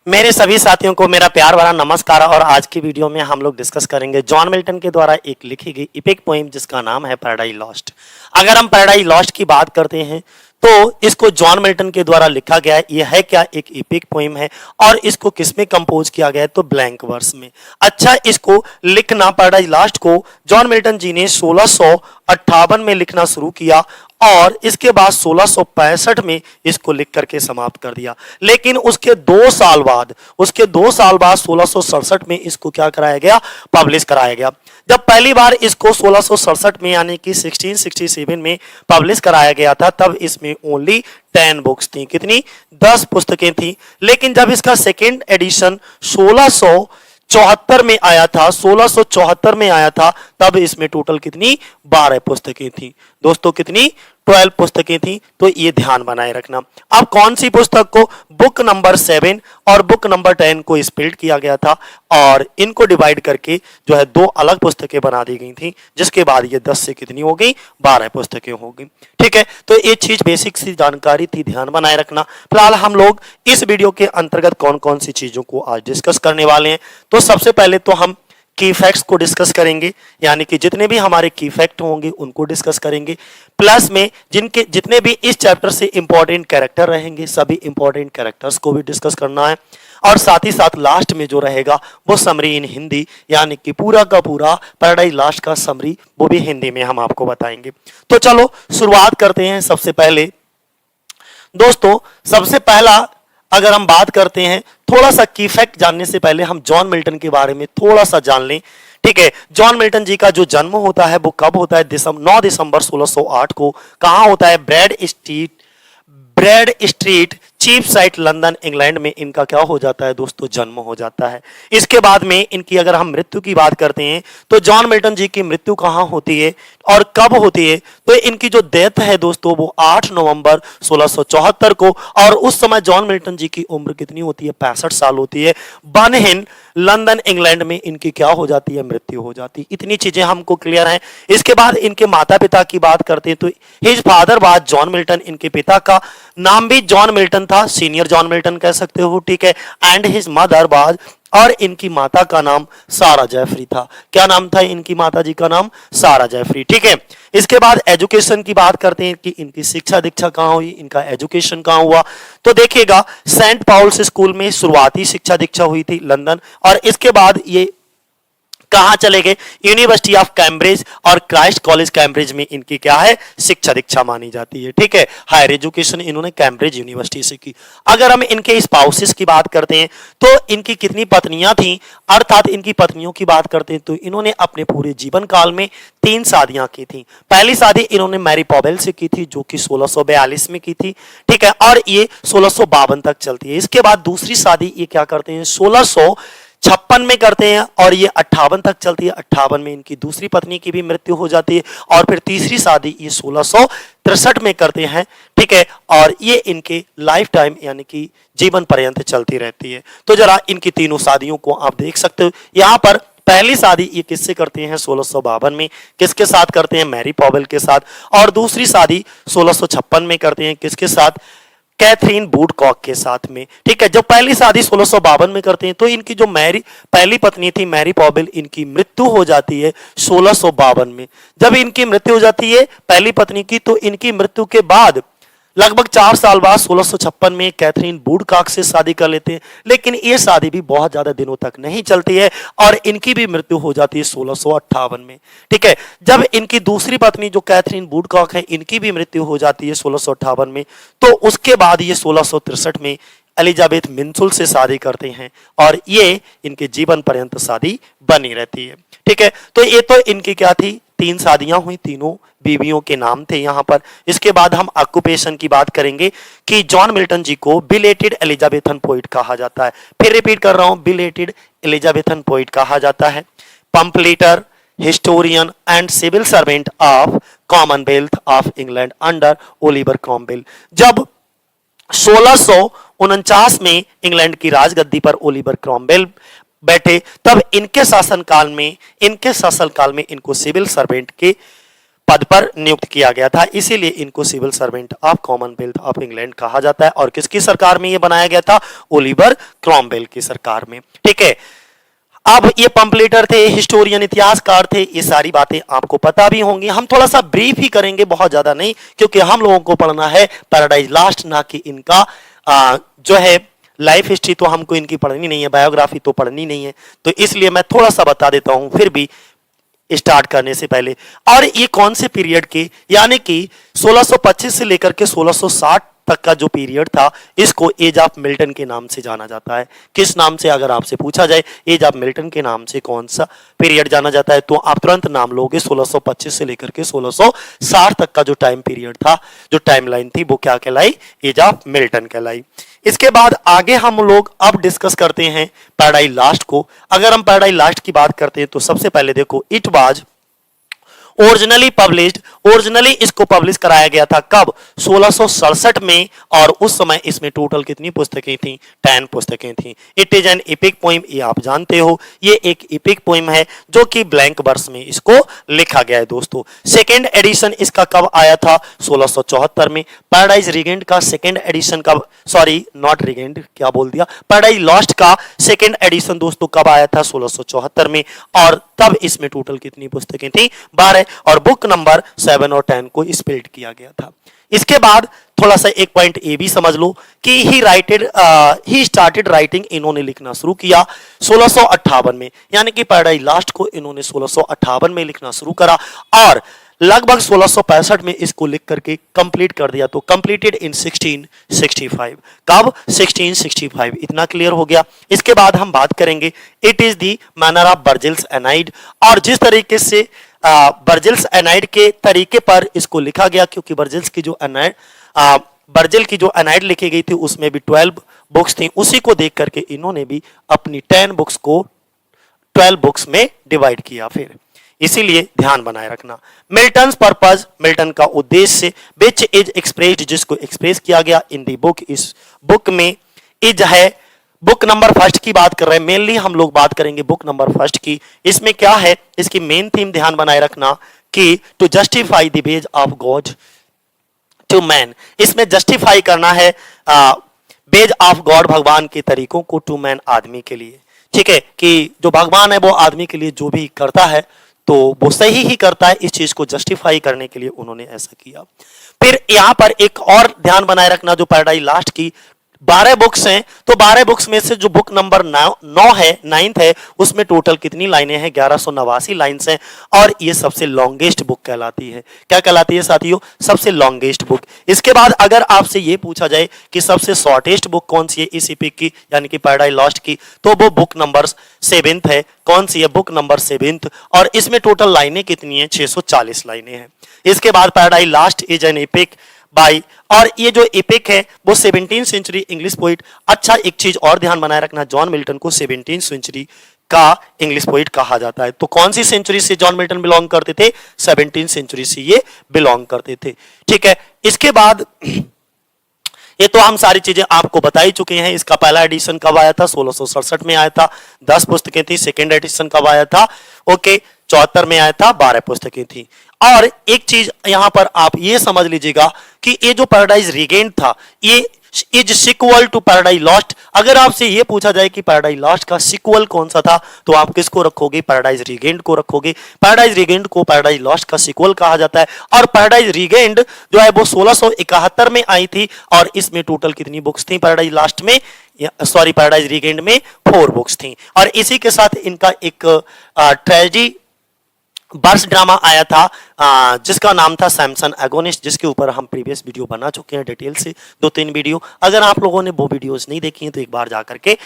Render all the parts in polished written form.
मेरे सभी साथियों को मेरा प्यार भरा नमस्कार। और आज की वीडियो में हम लोग डिस्कस करेंगे जॉन मिल्टन के द्वारा एक लिखी गई इपिक पोइम जिसका नाम है पैराडाइज लॉस्ट। अगर हम पैराडाइज लॉस्ट की बात करते हैं तो इसको जॉन मिल्टन के द्वारा लिखा गया है। यह है क्या, एक इपिक पोइम है। और इसको किसमें कंपोज किया गया है तो ब्लैंक वर्स में। अच्छा, इसको लिखना पैराडाइज लॉस्ट को जॉन मिल्टन जी ने 1658 में लिखना शुरू किया और इसके बाद 1665 में इसको लिख करके समाप्त कर दिया। लेकिन उसके 2 साल बाद 1667 में इसको क्या कराया गया, पब्लिश कराया गया। जब पहली बार इसको 1667 में यानी कि 1667 में पब्लिश कराया गया था तब इसमें ओनली 10 बुक्स थी। कितनी? 10 पुस्तकें थी। लेकिन जब इसका सेकेंड एडिशन 1674 में आया था, 1674 में आया था, तब इसमें टोटल कितनी? 12 पुस्तकें थी। दोस्तों कितनी? 12 पुस्तकें थी। तो ये ध्यान बनाए रखना। अब कौन सी पुस्तक को? बुक नंबर 7 और बुक नंबर 10 को स्प्लिट किया गया था और इनको डिवाइड करके जो है 2 अलग पुस्तकें बना दी गई थी, जिसके बाद ये 10 से कितनी हो गई? 12 पुस्तकें हो गई। ठीक है, तो ये चीज बेसिक सी जानकारी थी, ध्यान बनाए रखना। फिलहाल हम लोग इस वीडियो के अंतर्गत कौन कौन सी चीजों को आज डिस्कस करने वाले हैं। तो सबसे पहले तो हम की फैक्ट्स को डिस्कस करेंगे, यानी कि जितने भी हमारे की फैक्ट होंगे उनको डिस्कस करेंगे। प्लस में जितने भी इस चैप्टर से इंपॉर्टेंट कैरेक्टर रहेंगे सभी इंपॉर्टेंट कैरेक्टर्स को भी डिस्कस करना है। और साथ ही साथ लास्ट में जो रहेगा वो समरी इन हिंदी, यानी कि पूरा का पूरा पैराडाइज लॉस्ट का समरी वो भी हिंदी में हम आपको बताएंगे। तो चलो शुरुआत करते हैं। सबसे पहले दोस्तों, सबसे पहला अगर हम बात करते हैं, थोड़ा सा की फैक्ट जानने से पहले हम जॉन मिल्टन के बारे में थोड़ा सा जान लें। ठीक है, जॉन मिल्टन जी का जो जन्म होता है वो कब होता है? 9 दिसंबर 1608 को। कहां होता है? Bread Street Cheapside London England में इनका क्या हो जाता है दोस्तों? जन्म हो जाता है। इसके बाद में इनकी अगर हम मृत्यु की बात करते हैं तो जॉन मिल्टन जी की मृत्यु कहां होती है और कब होती है? तो इनकी जो डेथ है दोस्तों वो 8 नवंबर 1674 को। और उस समय जॉन मिल्टन जी की उम्र कितनी होती है? 65 साल होती है। बर्नहिल लंदन इंग्लैंड में इनकी क्या हो जाती है? मृत्यु हो जाती है। इतनी चीजें हमको क्लियर हैं। इसके बाद इनके माता पिता की बात करते हैं तो his father was John Milton. इनके पिता का नाम भी जॉन मिल्टन था, सीनियर जॉन मिल्टन कह सकते हो। ठीक है, एंड हिज मदर वाज, और इनकी माता का नाम सारा जेफरी था। क्या नाम था इनकी माता जी का? नाम सारा जेफरी। ठीक है, इसके बाद एजुकेशन की बात करते हैं कि इनकी शिक्षा दीक्षा कहां हुई, इनका एजुकेशन कहां हुआ। तो देखिएगा, सेंट पॉल्स स्कूल में शुरुआती शिक्षा दीक्षा हुई थी लंदन, और इसके बाद ये कहां चले गए? यूनिवर्सिटी ऑफ कैम्ब्रिज और क्राइस्ट कॉलेज कैम्ब्रिज में इनकी क्या है? शिक्षा दीक्षा मानी जाती है। ठीक है, हायर एजुकेशन इन्होंने कैम्ब्रिज यूनिवर्सिटी से की। अगर हम इनके स्पाउसेस की बात करते हैं तो इनकी कितनी पत्नियां थी, अर्थात इनकी पत्नियों की बात करते हैं तो इन्होंने अपने पूरे जीवन काल में 3 शादियां की थी। पहली शादी इन्होंने मैरी पॉवेल से की थी जो कि 1642 में की थी। ठीक है, और ये 1652 तक चलती है। इसके बाद दूसरी शादी ये क्या करते हैं? 1656 में करते हैं और ये 58 तक चलती है। 58 में इनकी दूसरी पत्नी की भी मृत्यु हो जाती है। और फिर तीसरी शादी ये 1663 में करते हैं। ठीक है, और ये इनके लाइफ टाइम यानी कि जीवन पर्यंत चलती रहती है। तो जरा इनकी तीनों शादियों को आप देख सकते हो। यहां पर पहली शादी ये किससे करते हैं? 1652 में। किसके साथ करते हैं? मैरी पॉवेल के साथ। और दूसरी शादी 1656 में करते हैं। किसके साथ? कैथरीन वुडकॉक के साथ में। ठीक है, जब पहली शादी 1652 में करते हैं तो इनकी जो पहली पत्नी थी मैरी पॉवेल, इनकी मृत्यु हो जाती है 1652 में। जब इनकी मृत्यु हो जाती है पहली पत्नी की तो इनकी मृत्यु के बाद लगभग 4 साल बाद 1656 में कैथरीन वुडकॉक से शादी कर लेते हैं। लेकिन ये शादी भी बहुत ज्यादा दिनों तक नहीं चलती है और इनकी भी मृत्यु हो जाती है 1658 में। ठीक है, जब इनकी दूसरी पत्नी जो कैथरीन वुडकॉक है इनकी भी मृत्यु हो जाती है 1658 में। तो उसके बाद ये 1663 में एलिजाबेथ मिन्सुल से शादी करते हैं और ये इनके जीवन पर्यंत शादी बनी रहती है। ठीक है, तो ये तो इनकी क्या थी? 3 शादियां हुई, तीनों बीवियों के नाम थे यहां पर। इसके बाद हम ऑक्यूपेशन की बात करेंगे कि जॉन मिल्टन जी को बिलेटेड एलिजाबेथन पोइट कहा जाता है। फिर रिपीट कर रहा हूं, बिलेटेड एलिजाबेथन पोइट कहा जाता है। Pamphleteer, historian and civil servant of Commonwealth of England under Oliver Cromwell. जब 1649 में इंग्लैंड की राजगद्दी पर ओलिवर क्रॉमवेल बैठे तब इनके शासनकाल में इनको सिविल सर्वेंट के पद पर नियुक्त किया गया था, इसीलिए इनको civil servant of Commonwealth of England कहा जाता है। और किसकी सरकार में ये बनाया गया था? ओलिवर क्रॉमवेल की सरकार में। ठीक है, अब ये पंपलेटर थे, हिस्टोरियन इतिहासकार थे, ये सारी बातें आपको पता भी होंगी। हम थोड़ा सा ब्रीफ ही करेंगे, बहुत ज्यादा नहीं, क्योंकि हम लोगों को पढ़ना है पैराडाइज लॉस्ट, ना कि इनका जो है लाइफ हिस्ट्री तो हमको इनकी पढ़नी नहीं है, बायोग्राफी तो पढ़नी नहीं है, तो इसलिए मैं थोड़ा सा बता देता हूं फिर भी स्टार्ट करने से पहले। और ये कौन से पीरियड के, यानी कि 1625 से लेकर के 1660 तक का जो पीरियड था, इसको एज ऑफ मिल्टन के नाम से जाना जाता है। किस नाम से अगर आपसे पूछा जाए एज ऑफ मिल्टन के नाम से कौन सा पीरियड जाना जाता है, तो आप तुरंत नाम लोगे 1625 से लेकर के 1660 तक का जो टाइम पीरियड था, जो टाइमलाइन थी, वो क्या कहलाई? एज ऑफ मिल्टन कहलाई। इसके बाद आगे हम लोग अब डिस्कस करते हैं पैराडाइज लॉस्ट को। अगर हम पैराडाइज लॉस्ट की बात करते हैं तो सबसे पहले देखो, it was originally published, originally इसको पब्लिश कराया गया था कब? 1667 में, और उस समय इसमें टोटल कितनी पुस्तकें थी? 10 पुस्तकें थी। It is an epic poem, ये आप जानते हो, ये एक एपिक पोइम है जो कि ब्लैंक वर्स में इसको लिखा गया है दोस्तों। सेकेंड एडिशन इसका कब आया था? 1674 में। पैराडाइज रिगेंट का सेकेंड एडिशन कब, सॉरी नॉट रिगेंट, क्या बोल दिया, पैराडाइज लॉस्ट का सेकेंड एडिशन दोस्तों कब आया था? 1674 में। और तब इसमें टोटल कितनी पुस्तकें थी? 12, और बुक नंबर 7 और 10 को स्प्लिट किया गया था। इसके बाद थोड़ा सा एक पॉइंट ये भी समझ लो कि ही स्टार्टेड राइटिंग, इन्होंने लिखना शुरू किया 1658 में, यानी कि पैराडाइज लॉस्ट को इन्होंने 1658 में लिखना शुरू करा और लगभग 1665 में इसको लिख करके कंप्लीट कर दिया। तो कंप्लीटेड इन 1665। कब? 1665। इतना क्लियर हो गया। इसके बाद हम बात करेंगे it is the manner of Virgil's Aeneid, और जिस तरीके से वर्जिल्स एनाइड के तरीके पर इसको लिखा गया, क्योंकि वर्जिल्स की जो एनाइड वर्जिल की जो एनाइड लिखी गई थी उसमें भी 12 बुक्स थी, उसी को देख करके इन्होंने भी अपनी 10 बुक्स को 12 बुक्स में डिवाइड किया। फिर इसीलिए ध्यान बनाए रखना। मिल्टन पर्पज, मिल्टन का उद्देश्य, विच इज एक्सप्रेस्ड, जिसको एक्सप्रेस किया गया इन दी बुक, इस बुक में, इज है बुक नंबर फर्स्ट की बात कर रहे हैं, मेनली हम लोग बात करेंगे बुक नंबर फर्स्ट की। इसमें क्या है, इसकी मेन थीम ध्यान बनाए रखना कि to justify the ways of God to man, इसमें जस्टिफाई करना है वेज ऑफ गॉड, भगवान के तरीकों को, टू मैन, आदमी के लिए। ठीक है, कि जो भगवान है वो आदमी के लिए जो भी करता है तो वो सही ही करता है, इस चीज को जस्टिफाई करने के लिए उन्होंने ऐसा किया। फिर यहां पर एक और ध्यान बनाए रखना, जो पैराडाइज लॉस्ट की 12 बुक्स हैं, तो 12 बुक्स में से जो बुक नंबर 9 है, 9th है, उसमें टोटल कितनी लाइनें हैं? 1189 लाइन्स हैं, और ये सबसे लॉन्गेस्ट बुक कहलाती है। क्या कहलाती है साथियों? सबसे लॉन्गेस्ट बुक। इसके बाद अगर आपसे ये पूछा जाए कि सबसे शॉर्टेस्ट बुक कौन सी है इस एपिक की, यानी कि पैराडाइज लॉस्ट की, तो वो बुक नंबर 7th है। कौन सी है? बुक नंबर 7th, और इसमें टोटल लाइनें कितनी है? 640 लाइनें हैं। इसके बाद paradise Lost is an epic by, और ये जो एपिक है वो 17th सेंचुरी इंग्लिश पोइट। अच्छा, एक चीज और ध्यान बनाए रखना, जॉन मिल्टन को 17th सेंचुरी का इंग्लिश पोइट कहा जाता है। तो कौन सी सेंचुरी से जॉन मिल्टन बिलोंग करते थे? 17th सेंचुरी से ये बिलोंग करते थे। ठीक है, इसके बाद ये तो हम सारी चीजें आपको बता ही चुके हैं। इसका पहला एडिशन कब आया था? 1667 में आया था, 10 पुस्तकें थी। सेकेंड एडिशन कब आया था? ओके, 74 में आया था, 12 पुस्तकें थी। और एक चीज यहां पर आप ये समझ लीजिएगा कि ये जो पैराडाइज रिगेंट था, ये is sequel to Paradise Lost. अगर आपसे ये पूछा जाए कि पैराडाइज लॉस्ट का सिक्वल कौन सा था, तो आप किसको रखोगे? पैराडाइज रिगेंट को रखोगे। पैराडाइज रिगेंट को पैराडाइज लॉस्ट का सिक्वल कहा जाता है। और पैराडाइज रिगेंट जो है वो 1671 में आई थी, और इसमें टोटल कितनी बुक्स थी पैराडाइज लॉस्ट में? सॉरी, पैराडाइज रिगेंट में 4 बुक्स थी। और इसी के साथ इनका एक ट्रेजेडी बर्स ड्रामा आया था, जिसका नाम था सैमसन एगोनिस्ट, जिसके ऊपर हम प्रीवियस वीडियो बना चुके हैं डिटेल से, 2-3 वीडियो। अगर आप लोगों ने वो वीडियोस नहीं देखी हैं तो एक बार जाकर के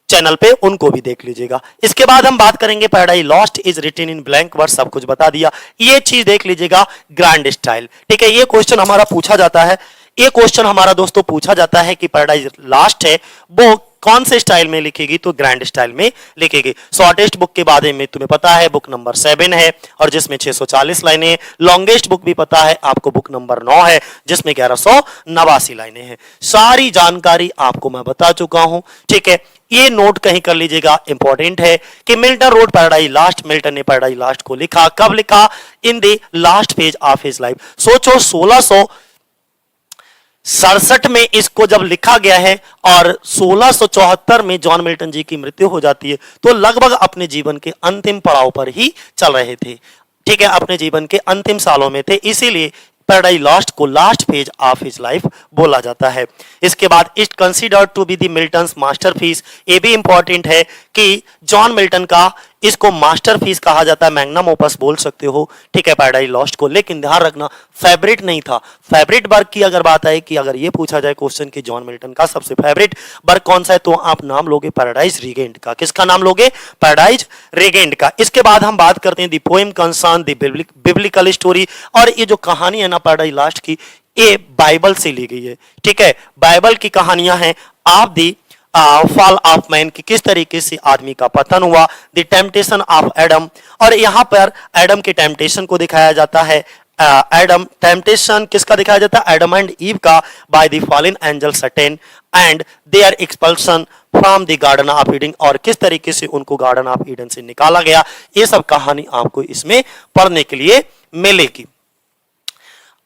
चैनल पे उनको भी देख लीजिएगा। इसके बाद हम बात करेंगे Paradise Lost is written in blank verse, सब कुछ बता दिया। ये चीज देख लीजिएगा, ग्रैंड स्टाइल। ठीक है, ये क्वेश्चन हमारा पूछा जाता है, ये क्वेश्चन हमारा दोस्तों पूछा जाता है कि पैराडाइज लॉस्ट है वो कौन से स्टाइल में लिखेगी? तो ग्रैंड स्टाइल में लिखेगी। शॉर्टेस्ट बुक के बारे में तुम्हें पता है, बुक नंबर 7 है और जिसमें 640 लाइनें हैं। लॉन्गेस्ट बुक भी पता है आपको, बुक नंबर 9 है जिसमें 1189 लाइनें हैं। सारी जानकारी आपको मैं बता चुका हूं। ठीक है, ये नोट कहीं कर लीजिएगा, इंपॉर्टेंट है कि Milton road paradise lost. Milton ने पैराडाइज लॉस्ट को लिखा, कब लिखा? In the last phase of his life. सोचो 1667 में इसको जब लिखा गया है और 1674 में जॉन मिल्टन जी की मृत्यु हो जाती है, तो लगभग अपने जीवन के अंतिम पड़ाव पर ही चल रहे थे। ठीक है, अपने जीवन के अंतिम सालों में थे, इसीलिए पैराडाइज लॉस्ट को last phase of his life बोला जाता है। इसके बाद it considered to be the Milton's masterpiece. ये भी इंपॉर्टेंट है कि जॉन मिल्टन का इसको मास्टरपीस कहा जाता है, मैग्नम ओपस बोल सकते हो। ठीक है, पैराडाइज लॉस्ट को, लेकिन ध्यान रखना फेवरेट नहीं था। फेवरेट वर्क की अगर बात आए कि अगर ये पूछा जाए क्वेश्चन कि जॉन मिल्टन का सबसे फेवरेट वर्क कौन सा है, तो आप नाम लोगे पैराडाइज रिगेंट का। किसका नाम लोगे? पैराडाइज रिगेंट का। इसके बाद हम बात करते हैं the poem concern the biblical story. और ये जो कहानी है ना पैराडाइज लॉस्ट की, ये बाइबल से ली गई है। ठीक है, बाइबल की कहानियां हैं of the fall of man, की किस तरीके से आदमी का पतन हुआ, द टेम्पटेशन ऑफ एडम। और यहाँ पर एडम के टेम्पटेशन को दिखाया जाता है। एडम टेम्पटेशन किसका दिखाया जाता है? एडम एंड ईव का, by the fallen angel Satan and their expulsion from the garden of Eden. और किस तरीके से उनको गार्डन ऑफ ईडन से निकाला गया, ये सब कहानी आपको इसमें पढ़ने के लिए मिलेगी।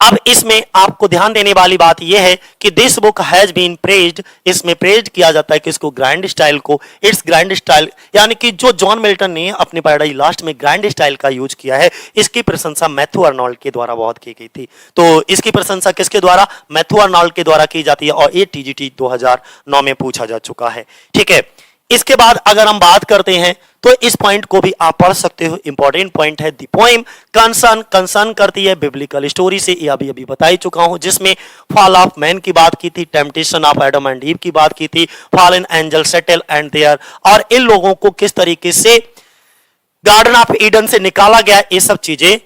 अब इसमें आपको ध्यान देने वाली बात यह है कि this book has been praised. इसमें प्रेज्ड किया जाता है कि इसको ग्रैंड स्टाइल को, इट्स ग्रैंड स्टाइल, यानी कि जो जॉन मिल्टन ने अपने पैराडाइज लॉस्ट में ग्रैंड स्टाइल का यूज किया है, इसकी प्रशंसा मैथ्यू अर्नोल्ड के द्वारा बहुत की गई थी। तो इसकी प्रशंसा किसके द्वारा? मैथ्यू अर्नोल्ड के द्वारा की जाती है, और ये टीजीटी 2009 में पूछा जा चुका है। ठीक है, इसके बाद अगर हम बात करते हैं तो इस पॉइंट को भी आप पढ़ सकते हो, इंपॉर्टेंट पॉइंट है। द पोएम कंसर्न करती है बिब्लिकल स्टोरी से, ये अभी बता ही चुका हूं, जिसमें फॉल ऑफ मैन की बात की थी, temptation of Adam and Eve की बात की थी, fallen angel Satan and their, और इन लोगों को किस तरीके से गार्डन ऑफ ईडन से निकाला गया, ये सब चीजें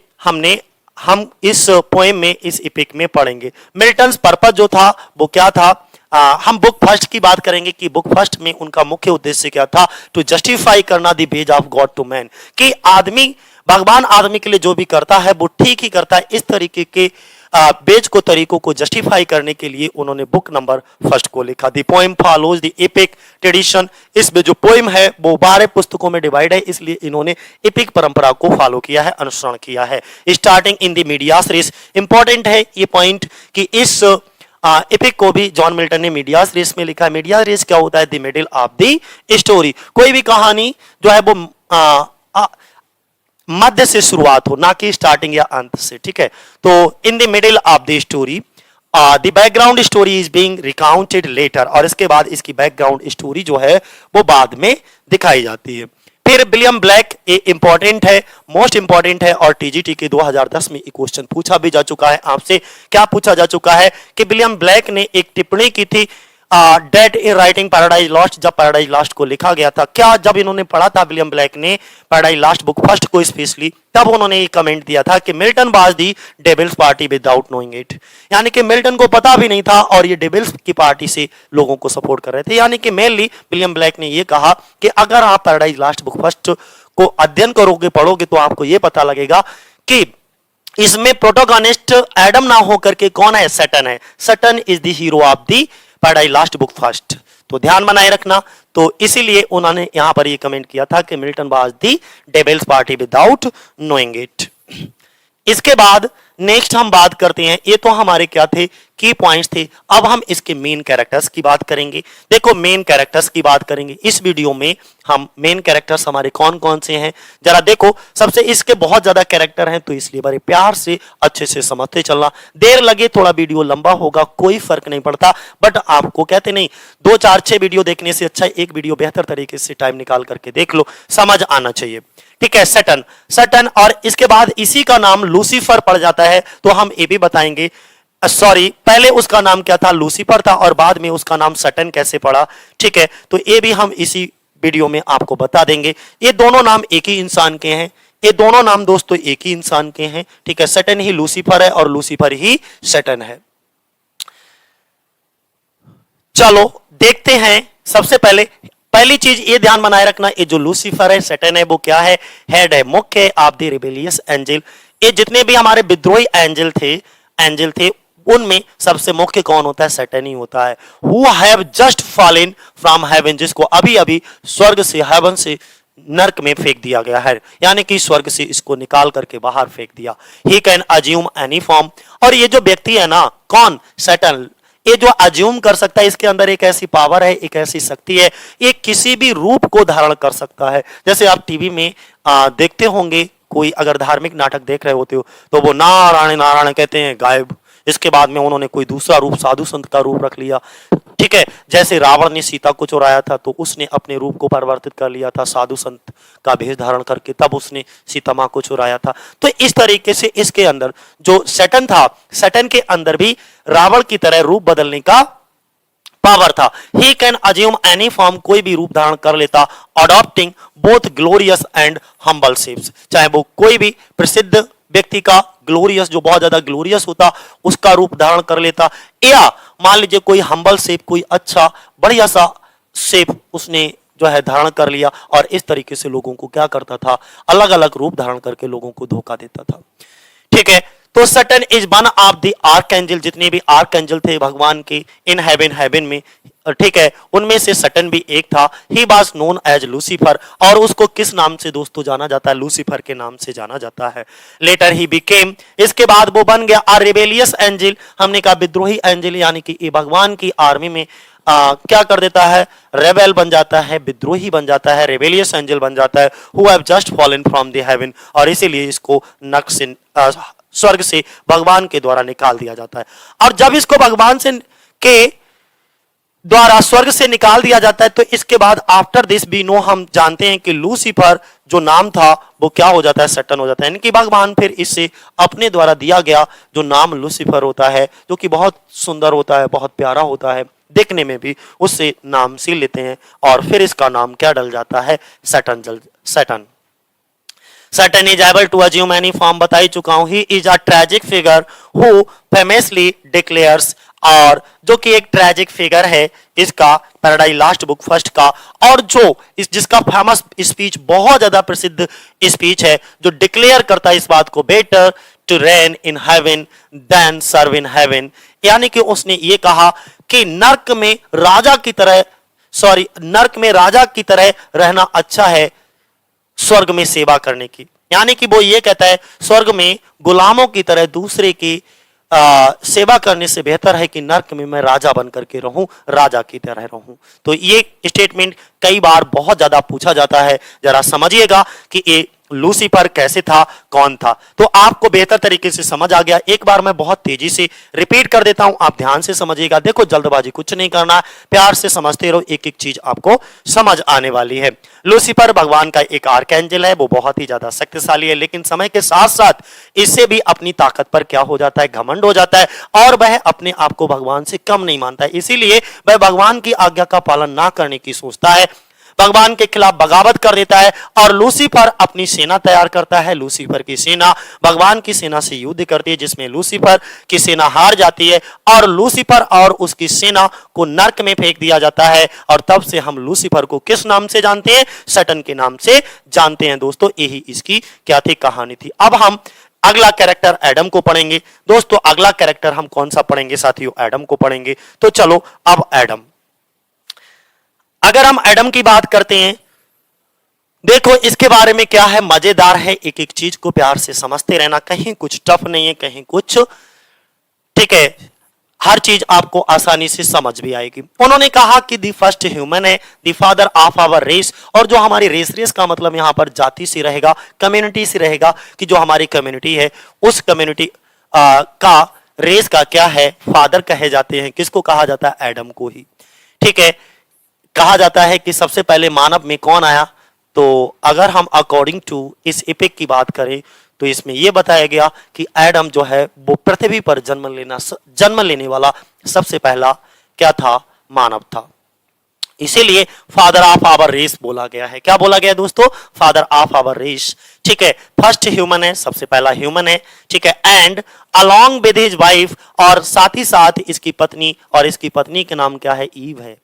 हम इस पोएम में, इस इपिक में पढ़ेंगे। मिल्टन्स पर्पस जो था वो क्या था? हम बुक फर्स्ट की बात करेंगे कि बुक फर्स्ट में उनका मुख्य उद्देश्य क्या था? टू जस्टिफाई करना the ways of God to man, कि आदमी, भगवान आदमी के लिए जो भी करता है वो ठीक ही करता है। इस तरीके के बेज को, तरीकों को जस्टिफाई करने के लिए उन्होंने बुक नंबर फर्स्ट को लिखा। The poem follows the epic tradition. इसमें जो पोएम है वो 12 पुस्तकों में डिवाइड है, इसलिए इन्होंने एपिक परंपरा को फॉलो किया है, अनुसरण किया है। Starting in the medias res, important है ये पॉइंट कि इस एपिक को भी जॉन मिल्टन ने मीडियास रेस में लिखा है। मीडिया रेस क्या होता है? The middle of the story. कोई भी कहानी जो है वो मध्य से शुरुआत हो, ना कि स्टार्टिंग या अंत से। ठीक है, तो in the middle of the story the background story is being recounted later, और इसके बाद इसकी बैकग्राउंड स्टोरी जो है वो बाद में दिखाई जाती है। फिर विलियम ब्लैक, ये इंपॉर्टेंट है, मोस्ट इंपॉर्टेंट है, और टीजीटी के 2010 में एक क्वेश्चन पूछा भी जा चुका है आपसे। क्या पूछा जा चुका है कि विलियम ब्लैक ने एक टिप्पणी की थी that in writing Paradise Lost, जब पैराडाइज लॉस्ट को लिखा गया था। क्या जब इन्होंने पढ़ा था विलियम ब्लैक ने पैराडाइज लॉस्ट बुक फर्स्ट को स्पेशली, तब उन्होंने ये कमेंट दिया था कि Milton was the devil's party without knowing it, यानी कि मिल्टन को पता भी नहीं था और ये डेविल्स की पार्टी से लोगों को सपोर्ट कर रहे थे। यानी कि मेनली विलियम ब्लैक ने ये कहा कि अगर आप पैराडाइज लॉस्ट बुक फर्स्ट को अध्ययन करोगे, पढ़ोगे, तो आपको ये पता लगेगा कि इसमें प्रोटोगोनिस्ट एडम ना होकर के कौन है? सैटन है। Satan is the hero of the paradise Lost book first. तो ध्यान बनाए रखना। तो इसीलिए उन्होंने यहां पर ये कमेंट किया था कि Milton was the devil's party without knowing it. इसके बाद नेक्स्ट हम बात करते हैं, ये तो हमारे क्या थे? की पॉइंट्स थे। अब हम इसके मेन कैरेक्टर्स की बात करेंगे। देखो, मेन कैरेक्टर्स की बात करेंगे इस वीडियो में हम। मेन कैरेक्टर्स हमारे कौन कौन से हैं जरा देखो। सबसे इसके बहुत ज्यादा कैरेक्टर हैं, तो इसलिए बड़े प्यार से अच्छे से समझते चलना। देर लगे, थोड़ा वीडियो लंबा होगा, कोई फर्क नहीं पड़ता, बट आपको कहते नहीं 2 4 6 वीडियो देखने से अच्छा एक वीडियो बेहतर तरीके से टाइम निकाल करके देख लो, समझ आना चाहिए। ठीक है, सैटर्न, और इसके बाद इसी का नाम लूसीफर पड़ जाता है, तो हम ये भी बताएंगे। सॉरी, पहले उसका नाम क्या था? लूसीफर था, और बाद में उसका नाम सैटर्न कैसे पड़ा। ठीक है, तो ये भी हम इसी वीडियो में आपको बता देंगे। ये दोनों नाम एक ही इंसान के हैं, ये दोनों नाम दोस्तों एक ही इंसान के हैं। ठीक है, सैटर्न ही लूसीफर है और लूसीफर ही सैटर्न है। चलो देखते हैं। सबसे पहली चीज ये ध्यान बनाए रखना, ये जो लूसीफर है, सैटर्न है, वो क्या है? हेड है, मुख्य है ऑफ द रिबेलियस एंजल। ये जितने भी हमारे विद्रोही एंजल थे उनमें सबसे मुख्य कौन होता है? सैटर्न ही होता है। Who have just fallen from heaven, जिसको अभी अभी स्वर्ग से, हेवन से नर्क में फेंक दिया गया है, यानी कि स्वर्ग से इसको निकाल करके बाहर फेंक दिया। He can assume any form, और ये जो व्यक्ति है ना, कौन, सैटन, ये जो अज्यूम कर सकता है, इसके अंदर एक ऐसी पावर है, एक ऐसी शक्ति है, ये किसी भी रूप को धारण कर सकता है। जैसे आप टीवी में देखते होंगे, कोई अगर धार्मिक नाटक देख रहे होते हो तो वो नारायण नारायण कहते हैं, गायब, इसके बाद में उन्होंने कोई दूसरा रूप, साधु संत का रूप रख लिया। ठीक है, जैसे रावण ने सीता को चुराया था तो उसने अपने रूप को परिवर्तित कर लिया था, साधु संत का भेष धारण करके, तब उसने सीता मां को चुराया था। तो इस तरीके से इसके अंदर जो सैटन था, सैटन के अंदर भी रावण की तरह रूप बदलने का पावर था। He can assume any form, कोई भी रूप धारण कर लेता, adopting both glorious and humble shapes, चाहे वो कोई भी प्रसिद्ध व्यक्ति का ग्लोरियस, जो बहुत ज्यादा ग्लोरियस होता, उसका रूप धारण कर लेता, या मान लीजिए कोई हम्बल शेप, कोई अच्छा बढ़िया सा शेप उसने जो है धारण कर लिया, और इस तरीके से लोगों को क्या करता था, अलग अलग रूप धारण करके लोगों को धोखा देता था। ठीक है, तो Saturn is one of the archangel, जितने भी आर्कएंजल थे भगवान के इन हेवन में, ठीक है, उनमें से सैटर्न भी एक था। He was known as Lucifer, और उसको किस नाम से दोस्तों जाना जाता है, लूसीफर के नाम से जाना जाता है। लेटर ही बिकेम, इसके बाद वो बन गया अ रिबेलियस एंजल, हमने कहा विद्रोही एंजल, यानी कि ये भगवान की आर्मी में क्या कर देता है, रेबेल बन जाता है, विद्रोही बन जाता है, रेबेलियस एंजल बन जाता है, who have just fallen from the haven, और इसीलिए इसको नर्क से, स्वर्ग से भगवान के द्वारा निकाल दिया जाता है। और जब इसको भगवान से के द्वारा स्वर्ग से निकाल दिया जाता है, तो इसके बाद आफ्टर दिस वी नो, हम जानते हैं कि लूसीफर जो नाम था वो क्या हो जाता है, सैटर्न हो जाता है। यानी कि भगवान फिर इससे अपने द्वारा दिया गया जो नाम लूसीफर होता है, जो कि बहुत सुंदर होता है, बहुत प्यारा होता है देखने में भी, उससे नाम सील लेते हैं, और फिर इसका नाम क्या डल जाता है, Saturn. Saturn Saturn is able to assume any form, बता ही चुका हूं। He is a tragic figure who famously declares, और जो कि एक ट्रेजिक फिगर है इसका, पैराडाइज लास्ट बुक फर्स्ट का, और जो जिसका फेमस स्पीच, बहुत ज्यादा प्रसिद्ध स्पीच है, जो डिक्लेयर करता है इस बात को, better to reign in heaven than serve in heaven, यानी कि उसने ये कहा कि नर्क में राजा की तरह, नर्क में राजा की तरह रहना अच्छा है स्वर्ग में सेवा करने की। यानी कि वो ये कहता है स्वर्ग में गुलामों की तरह दूसरे की सेवा करने से बेहतर है कि नर्क में मैं राजा बन करके रहूं, राजा की तरह रहूं। तो ये स्टेटमेंट कई बार बहुत ज्यादा पूछा जाता है, जरा समझिएगा कि ये लूसीफर कैसे था, कौन था, तो आपको बेहतर तरीके से समझ आ गया। एक बार मैं बहुत तेजी से रिपीट कर देता हूं, आप ध्यान से समझिएगा। देखो जल्दबाजी कुछ नहीं करना, प्यार से समझते रहो, एक एक चीज आपको समझ आने वाली है। लूसीफर भगवान का एक आर्कएंजल है, वो बहुत ही ज्यादा शक्तिशाली है, लेकिन समय के साथ साथ इससे भी अपनी ताकत पर क्या हो जाता है, घमंड हो जाता है, और वह अपने आप को भगवान से कम नहीं मानता है, इसीलिए वह भगवान की आज्ञा का पालन ना करने की सोचता है, भगवान के खिलाफ बगावत कर देता है, और लूसीफर अपनी सेना तैयार करता है। लूसीफर की सेना भगवान की सेना से युद्ध करती है, जिसमें लूसीफर की सेना हार जाती है, और लूसीफर और उसकी सेना को नर्क में फेंक दिया जाता है, और तब से हम लूसीफर को किस नाम से जानते हैं, सैटर्न के नाम से जानते हैं। दोस्तों यही इसकी क्या थी, कहानी थी। अब हम अगला कैरेक्टर एडम को पढ़ेंगे। दोस्तों अगला कैरेक्टर हम कौन सा पढ़ेंगे साथियों, एडम को पढ़ेंगे। तो चलो अब एडम, अगर हम एडम की बात करते हैं, देखो इसके बारे में क्या है, मजेदार है, एक एक चीज को प्यार से समझते रहना, कहीं कुछ टफ नहीं है, कहीं कुछ, ठीक है, हर चीज आपको आसानी से समझ भी आएगी। उन्होंने कहा कि द फर्स्ट ह्यूमन है, the father of our race, और जो हमारी रेस का मतलब यहां पर जाति से रहेगा, कम्युनिटी से रहेगा, कि जो हमारी कम्युनिटी है उस कम्युनिटी का रेस का क्या है, फादर कहे जाते हैं, किसको कहा जाता है, एडम को ही। ठीक है, कहा जाता है कि सबसे पहले मानव में कौन आया, तो अगर हम अकॉर्डिंग टू इस एपिक की बात करें तो इसमें यह बताया गया कि एडम जो है वो पृथ्वी पर जन्म लेने वाला सबसे पहला क्या था, मानव था, इसीलिए फादर ऑफ आवर रेस बोला गया है। क्या बोला गया दोस्तों, फादर ऑफ आवर रेस। ठीक है, फर्स्ट ह्यूमन है, सबसे पहला ह्यूमन है, ठीक है, and along with his wife, और साथ ही साथ इसकी पत्नी, और इसकी पत्नी के नाम क्या है, ईव है।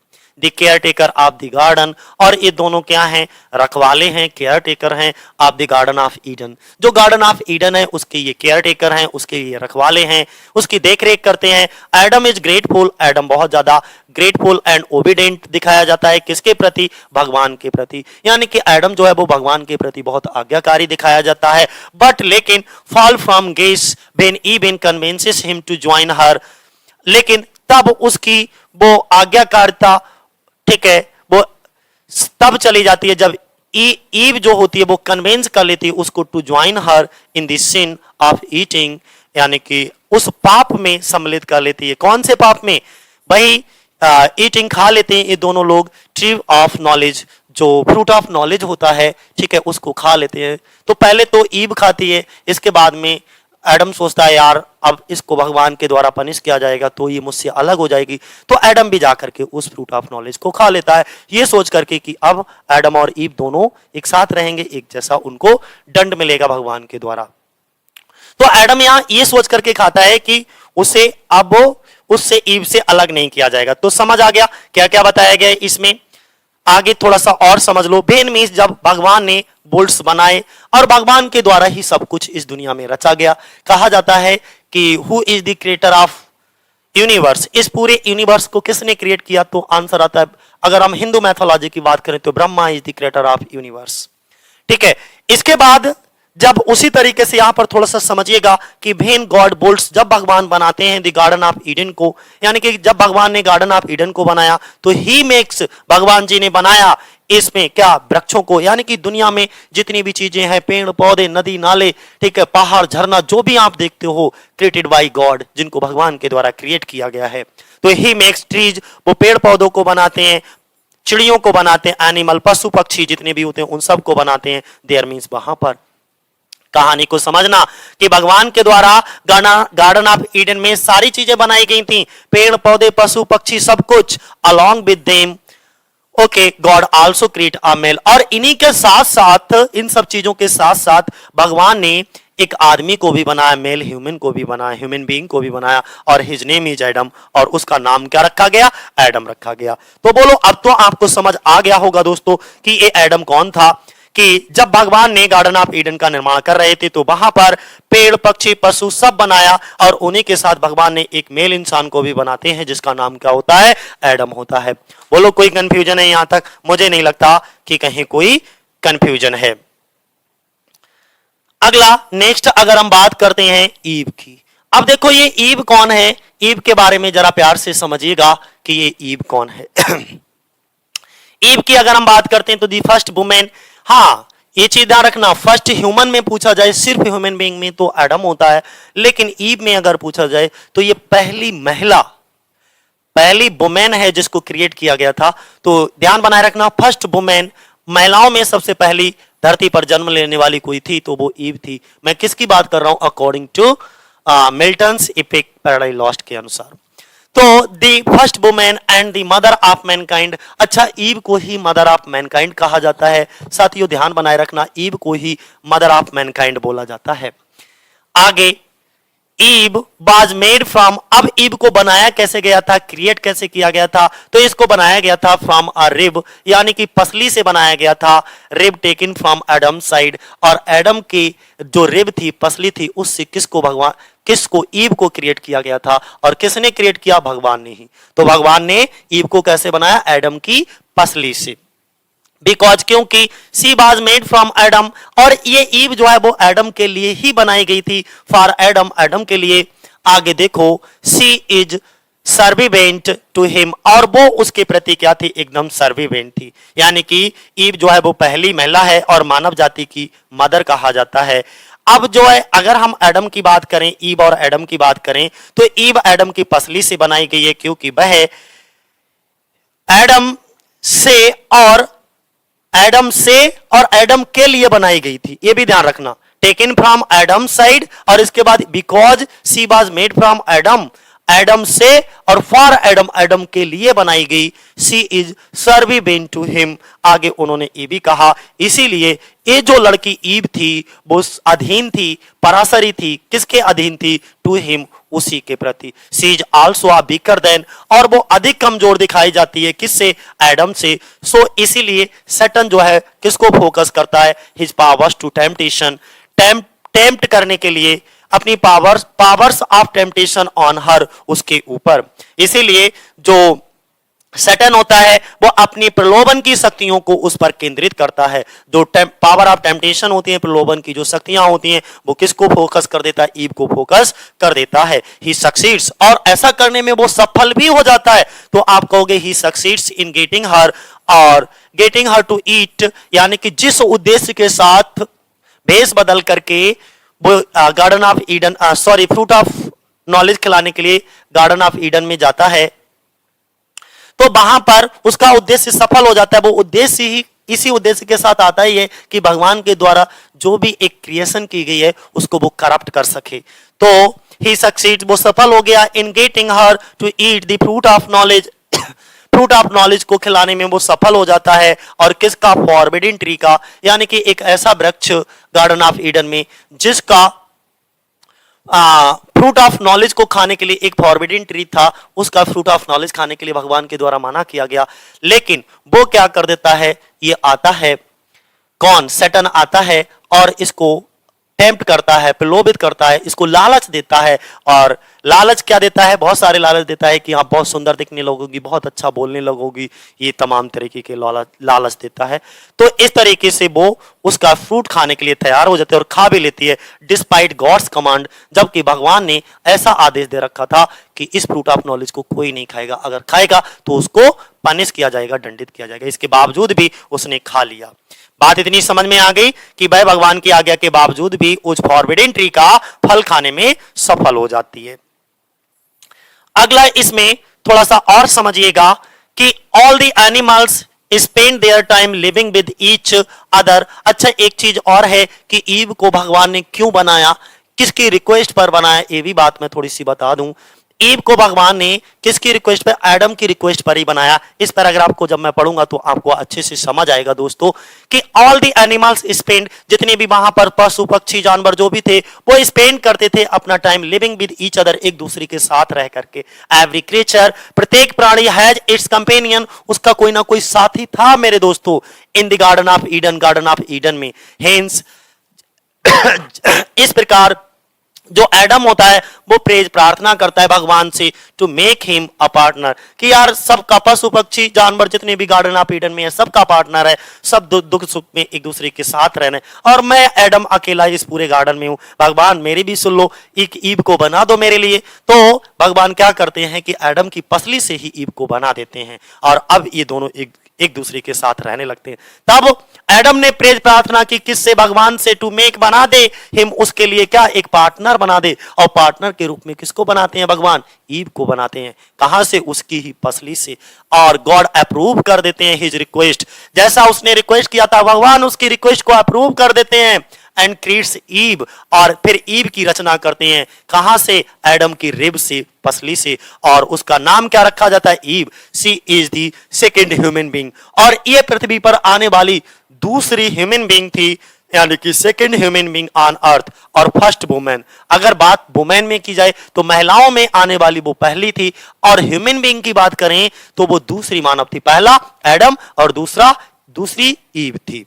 The care taker of the garden, और ये दोनों क्या हैं, रखवाले हैं, केयर टेकर हैं of the garden of Eden. जो गार्डन ऑफ ईडन है उसके ये केयर टेकर हैं, उसके ये रखवाले हैं, उसकी देखरेख करते हैं। एडम इज ग्रेटफुल, एडम बहुत ज्यादा ग्रेटफुल एंड ओबीडेंट दिखाया जाता है, किसके प्रति, भगवान के प्रति, यानी कि एडम जो है वो भगवान के प्रति बहुत आज्ञाकारी दिखाया जाता है। बट लेकिन fall from grace when Eve convinces him to join her, लेकिन तब उसकी वो आज्ञाकारिता, ठीक है, वो तब चली जाती है जब ईव जो होती है वो कन्विंस कर लेती है उसको to join her in the sin of eating, यानी कि उस पाप में सम्मिलित कर लेती है। कौन से पाप में भाई, ईटिंग खा लेते हैं ये दोनों लोग ट्री ऑफ नॉलेज, जो फ्रूट ऑफ नॉलेज होता है, ठीक है, उसको खा लेते हैं। तो पहले तो ईव खाती है, इसके बाद में एडम सोचता है यार अब इसको भगवान के द्वारा पनिश किया जाएगा तो ये मुझसे अलग हो जाएगी, तो एडम भी जाकर के उस फ्रूट ऑफ नॉलेज को खा लेता है, ये सोच करके कि अब एडम और ईव दोनों एक साथ रहेंगे, एक जैसा उनको दंड मिलेगा भगवान के द्वारा। तो एडम यहां ये सोच करके खाता है कि उसे अब उससे ईव से अलग नहीं किया जाएगा। तो समझ आ गया क्या क्या बताया गया इसमें, आगे थोड़ा सा और समझ लो। बेन मीन्स जब भगवान ने बुल्स बनाए और भगवान के द्वारा ही सब कुछ इस दुनिया में रचा गया। कहा जाता है कि who is the creator of universe, इस पूरे यूनिवर्स को किसने क्रिएट किया, तो आंसर आता है, अगर हम हिंदू मैथोलॉजी की बात करें तो Brahma is the creator of universe, ठीक है। इसके बाद जब उसी तरीके से यहां पर थोड़ा सा समझिएगा कि भेन गॉड बुल्स, जब भगवान बनाते हैं द गार्डन ऑफ ईडन को, यानी कि जब भगवान ने गार्डन ऑफ ईडन को बनाया तो ही मेक्स, भगवान जी ने बनाया इसमें क्या, वृक्षों को, यानी कि दुनिया में जितनी भी चीजें हैं, पेड़ पौधे, नदी नाले, ठीक है, पहाड़ झरना, जो भी आप देखते हो क्रिएटेड बाय गॉड, जिनको भगवान के द्वारा क्रिएट किया गया है। तो ही मेक्स ट्रीज, वो पेड़ पौधों को बनाते हैं, चिड़ियों को बनाते हैं, एनिमल पशु पक्षी जितने भी होते हैं उन सब को बनाते हैं। देयर मीन्स वहां पर कहानी को समझना कि भगवान के द्वारा गार्डन ऑफ ईडन में सारी चीजें बनाई गई थी, पेड़ पौधे पशु पक्षी सब कुछ, along with them okay God also create a male, और इन्हीं के साथ साथ, इन सब चीजों के साथ साथ भगवान ने एक आदमी को भी बनाया, मेल ह्यूमन को भी बनाया, ह्यूमन बीइंग को भी बनाया, और हिज नेम इज एडम, और उसका नाम क्या रखा गया, एडम रखा गया। तो बोलो अब तो आपको समझ आ गया होगा दोस्तों कि ये एडम कौन था, कि जब भगवान ने गार्डन ऑफ ईडन का निर्माण कर रहे थे तो वहां पर पेड़ पक्षी पशु सब बनाया, और उन्हीं के साथ भगवान ने एक मेल इंसान को भी बनाते हैं जिसका नाम क्या होता है, एडम होता है। बोलो कोई कंफ्यूजन है यहां तक? मुझे नहीं लगता कि कहीं कोई कंफ्यूजन है। अगला नेक्स्ट अगर हम बात करते हैं ईव की, अब देखो ये ईव कौन है, ईव के बारे में जरा प्यार से समझिएगा कि ये ईव कौन है। ईव की अगर हम बात करते हैं तो दी फर्स्ट वुमेन, हाँ ये चीज ध्यान रखना, फर्स्ट ह्यूमन में पूछा जाए सिर्फ ह्यूमन बीइंग में तो एडम होता है, लेकिन ईव में अगर पूछा जाए तो ये पहली महिला, पहली वुमेन है जिसको क्रिएट किया गया था। तो ध्यान बनाए रखना, फर्स्ट वुमेन, महिलाओं में सबसे पहली धरती पर जन्म लेने वाली कोई थी तो वो ईव थी। मैं किसकी बात कर रहा हूं, according to Milton's epic Paradise Lost के अनुसार। तो the first woman and the mother of mankind, अच्छा ईव को ही मदर ऑफ मैनकाइंड कहा जाता है। साथियों ध्यान बनाए रखना, ईव को ही मदर ऑफ मैनकाइंड बोला जाता है। आगे ईव वाज मेड फ्रॉम, अब ईव को बनाया कैसे गया था, क्रिएट कैसे किया गया था, तो इसको बनाया गया था फ्रॉम अ रिब, यानी कि पसली से बनाया गया था, rib taken from Adam side, और एडम की जो रिब थी, पसली थी, उससे किसको ईव को क्रिएट किया गया था, और किसने क्रिएट किया, भगवान ने ही। तो भगवान ने ईव को कैसे बनाया, एडम की पसली से, बिकॉज क्योंकि she was made from Adam, और ये ईव जो है वो एडम के लिए ही बनाई गई थी, फॉर एडम, एडम के लिए। आगे देखो सी इज सर्विवेंट टू हिम, और वो उसके प्रति क्या थी, एकदम सर्विवेंट थी, यानी कि ईव जो है वो पहली महिला है और मानव जाति की मदर कहा जाता है। अब जो है अगर हम एडम की बात करें, ईव और एडम की बात करें, तो ईव एडम की पसली से बनाई गई है, क्योंकि वह एडम से और एडम के लिए बनाई गई थी, ये भी ध्यान रखना, टेकन फ्रॉम एडम साइड, और इसके बाद because she was made from Adam, Adam से और फॉर एडम, एडम के लिए बनाई गई, सी इज सर्विवेंट टू हिम। आगे उन्होंने ये भी कहा, इसीलिए ये जो लड़की ईव थी वो अधीन थी, परासरी थी, किसके अधीन थी, टू हिम, उसी के प्रति। She is also a weaker then, और वो अधिक कमजोर दिखाई जाती है किससे? एडम से। सो इसीलिए सैटर्न जो है किसको फोकस करता है? His powers to temptation, tempt करने के लिए अपनी powers of temptation on her, उसके ऊपर। इसीलिए जो सैटर्न होता है वो अपनी प्रलोभन की शक्तियों को उस पर केंद्रित करता है। जो पावर ऑफ टेम्पटेशन होती है, प्रलोभन की जो शक्तियां होती हैं, वो किसको फोकस कर देता है? ईव को फोकस कर देता है। ही सक्सीड्स, और ऐसा करने में वो सफल भी हो जाता है। तो आप कहोगे ही सक्सीड्स इन गेटिंग हर, और गेटिंग हर टू ईट, यानी कि जिस उद्देश्य के साथ भेष बदल करके वो garden of Eden, fruit of knowledge खिलाने के लिए गार्डन ऑफ ईडन में जाता है, तो वहां पर उसका उद्देश्य सफल हो जाता है। वो उद्देश्य ही इसी उद्देश्य के साथ आता ही है कि भगवान के द्वारा जो भी एक क्रिएशन की गई है उसको वो करप्ट कर सके। तो ही सक्सीड, वो सफल हो गया in getting her to eat the fruit of knowledge, fruit of knowledge को खिलाने में वो सफल हो जाता है। और किसका? फॉरबिडन ट्री का, यानी कि एक ऐसा वृक्ष गार्डन ऑफ ईडन में जिसका फ्रूट ऑफ नॉलेज को खाने के लिए एक फॉरबिडन ट्री था, उसका फ्रूट ऑफ नॉलेज खाने के लिए भगवान के द्वारा मना किया गया। लेकिन वो क्या कर देता है? ये आता है कौन? सैटर्न आता है और इसको टेम्प्ट करता है, प्रलोभित करता है, इसको लालच देता है। और लालच क्या देता है? बहुत सारे लालच देता है कि आप बहुत सुंदर दिखने लगोगी, बहुत अच्छा बोलने लगोगी, ये तमाम तरीके के लालच देता है। तो इस तरीके से वो उसका फ्रूट खाने के लिए तैयार हो जाते हैं और खा भी लेती है डिस्पाइट गॉड्स कमांड, जबकि भगवान ने ऐसा आदेश दे रखा था कि इस फ्रूट ऑफ नॉलेज को कोई नहीं खाएगा, अगर खाएगा तो उसको पनिश किया जाएगा, दंडित किया जाएगा। इसके बावजूद भी उसने खा लिया। बात इतनी समझ में आ गई कि वह भगवान की आज्ञा के बावजूद भी उस फॉरबिडन ट्री का फल खाने में सफल हो जाती है। अगला इसमें थोड़ा सा और समझिएगा कि all the animals spend their time living with each other. अच्छा, एक चीज और है कि ईव को भगवान ने क्यों बनाया, किसकी रिक्वेस्ट पर बनाया, ये भी बात मैं थोड़ी सी बता दूं। ईव को भगवान ने किसकी रिक्वेस्ट पर? एडम की रिक्वेस्ट पर ही बनाया। इस पैराग्राफ को जब मैं पढ़ूंगा तो आपको अच्छे से समझ आएगा दोस्तों कि ऑल द एनिमल्स स्पेंड, जितने भी वहां पर पशु पक्षी जानवर जो भी थे वो स्पेंड करते थे अपना time living with each other, एक दूसरे के साथ रह करके। एवरी क्रिएचर, प्रत्येक प्राणी हैज इट्स कंपेनियन, उसका कोई ना कोई साथी था मेरे दोस्तों in the garden of Eden, garden of Eden में। हेंस इस प्रकार जो एडम होता है वो प्रेज प्रार्थना करता है भगवान से to make him a partner, कि यार सबका पशु पक्षी जानवर जितने भी गार्डन ऑफ ईडन में है सबका पार्टनर है, सब दुख सुख में एक दूसरे के साथ रहना है, और मैं एडम अकेला इस पूरे गार्डन में हूं। भगवान मेरी भी सुन लो, एक ईव को बना दो मेरे लिए। तो भगवान क्या करते हैं कि एडम की पसली से ही ईव को बना देते हैं और अब ये दोनों एक दूसरे के साथ रहने लगते हैं। तब एडम ने प्रेज प्रार्थना की किससे? भगवान से, टू मेक, बना दे हिम, उसके लिए क्या? एक पार्टनर बना दे। और पार्टनर के रूप में किसको बनाते हैं भगवान? ईव को बनाते हैं। कहां से? उसकी ही पसली से। और गॉड अप्रूव कर देते हैं हिज रिक्वेस्ट, जैसा उसने रिक्वेस्ट किया था भगवान उसकी रिक्वेस्ट को अप्रूव कर देते हैं। एंड क्रिएट्स ईव, और फिर ईव की रचना करते हैं। कहां से? एडम की रिब से, पसली से। और उसका नाम क्या रखा जाता है? Eve. She is the second human being, और ये पृथ्वी पर आने वाली दूसरी ह्यूमन बीइंग थी, यानी कि second human being on earth, और फर्स्ट वुमेन। अगर बात वुमेन में की जाए तो महिलाओं में आने वाली वो पहली थी, और ह्यूमन बीइंग की बात करें तो वो दूसरी मानव थी। पहला एडम और दूसरी ईव थी।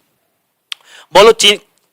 बोलो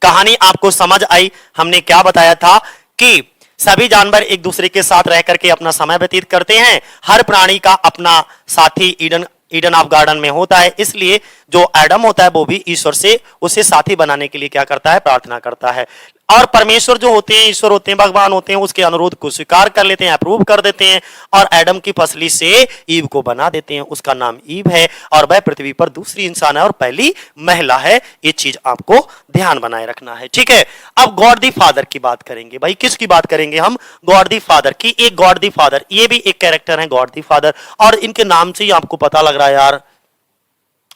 कहानी आपको समझ आई? हमने क्या बताया था कि सभी जानवर एक दूसरे के साथ रह करके अपना समय व्यतीत करते हैं। हर प्राणी का अपना साथी ईडन ऑफ गार्डन में होता है, इसलिए जो एडम होता है वो भी ईश्वर से उसे साथी बनाने के लिए क्या करता है? प्रार्थना करता है। और परमेश्वर जो होते हैं, ईश्वर होते हैं, भगवान होते हैं, उसके अनुरोध को स्वीकार कर लेते हैं, अप्रूव कर देते हैं, और एडम की फसली से ईव को बना देते हैं। उसका नाम ईव है, और वह पृथ्वी पर दूसरी इंसान है और पहली महिला है। ये चीज आपको ध्यान बनाए रखना है, ठीक है। अब गॉड दी फादर की बात करेंगे। भाई किसकी बात करेंगे हम? गॉड दी फादर की। एक गॉड दी फादर, ये भी एक कैरेक्टर है गॉड दी फादर, और इनके नाम से ही आपको पता लग रहा है यार,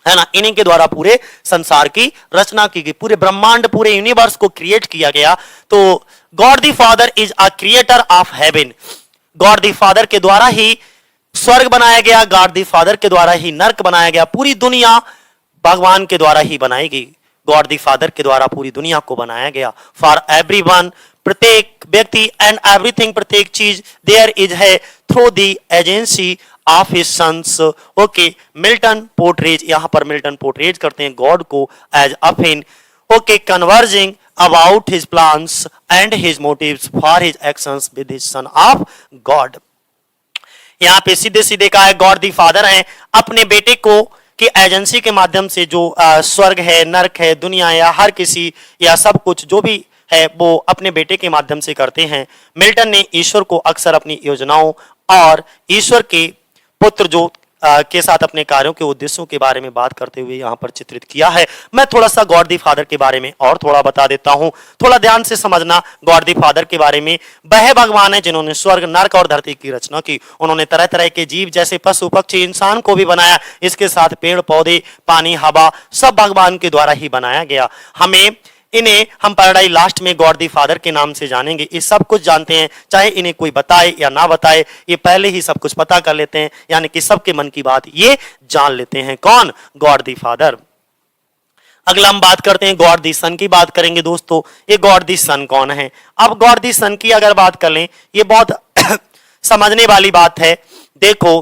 है ना, इन्हीं के द्वारा पूरे संसार की रचना की गई, पूरे ब्रह्मांड, पूरे यूनिवर्स को क्रिएट किया गया। तो God the father is a creator of haven. God the father के द्वारा ही स्वर्ग बनाया गया, गॉड द फादर के द्वारा ही नर्क बनाया गया। पूरी दुनिया भगवान के द्वारा ही बनाई गई, गॉड द फादर के द्वारा पूरी दुनिया को बनाया गया। फॉर एवरीवन, प्रत्येक व्यक्ति एंड एवरीथिंग, प्रत्येक चीज देयर इज है through the agency of his sons. Okay, Milton portrays, यहां पर मिल्टन पोर्ट्रेज करते हैं गॉड को एज अफिन, okay, conversing about his plans and his motives for his actions with his son of God. यहाँ पे सीधे सीधे कहा है गॉड दी फादर हैं, अपने बेटे को की एजेंसी के माध्यम से जो स्वर्ग है, नरक है, दुनिया या हर किसी या सब कुछ जो भी है वो अपने बेटे के माध्यम से करते हैं। मिल्टन ने ईश्वर को अक्सर अपनी योजनाओं और ईश्वर के पुत्र जो के साथ अपने कार्यों के उद्देश्यों के बारे में बात करते हुए यहाँ पर चित्रित किया है। मैं थोड़ा सा गॉड दी फादर के बारे में और थोड़ा बता देता हूँ, थोड़ा ध्यान से समझना गॉड दी फादर के बारे में। वह भगवान है जिन्होंने स्वर्ग, नरक और धरती की रचना की। उन्होंने तरह तरह के जीव जैसे पशु पक्षी, इंसान को भी बनाया। इसके साथ पेड़ पौधे, पानी, हवा सब भगवान के द्वारा ही बनाया गया। इन्हें हम पैराडाइज लास्ट में गॉड दी फादर के नाम से जानेंगे। ये सब कुछ जानते हैं, चाहे इन्हें कोई बताए या ना बताए, ये पहले ही सब कुछ पता कर लेते हैं, यानी कि सबके मन की बात ये जान लेते हैं। कौन? God the father. अगला हम बात करते हैं गॉड दी सन की बात करेंगे दोस्तों। ये गॉड दी सन कौन है? अब गॉड दी सन की अगर बात कर लें, ये बहुत समझने वाली बात है। देखो,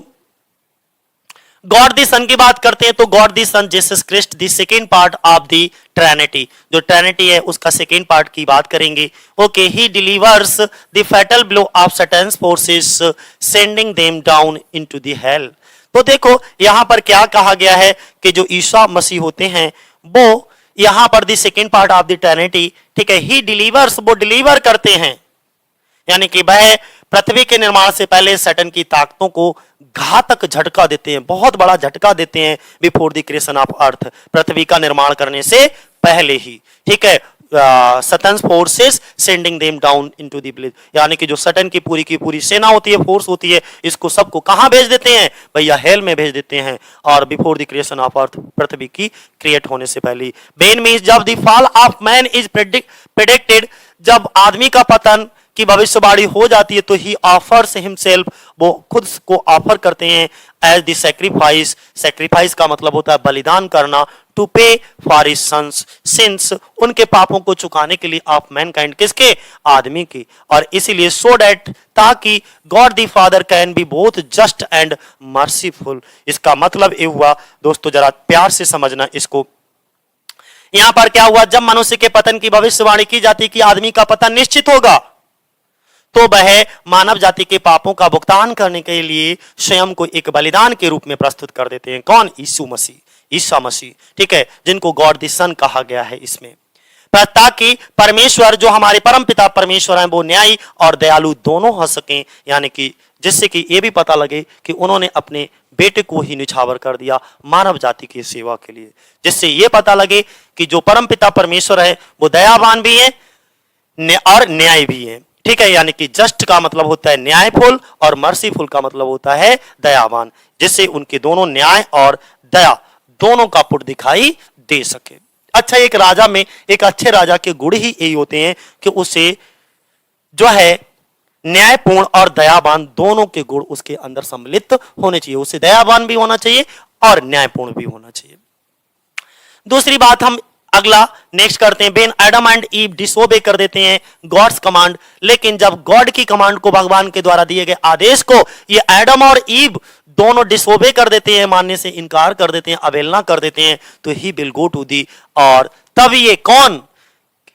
गॉड दी सन की बात करते हैं तो God the Son Jesus Christ the second part of the trinity, जो ट्रिनिटी है उसका सेकेंड पार्ट की बात करेंगे। Okay, he delivers the fatal blow of Satan's forces sending them down into the hell. तो देखो यहां पर क्या कहा गया है कि जो ईसा मसीह होते हैं वो यहां पर the second part of the Trinity, ठीक है, ही डिलीवर्स, वो डिलीवर करते हैं, यानी कि वह पृथ्वी के निर्माण से पहले सैटन की ताकतों को घातक झटका देते हैं, बहुत बड़ा झटका देते हैं before the creation of earth, पृथ्वी का निर्माण करने से पहले ही, ठीक है। Satan's forces sending them down into the bliss, यानी कि जो सैटन की पूरी सेना होती है, फोर्स होती है, इसको सबको कहां भेज देते हैं भैया? हेल में भेज देते हैं। और before the creation of earth, पृथ्वी की क्रिएट होने से पहले। बेन मीन्स जब the fall of man is predicted, जब आदमी का पतन की भविष्यवाणी हो जाती है तो ही ऑफर्स हिमसेल्फ, वो खुद को ऑफर करते हैं एज द सैक्रिफाइस। सैक्रिफाइस का मतलब होता है बलिदान करना, टू पे फॉर हिज सन्स सिंस, उनके पापों को चुकाने के लिए ऑफ मैनकाइंड, किसके? आदमी की। और इसीलिए सो दैट, ताकि God the father can be both just and merciful. इसका मतलब ये हुआ दोस्तों, जरा प्यार से समझना इसको। यहां पर क्या हुआ? जब मनुष्य के पतन की भविष्यवाणी की जाती कि आदमी का पतन निश्चित होगा, तो वह मानव जाति के पापों का भुगतान करने के लिए स्वयं को एक बलिदान के रूप में प्रस्तुत कर देते हैं। कौन? यीशु मसीह, ईसा मसीह, ठीक है, जिनको गॉड द सन कहा गया है इसमें। ताकि परमेश्वर, जो हमारे परम पिता परमेश्वर हैं, वो न्यायी और दयालु दोनों हो सकें, यानी कि जिससे कि ये भी पता लगे कि उन्होंने अपने बेटे को ही निछावर कर दिया मानव जाति की सेवा के लिए, जिससे ये पता लगे कि जो परम पिता परमेश्वर है वो दयावान भी है और न्याय भी है, ठीक है। यानी कि जस्ट का मतलब होता है न्यायफुल और मर्सीफुल का मतलब होता है दयावान, जिससे उनके दोनों न्याय और दया दोनों का पुट दिखाई दे सके। अच्छा, एक राजा में, एक अच्छे राजा के गुण ही यही होते हैं कि उसे जो है न्यायपूर्ण और दयावान दोनों के गुण उसके अंदर सम्मिलित होने चाहिए। उसे दयावान भी होना चाहिए और न्यायपूर्ण भी होना चाहिए। दूसरी बात हम अगला नेक्स्ट करते हैं, Ben Adam and ewe disobey कर देते हैं गॉड्स कमांड, लेकिन जब गॉड की कमांड को, भगवान के द्वारा दिए गए आदेश को ये एडम और ईव दोनों डिसोबे कर देते हैं, मानने से इनकार कर देते हैं, अवहेलना कर देते हैं, तो ही विल गो टू दी। और तब ये कौन,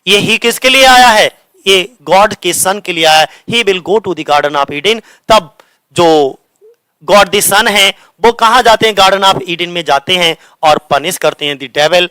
ये ही किसके लिए आया है? ये गॉड के सन के लिए आया है। He will go to the garden of Eden. तब जो गॉड द सन है वो कहां जाते हैं? गार्डन ऑफ ईडन में जाते हैं और पनिश करते हैं द डेविल,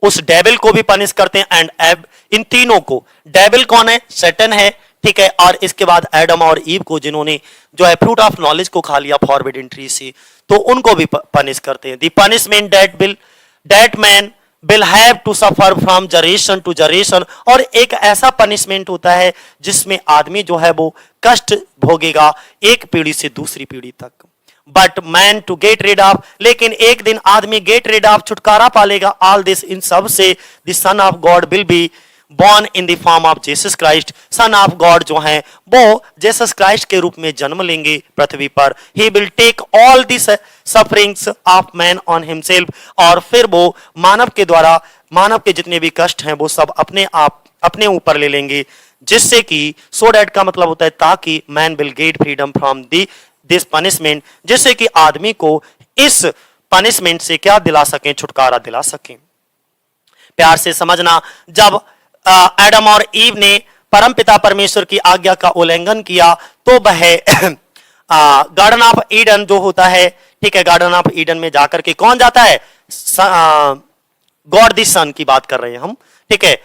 उस डेविल को भी पनिश करते हैं एंड इन तीनों को, डेविल कौन है? सैटन है, ठीक है, और इसके बाद एडम और ईव को, जिन्होंने जो है फ्रूट ऑफ नॉलेज को खा लिया फॉरबिडन ट्री से, तो उनको भी पनिश करते हैं। The punishment that man will have to suffer from generation to generation, और एक ऐसा पनिशमेंट होता है जिसमें आदमी जो है वो कष्ट भोगेगा एक पीढ़ी से दूसरी पीढ़ी तक। But man to get rid of, लेकिन एक दिन आदमी गेट रिड ऑफ, छुटकारा पालेगा ऑल दिस, इन सब से। The sun of God will be born in the form of Jesus Christ. Sun of God जो हैं वो जीसस क्राइस्ट के रूप में जन्म लेंगे पृथ्वी पर। He will take all the sufferings of man on himself, और फिर वो मानव के द्वारा, मानव के जितने भी कष्ट हैं वो सब अपने ऊपर ले लेंगे। जिससे कि सो डैट का मतलब होता है ताकि man will get freedom from the this punishment, जिससे कि आदमी को इस पनिशमेंट से क्या दिला सकें, छुटकारा दिला सकें। प्यार से समझना, जब एडम और ईव ने परमपिता परमेश्वर की आज्ञा का उल्लंघन किया तो वह गार्डन ऑफ ईडन जो होता है, ठीक है, गार्डन ऑफ ईडन में जाकर के कौन जाता है, गॉड द सन की बात कर रहे हैं हम, ठीक है।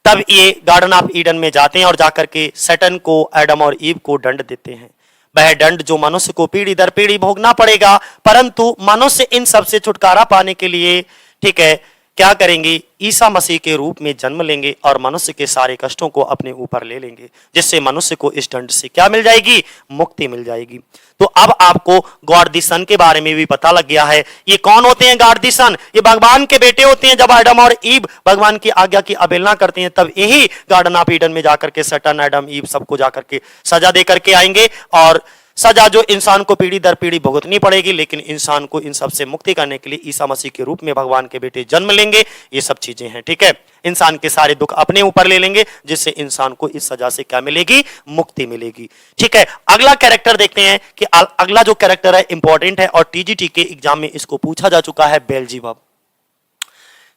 तब ये गार्डन ऑफ ईडन में जाते हैं और जाकर के सैटन को, एडम और ईव को दंड देते हैं। वह दंड जो मनुष्य को पीढ़ी दर पीढ़ी भोगना पड़ेगा, परंतु मनुष्य इन सब से छुटकारा पाने के लिए, ठीक है, क्या करेंगे, ईसा मसीह के रूप में जन्म लेंगे और मनुष्य के सारे कष्टों को अपने ऊपर ले लेंगे, जिससे मनुष्य को इस दंड से क्या मिल जाएगी, मुक्ति मिल जाएगी। तो अब आपको गॉड द सन के बारे में भी पता लग गया है। ये कौन होते हैं गॉड द सन? ये भगवान के बेटे होते हैं। जब एडम और ईव भगवान की आज्ञा की अवहेलना करते हैं, तब यही गार्डन ऑफ ईडन में जाकर के सैटन, एडम, ईव सबको जाकर के सजा दे करके आएंगे, और सजा जो इंसान को पीढ़ी दर पीढ़ी भुगतनी पड़ेगी, लेकिन इंसान को इन सब से मुक्ति करने के लिए ईसा मसीह के रूप में भगवान के बेटे जन्म लेंगे। ये सब चीजें हैं, ठीक है। इंसान के सारे दुख अपने ऊपर ले लेंगे, जिससे इंसान को इस सजा से क्या मिलेगी, मुक्ति मिलेगी, ठीक है। अगला कैरेक्टर देखते हैं कि अगला जो कैरेक्टर है इंपॉर्टेंट है और टीजीटी के एग्जाम में इसको पूछा जा चुका है, बेल्जेबुल।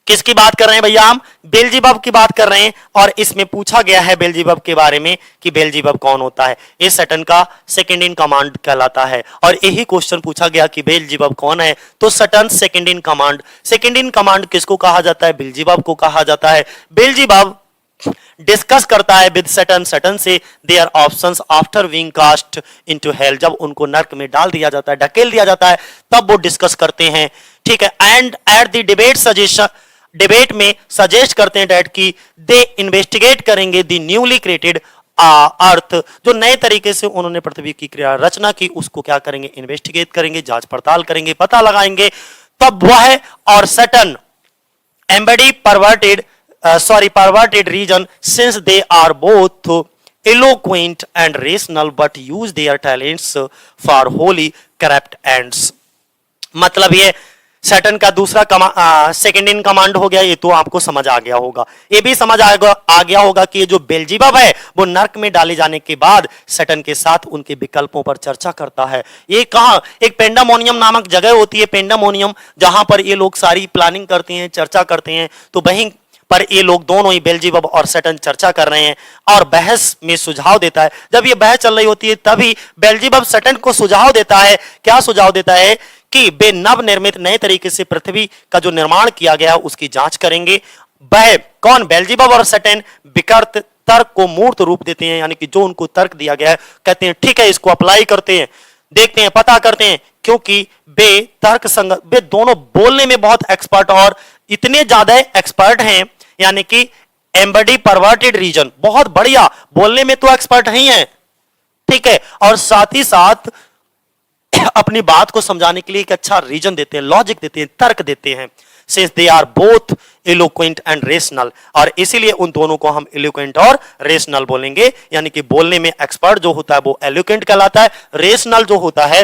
किसकी बात कर रहे हैं भैया? हम बेल्जेबुल की बात कर रहे हैं, और इसमें पूछा गया है बेल्जेबुल के बारे में कि बेल्जेबुल कौन होता है। ये सैटन का सेकंड इन कमांड कहलाता है, और यही क्वेश्चन पूछा गया कि बेल्जेबुल कौन है, तो Satan second in command. Second in command किसको कहा जाता है? बेल्जेबुल को कहा जाता है। बेल्जेबुल डिस्कस करता है विद सैटन, सैटन से their options after being cast into hell. जब उनको नर्क में डाल दिया जाता है, ढकेल दिया जाता है, तब वो डिस्कस करते हैं, ठीक है। And at the debate suggestion, debate में सजेस्ट करते हैं डैट की दे इन्वेस्टिगेट करेंगे द न्यूली क्रिएटेड अर्थ, जो नए तरीके से उन्होंने पृथ्वी की क्रिया रचना की, उसको क्या करेंगे, इन्वेस्टिगेट करेंगे, जांच पड़ताल करेंगे, पता लगाएंगे। तब वह और Satan एम्बडी perverted reason, since they are both eloquent and rational but use their talents for holy corrupt ends। मतलब ये सैटन का दूसरा सेकंड इन कमांड हो गया। ये तो आपको समझ आ गया होगा। ये भी समझ आ गया होगा कि ये जो बेल्जेबुल है वो नर्क में डाले जाने के बाद सैटन के साथ उनके विकल्पों पर चर्चा करता है। ये कहां, एक पेंडामोनियम नामक जगह होती है, पेंडामोनियम, जहां पर ये लोग सारी प्लानिंग करते हैं, चर्चा करते हैं। तो वहीं पर ये लोग दोनों ही बेल्जेबुल और सैटन चर्चा कर रहे हैं और बहस में सुझाव देता है। जब ये बहस चल रही होती है तभी बेल्जेबुल सैटन को सुझाव देता है। क्या सुझाव देता है? कि वे नव निर्मित नए तरीके से पृथ्वी का जो निर्माण किया गया उसकी जांच करेंगे। वह कौन? बेल्जेबुल और सैटन विकृत तर्क को मूर्त रूप देते हैं, यानी कि जो उनको तर्क दिया गया है कहते हैं ठीक है, इसको अप्लाई करते हैं, देखते हैं, पता करते हैं, क्योंकि वे तर्क संगत, वे दोनों बोलने में बहुत एक्सपर्ट और इतने ज्यादा एक्सपर्ट हैं, यानी कि एम्बडी परवर्टेड रीजन, बहुत बढ़िया बोलने में तो एक्सपर्ट ही हैं, ठीक है, और साथ ही साथ अपनी बात को समझाने के लिए एक अच्छा रीजन देते हैं, लॉजिक देते हैं, तर्क देते हैं। Since they are both eloquent and rational, और इसीलिए उन दोनों को हम एलोक्वेंट और रेशनल बोलेंगे, यानी कि बोलने में एक्सपर्ट जो होता है वो एलोक्वेंट कहलाता है, रेशनल जो होता है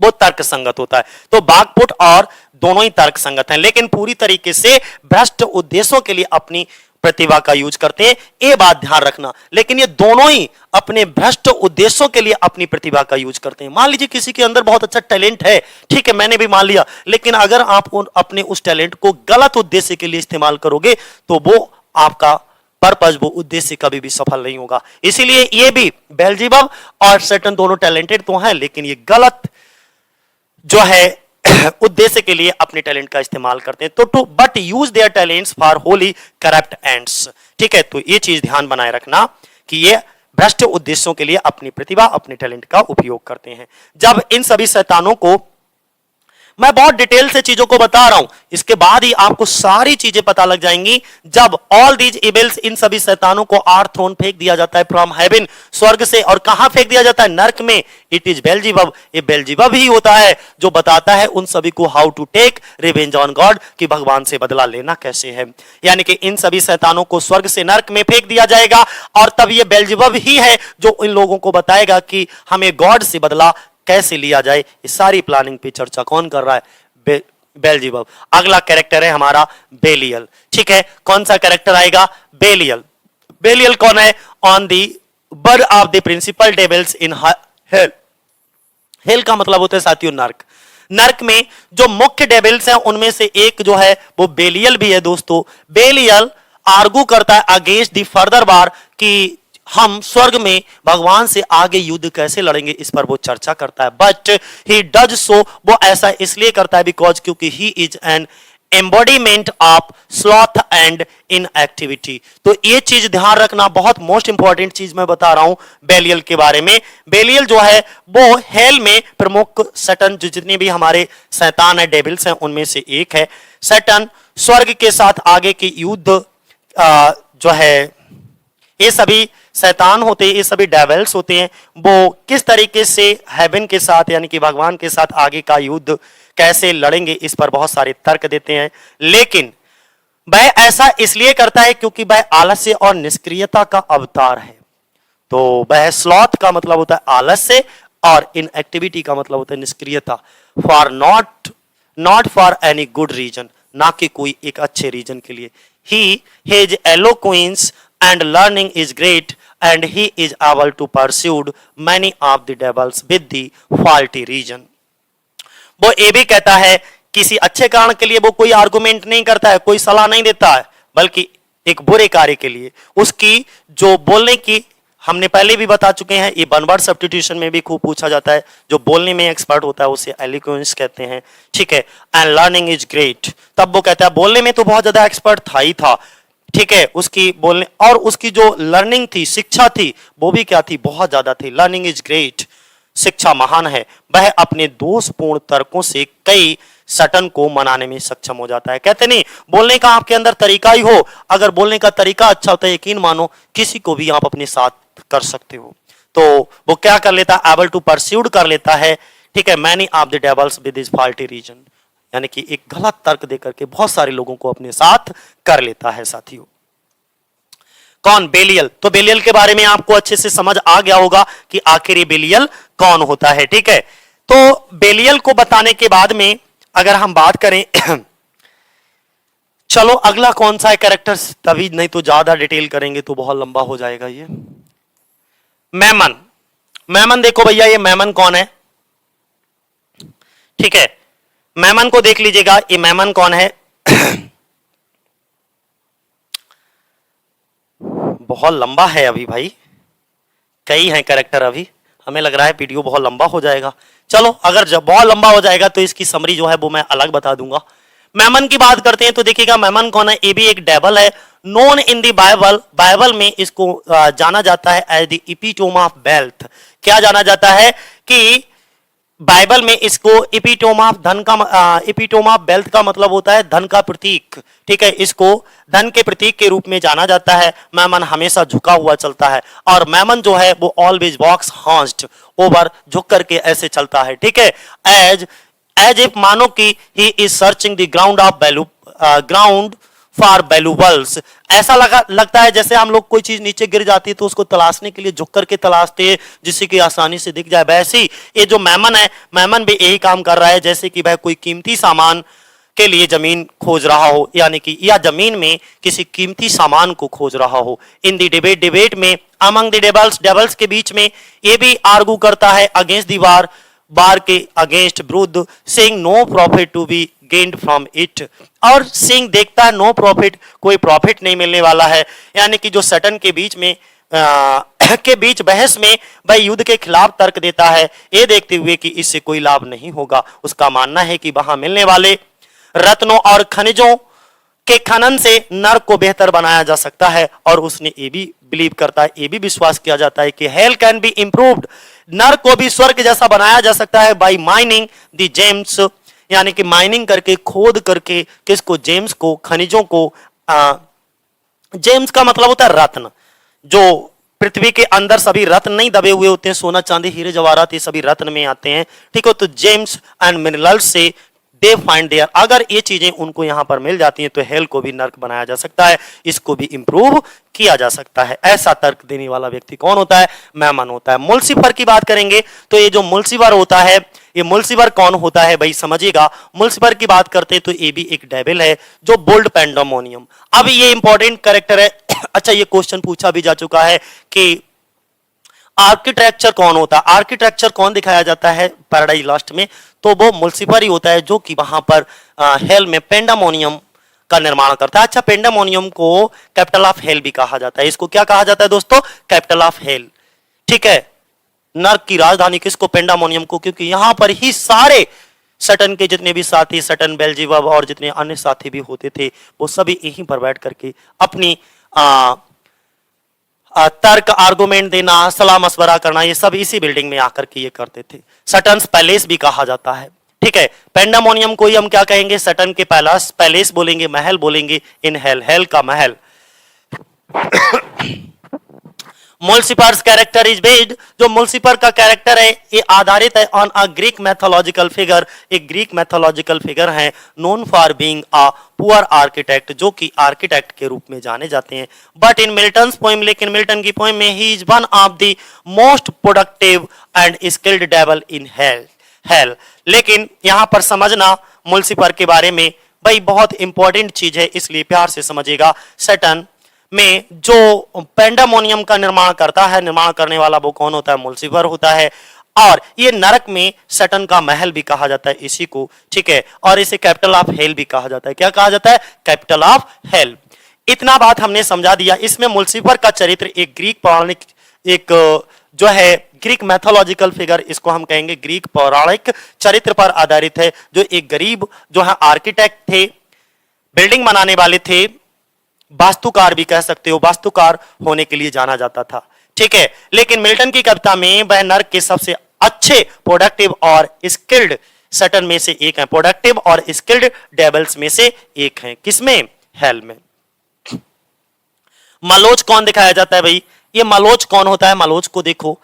वो तर्क संगत होता है। तो बागपुट और दोनों ही तर्क संगत हैं, लेकिन पूरी तरीके से भ्रष्ट उद्देश्यों के लिए अपनी प्रतिभा का यूज करते हैं, ये बात ध्यान रखना। लेकिन ये दोनों ही अपने भ्रष्ट उद्देश्यों के लिए अपनी प्रतिभा का यूज करते हैं। मान लीजिए किसी के अंदर बहुत अच्छा टैलेंट है, ठीक है, मैंने भी मान लिया, लेकिन अगर आप अपने उस टैलेंट को गलत उद्देश्य के लिए इस्तेमाल करोगे तो वो आपका पर्पज, वो उद्देश्य कभी भी सफल नहीं होगा। इसीलिए ये भी बेल्जेबुल और सैटन दोनों टैलेंटेड तो हैं, लेकिन ये गलत जो है उद्देश्य के लिए अपने टैलेंट का इस्तेमाल करते हैं। तो to but use their talents for wholly corrupt ends, ठीक है। तो ये चीज ध्यान बनाए रखना कि ये भ्रष्ट उद्देश्यों के लिए अपनी प्रतिभा, अपने टैलेंट का उपयोग करते हैं। जब इन सभी शैतानों को, मैं बहुत डिटेल से चीजों को बता रहा हूं, इसके बाद ही आपको सारी चीजें पता लग जाएंगी। जब ऑल दीज इविल्स, इन सभी शैतानों को आर थ्रोन फेंक दिया जाता है फ्रॉम हेवन, स्वर्ग से, और कहां फेंक दिया जाता है? नर्क में। इट इज बेल्जेबुल, ये बेल्जेबुल ही होता है जो बताता है उन सभी को how to take revenge on God, कि भगवान से बदला लेना कैसे है। यानी कि इन सभी शैतानों को स्वर्ग से नर्क में फेंक दिया जाएगा, और तब ये बेल्जेबुल ही है जो इन लोगों को बताएगा कि हमें गॉड से बदला कैसे लिया जाए। इस सारी प्लानिंग पे चर्चा कौन कर रहा है? बेल्जेबुल। अगला कैरेक्टर है हमारा बेलियल, ठीक है। कौन सा कैरेक्टर आएगा? बेलियल। बेलियल कौन है? On the birth of the principal devils in hell. Hell का मतलब होता है साथियों नर्क। नर्क में जो मुख्य डेविल्स हैं उनमें से एक जो है वो बेलियल भी है दोस्तों। बेलियल आर्गू करता है अगेंस्ट दी फर्दर वार कि हम स्वर्ग में भगवान से आगे युद्ध कैसे लड़ेंगे, इस पर वो चर्चा करता है। बट ही डज सो, वो ऐसा इसलिए करता है बिकॉज क्योंकि he is an embodiment of sloth and inactivity. तो ये चीज ध्यान रखना, बहुत मोस्ट इंपॉर्टेंट चीज मैं बता रहा हूं बेलियल के बारे में। बेलियल जो है वो हेल में प्रमुख सैटर्न, जो जितने भी हमारे शैतान है डेविल्स हैं उनमें से एक है। सैटर्न स्वर्ग के साथ आगे के युद्ध जो है, ये सभी शैतान होते हैं, ये सभी डेविल्स होते हैं, वो किस तरीके से हेवन के साथ यानी कि भगवान के साथ आगे का युद्ध कैसे लड़ेंगे इस पर बहुत सारे तर्क देते हैं। लेकिन वह ऐसा इसलिए करता है क्योंकि वह आलस्य और निष्क्रियता का अवतार है। तो वह स्लॉथ का मतलब होता है आलस्य और इनएक्टिविटी का मतलब होता है निष्क्रियता। For not for any good reason, ना कि कोई एक अच्छे रीजन के लिए। He his eloquence and learning is great and he is able to pursue many of the devils with the faulty reason। वो ये भी कहता है किसी अच्छे कारण के लिए वो कोई आर्गुमेंट नहीं करता है, कोई सलाह नहीं देता है, बल्कि एक बुरे कार्य के लिए उसकी जो बोलने की, हमने पहले भी बता चुके हैं, ये वन वर्ड सब्स्टिट्यूशन में भी खूब पूछा जाता है। जो बोलने में एक्सपर्ट होता है उसे एलोक्वेंस कहते हैं, ठीक है। एंड लर्निंग इज ग्रेट, तब वो कहता है बोलने में तो बहुत ज्यादा एक्सपर्ट था ही था, ठीक है, उसकी बोलने और उसकी जो लर्निंग थी, शिक्षा थी, वो भी क्या थी, बहुत ज्यादा थी। लर्निंग इज ग्रेट, शिक्षा महान है। वह अपने दोषपूर्ण तर्कों से कई सटन को मनाने में सक्षम हो जाता है। कहते नहीं बोलने का आपके अंदर तरीका ही हो, अगर बोलने का तरीका अच्छा होता है यकीन मानो किसी को भी आप अपने साथ कर सकते हो। तो वो क्या कर लेता है, एबल टू परस्यूड कर लेता है, ठीक है, many of the devils with his faulty reason, यानी कि एक गलत तर्क देकर के बहुत सारे लोगों को अपने साथ कर लेता है साथियों। कौन, बेलियल। तो बेलियल के बारे में आपको अच्छे से समझ आ गया होगा कि आखिर ये बेलियल कौन होता है, ठीक है। तो बेलियल को बताने के बाद में अगर हम बात करें चलो अगला कौन सा है कैरेक्टर्स, तभी नहीं तो ज्यादा डिटेल करेंगे तो बहुत लंबा हो जाएगा ये। मैमन। मैमन देखो भैया, ये मैमन कौन है, ठीक है। मैमन को देख लीजिएगा, ये मैमन कौन है बहुत लंबा है अभी भाई, कई हैं कैरेक्टर, अभी हमें लग रहा है वीडियो बहुत लंबा हो जाएगा। चलो अगर जब बहुत लंबा हो जाएगा तो इसकी समरी जो है वो मैं अलग बता दूंगा। मैमन की बात करते हैं तो देखिएगा मैमन कौन है, ये भी एक डेविल है। Known in the Bible, Bible में इसको जाना जाता है as the epitome of wealth. क्या जाना जाता है कि बाइबल में इसको एपिटोम ऑफ धन का, एपिटोम ऑफ वेल्थ का मतलब होता है धन का प्रतीक, ठीक है, इसको धन के प्रतीक के रूप में जाना जाता है। मैमन हमेशा झुका हुआ चलता है और मैमन जो है वो ऑलवेज वॉक्स हॉन्स्ड ओवर, झुक करके ऐसे चलता है, ठीक है। एज इफ मानो कि ही is searching the ground of ground for valuables. ऐसा लगता है जैसे हम लोग कोई चीज नीचे गिर जाती है तो उसको तलाशने के लिए झुक करके तलाशते हैं जिससे कि आसानी से दिख जाए, वैसे ही ये जो मैमन है, मैमन भी यही काम कर रहा है जैसे कि वह कोई कीमती सामान के लिए जमीन खोज रहा हो, यानी कि या जमीन में किसी कीमती सामान को खोज रहा हो। इन दी डिबेट में अमंग द डेविल्स के बीच में ये भी आर्गू करता है अगेंस्ट दी वार के अगेंस्ट विरुद्ध, saying no profit to be gained from it. और सिंह देखता है नो प्रॉफिट, कोई प्रॉफिट नहीं मिलने वाला है, यानी कि जो सटन के बीच में के बीच बहस में वह युद्ध के खिलाफ तर्क देता है, ये देखते हुए कि इससे कोई लाभ नहीं होगा। उसका मानना है कि वहां मिलने वाले रत्नों और खनिजों के खनन से नर्क को बेहतर बनाया जा सकता है। और उसने ये भी बिलीव करता है, ये भी विश्वास किया जाता है कि हेल कैन बी इंप्रूव्ड, नर्क को भी स्वर्ग जैसा बनाया जा सकता है बाय माइनिंग द जेम्स, यानी कि माइनिंग करके, खोद करके, किसको, जेम्स को, खनिजों को। जेम्स का मतलब होता है रत्न, जो पृथ्वी के अंदर सभी रत्न नहीं दबे हुए होते हैं, सोना चांदी हीरे जवाहरात ये सभी रत्न में आते हैं, ठीक है। तो जेम्स एंड मिनरल्स से दे फाइंड देयर, अगर ये चीजें उनको यहां पर मिल जाती हैं तो हेल को भी नर्क बनाया जा सकता है, इसको भी इंप्रूव किया जा सकता है। ऐसा तर्क देने वाला व्यक्ति कौन होता है? मैमन होता है। मुल्सिफर की बात करेंगे तो ये जो मुल्सिफर होता है, ये मुल्सिफर कौन होता है भाई समझिएगा। मुल्सिफर की बात करते हैं तो ये भी एक डेविल है जो बोल्ड पेंडेमोनियम। अब ये इंपॉर्टेंट कैरेक्टर है। अच्छा, ये क्वेश्चन पूछा भी जा चुका है कि आर्किटेक्चर कौन होता है, आर्किटेक्चर कौन दिखाया जाता है पैराडाइज लॉस्ट में? तो वो मुल्सिफर ही होता है जो कि वहां पर हेल में पेंडामोनियम का निर्माण करता है। अच्छा, पेंडामोनियम को कैपिटल ऑफ हेल भी कहा जाता है। इसको क्या कहा जाता है दोस्तों? Capital of hell. ठीक है, नर्क की राजधानी किसको? पेंडामोनियम को, क्योंकि यहां पर ही सारे सटन के जितने भी साथी, सटन, बेल्जीबब और जितने अन्य साथी भी होते थे, वो सभी यहीं पर बैठ करके अपनी तर्क, आर्गुमेंट देना, सलाह मशवरा करना, ये सब इसी बिल्डिंग में आकर के ये करते थे। सटन्स पैलेस भी कहा जाता है। ठीक है, पेंडामोनियम को ही हम क्या कहेंगे? सटन के पैलेस, पैलेस बोलेंगे, महल बोलेंगे। इन हेल, हेल का महल। मुल्सिफर्स कैरेक्टर इज बेस्ड, जो मुल्सिफर का कैरेक्टर है ये आधारित है on a Greek mythological figure, एक ग्रीक मैथोलॉजिकल फिगर है known for being a poor architect, जो कि आर्किटेक्ट के रूप में जाने जाते हैं। बट इन मिल्टन्स पोएम, लेकिन मिल्टन की पोएम में he is one of the most productive and skilled devil in hello. लेकिन यहां पर समझना मुल्सिफर के बारे में भाई बहुत इंपॉर्टेंट चीज है, इसलिए प्यार से समझिएगा। सैटर्न में जो पेंडामोनियम का निर्माण करता है, निर्माण करने वाला वो कौन होता है? मुल्सिफर होता है। और ये नरक में सटन का महल भी कहा जाता है इसी को। ठीक है, और इसे कैपिटल ऑफ हेल भी कहा जाता है। क्या कहा जाता है? Capital of hell. इतना बात हमने समझा दिया। इसमें मुल्सिफर का चरित्र एक ग्रीक पौराणिक, एक जो है ग्रीक मैथोलॉजिकल फिगर, इसको हम कहेंगे ग्रीक पौराणिक चरित्र पर आधारित है, जो एक गरीब जो है आर्किटेक्ट थे, बिल्डिंग बनाने वाले थे, वास्तुकार भी कह सकते हो, वास्तुकार होने के लिए जाना जाता था। ठीक है, लेकिन मिल्टन की कविता में वह नर्क के सबसे अच्छे प्रोडक्टिव और स्किल्ड सटन में से एक है, प्रोडक्टिव और स्किल्ड डेविल्स में से एक है। किसमें? हेल में। मलोच कौन दिखाया जाता है भाई? ये मलोच कौन होता है? मलोच को देखो,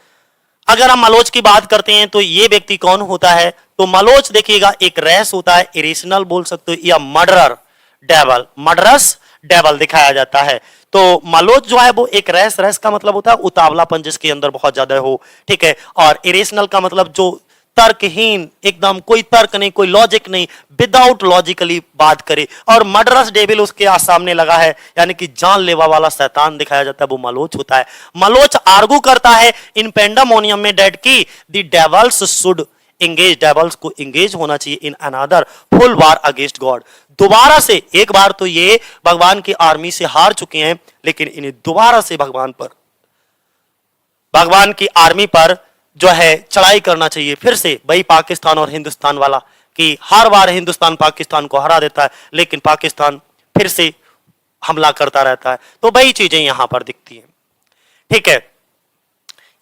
अगर हम मलोच की बात करते हैं तो ये व्यक्ति कौन होता है? तो मलोच देखिएगा एक रैस होता है, इरेशनल बोल सकते हो, या मर्डरर डेवल, मर्डरस डेवल दिखाया जाता है। तो मलोच जो है वो एक रैस, रैस का मतलब होता है उतावलापन जिसके अंदर बहुत ज्यादा हो। ठीक है, और इरेशनल का मतलब जो तर्कहीन, एकदम कोई तर्क नहीं, कोई लॉजिक नहीं, विदाउट लॉजिकली बात करे। और मर्डरस डेविल उसके सामने लगा है, यानी कि जानलेवा वाला शैतान दिखाया जाता है, वो मलोच होता है। मलोच आर्गू करता है इन पेंडामोनियम में डेट की the dwells should engage, dwells को एंगेज होना चाहिए इन another full war against God. दोबारा से, एक बार तो ये भगवान की आर्मी से हार चुके हैं, लेकिन इन्हें दोबारा से भगवान की आर्मी पर जो है चढ़ाई करना चाहिए। फिर से वही पाकिस्तान और हिंदुस्तान वाला कि हर बार हिंदुस्तान पाकिस्तान को हरा देता है, लेकिन पाकिस्तान फिर से हमला करता रहता है। तो वही चीजें यहां पर दिखती हैं। ठीक है,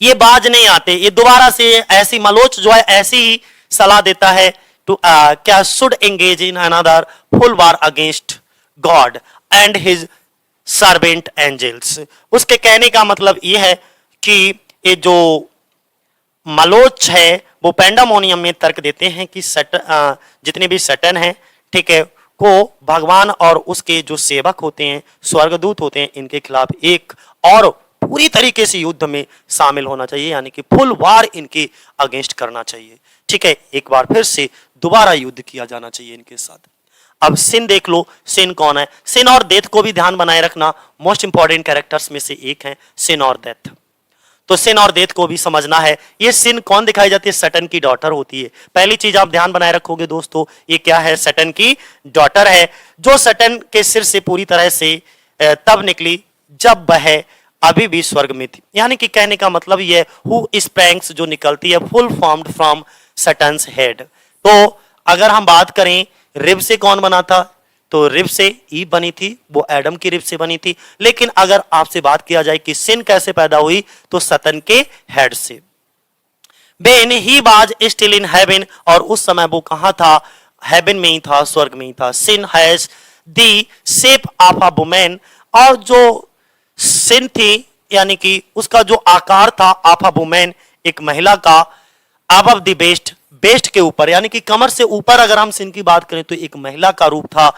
ये बाज नहीं आते, ये दोबारा से ऐसी मलोच जो है ऐसी ही सलाह देता है टू क्या should engage in another full war against God and his servant angels. उसके कहने का मतलब ये है कि ये जो मलोच है वो पेंडामोनियम में तर्क देते हैं कि जितने भी सटन हैं, ठीक है, को भगवान और उसके जो सेवक होते हैं, स्वर्गदूत होते हैं, इनके खिलाफ एक और पूरी तरीके से युद्ध में शामिल होना चाहिए, यानी कि फुल वार इनके अगेंस्ट करना चाहिए। ठीक है, एक बार फिर से दोबारा युद्ध किया जाना चाहिए इनके साथ। अब सिन देख लो, सिन कौन है? सिन और डेथ को भी ध्यान बनाए रखना, मोस्ट इंपॉर्टेंट कैरेक्टर्स में से एक है सिन और डेथ। तो सिन और डेथ को भी समझना है। ये सिन कौन दिखाई जाती है? सटन की डॉटर होती है। पहली चीज आप ध्यान बनाए रखोगे दोस्तों, ये क्या है? सटन की डॉटर है, जो सटन के सिर से पूरी तरह से तब निकली जब वह अभी भी स्वर्ग में थी। यानी कि कहने का मतलब ये हु स्प्रैंग्स जो निकलती है फुल फॉर्म्ड फ्रॉम सटन्स हेड। तो अगर हम बात करें रिब से कौन बना था, तो रिब से ईव बनी थी, वो एडम की रिब से बनी थी। लेकिन अगर आपसे बात किया जाए कि सिन कैसे पैदा हुई, तो सतन के हेड से। बेन ही बाज स्टिल इन हेवन, और उस समय वो कहां था? हेवन में ही था, स्वर्ग में ही था। Sin has the shape of a woman, और जो सिन थी यानी कि उसका जो आकार था ऑफ अ वुमेन, एक महिला का, अबव द बेस्ट बेस्ट के ऊपर यानी कि कमर से ऊपर अगर हम सिन की बात करें तो एक महिला का रूप था,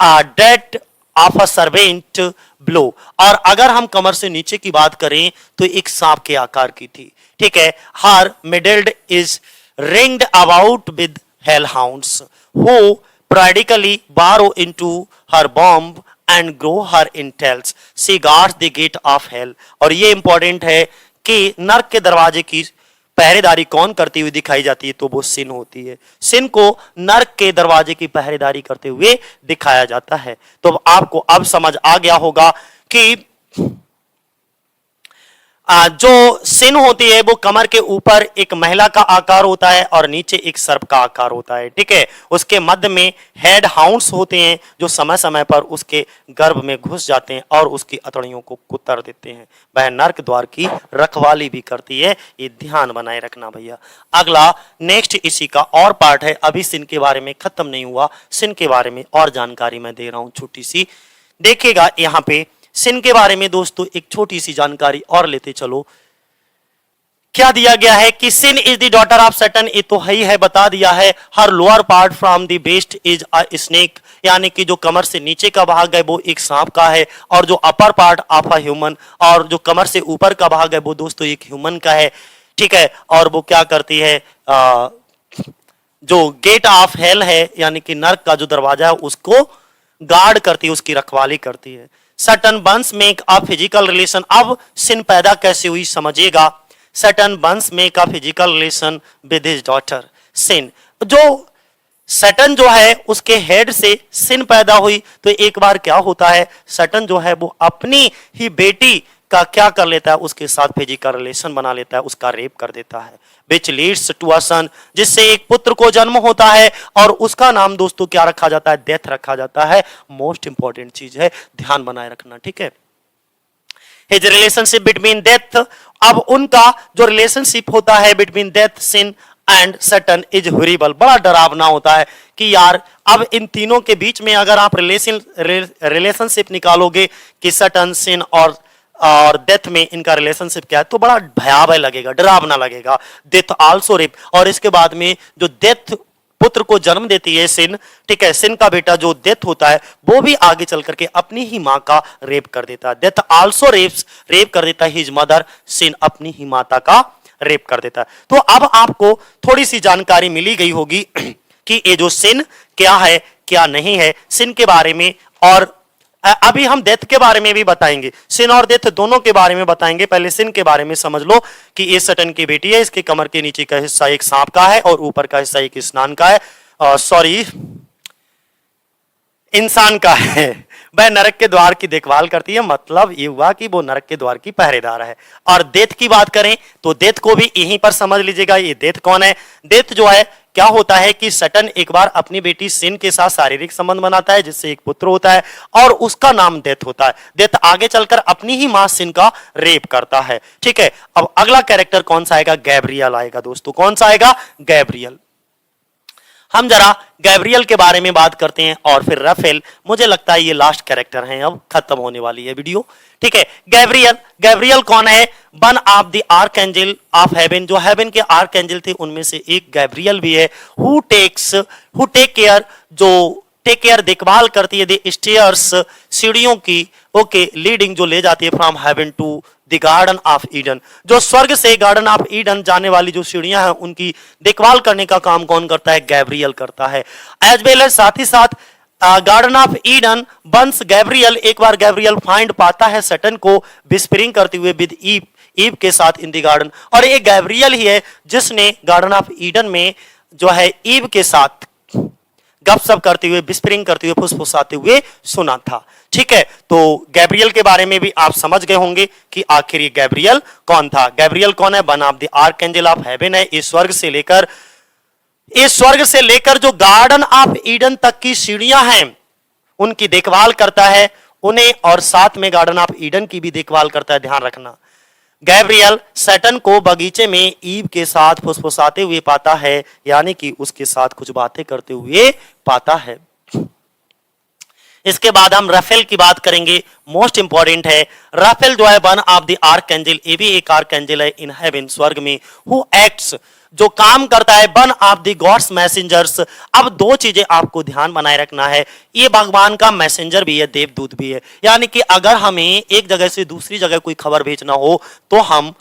that of a servant blow. और अगर हम कमर से नीचे की बात करें तो एक सांप के आकार की थी, ठीक है। Her middled is ringed about with hell hounds who periodically burrow into her bomb and grow her in tails. She guards the gate of hell. और ये इंपॉर्टेंट है कि नर्क के दरवाजे की पहरेदारी कौन करती हुई दिखाई जाती है, तो वो सिन होती है। सिन को नर्क के दरवाजे की पहरेदारी करते हुए दिखाया जाता है। तो आपको अब समझ आ गया होगा कि जो सिन होती है वो कमर के ऊपर एक महिला का आकार होता है और नीचे एक सर्प का आकार होता है, ठीक है। उसके मध्य में हेड हाउंड्स होते हैं जो समय समय पर उसके गर्भ में घुस जाते हैं और उसकी अतड़ियों को कुतर देते हैं। वह नर्क द्वार की रखवाली भी करती है, ये ध्यान बनाए रखना भैया। अगला नेक्स्ट इसी का और पार्ट है, अभी सिन के बारे में खत्म नहीं हुआ, सिन के बारे में और जानकारी मैं दे रहा हूं छोटी सी। देखिएगा यहां पे सिन के बारे में दोस्तों एक छोटी सी जानकारी और लेते चलो। क्या दिया गया है कि sin is the daughter of Saturn, ये तो ही है, बता दिया है। Her lower part from the beast is a snake, यानी कि जो कमर से नीचे का भाग है वो एक सांप का है, और जो upper part of a human, और जो कमर से ऊपर का भाग है वो दोस्तों एक ह्यूमन का है, ठीक है। और वो क्या करती है, जो गेट ऑफ हेल है यानी कि नर्क का जो दरवाजा है उसको गार्ड करती है, उसकी रखवाली करती है। Certain bonds make a physical relation. अब सिन पैदा कैसे हुई समझिएगा। Certain bonds make a physical relation with his daughter सिन। जो सैटर्न जो है उसके हेड से सिन पैदा हुई, तो एक बार क्या होता है, सैटर्न जो है वो अपनी ही बेटी का क्या कर लेता है, उसके साथ फिजिकल रिलेशन बना लेता है, उसका रेप कर देता है। विच लीड्स टू अ सन, जिससे एक पुत्र को जन्म होता है और उसका नाम दोस्तों क्या रखा जाता है, डेथ रखा जाता है। मोस्ट इंपॉर्टेंट चीज है, ध्यान बनाए रखना, ठीक है। हिज रिलेशनशिप बिटवीन डेथ, अब उनका जो रिलेशनशिप होता है between death, sin and Satan is horrible, बड़ा डरावना होता है कि यार अब इन तीनों के बीच में अगर आप रिलेशनशिप निकालोगे कि सैटर्न, सिन और डेथ में इनका रिलेशनशिप क्या है, तो बड़ा भयावह लगेगा, डरावना लगेगा। डेथ आल्सो रेप, और इसके बाद में जो डेथ पुत्र को जन्म देती है सिन, ठीक है, सिन का बेटा जो डेथ होता है वो भी आगे चल करके अपनी ही मां का रेप कर देता है। डेथ आल्सो रेप कर देता है हिज मदर, सिन अपनी ही माता का रेप कर देता है। तो अब आपको थोड़ी सी जानकारी मिली गई होगी कि ये जो सिन क्या है क्या नहीं है सिन के बारे में, और अभी हम डेथ के बारे में भी बताएंगे, सिन और डेथ दोनों के बारे में बताएंगे। पहले सिन के बारे में समझ लो कि ये सैटर्न की बेटी है, इसके कमर के नीचे का हिस्सा एक सांप का है और ऊपर का हिस्सा एक स्नान का है, सॉरी इंसान का है। वह नरक के द्वार की देखभाल करती है, मतलब ये हुआ कि वो नरक के द्वार की पहरेदार है। और डेथ की बात करें तो डेथ को भी यहीं पर समझ लीजिएगा, ये डेथ कौन है। डेथ जो है क्या होता है कि सैटर्न एक बार अपनी बेटी सिन के साथ शारीरिक संबंध बनाता है जिससे एक पुत्र होता है और उसका नाम डेथ होता है। डेथ आगे चलकर अपनी ही मां सिन का रेप करता है, ठीक है। अब अगला कैरेक्टर कौन सा आएगा, गैब्रियल आएगा दोस्तों। कौन सा आएगा, गैब्रियल। हम जरा गैब्रियल के बारे में बात करते हैं और फिर राफेल, मुझे लगता है ये लास्ट कैरेक्टर हैं, अब खत्म होने वाली है वीडियो, ठीक है। गैब्रियल कौन है, one of the archangel of haven, जो हेवन के आर्कएंजल थे उनमें से एक गैब्रियल भी है। हु टेक केयर देखभाल करती है द स्टेयर्स, सीढ़ियों की, ओके, लीडिंग जो ले जाती है from heaven to the garden of Eden, जो स्वर्ग से गार्डन ऑफ ईडन जाने वाली जो सीढ़ियां हैं उनकी देखभाल करने का काम कौन करता है, गैब्रियल करता है। एज वेल एज साथ ही साथ गार्डन ऑफ ईडन बंस गैब्रियल, एक बार गैब्रियल फाइंड पाता है सैटर्न को विस्परिंग करते हुए विद ईव के साथ इन द गार्डन, और ये गैब्रियल ही है जिसने गार्डन ऑफ ईडन में जो है ईव के साथ गपशप करते हुए, विस्परिंग करते हुए, फुसफुसाते हुए सुना था, ठीक है। तो गैब्रियल के बारे में भी आप समझ गए होंगे कि आखिर ये गैब्रियल कौन था। गैब्रियल कौन है, one of the archangel of heaven है। इस स्वर्ग से लेकर जो गार्डन ऑफ ईडन तक की सीढ़ियां हैं उनकी देखभाल करता है उन्हें, और साथ में गार्डन ऑफ ईडन की भी देखभाल करता है, ध्यान रखना। गैब्रियल सैटर्न को बगीचे में ईव के साथ फुसफुसाते हुए पाता है, यानी कि उसके साथ कुछ बातें करते हुए पाता है। इसके बाद हम राफेल की बात करेंगे, मोस्ट इंपॉर्टेंट है। राफेल जो है वन ऑफ द आर्कएंजल, ये भी एक आर्कएंजल है इन हेवन, स्वर्ग में। हु एक्ट्स जो काम करता है, one of the gods messengers. अब दो चीजें आपको ध्यान बनाए रखना है, ये भगवान का मैसेंजर भी है, देवदूत भी है। यानी कि अगर हमें एक जगह से दूसरी जगह कोई खबर भेजना हो तो हम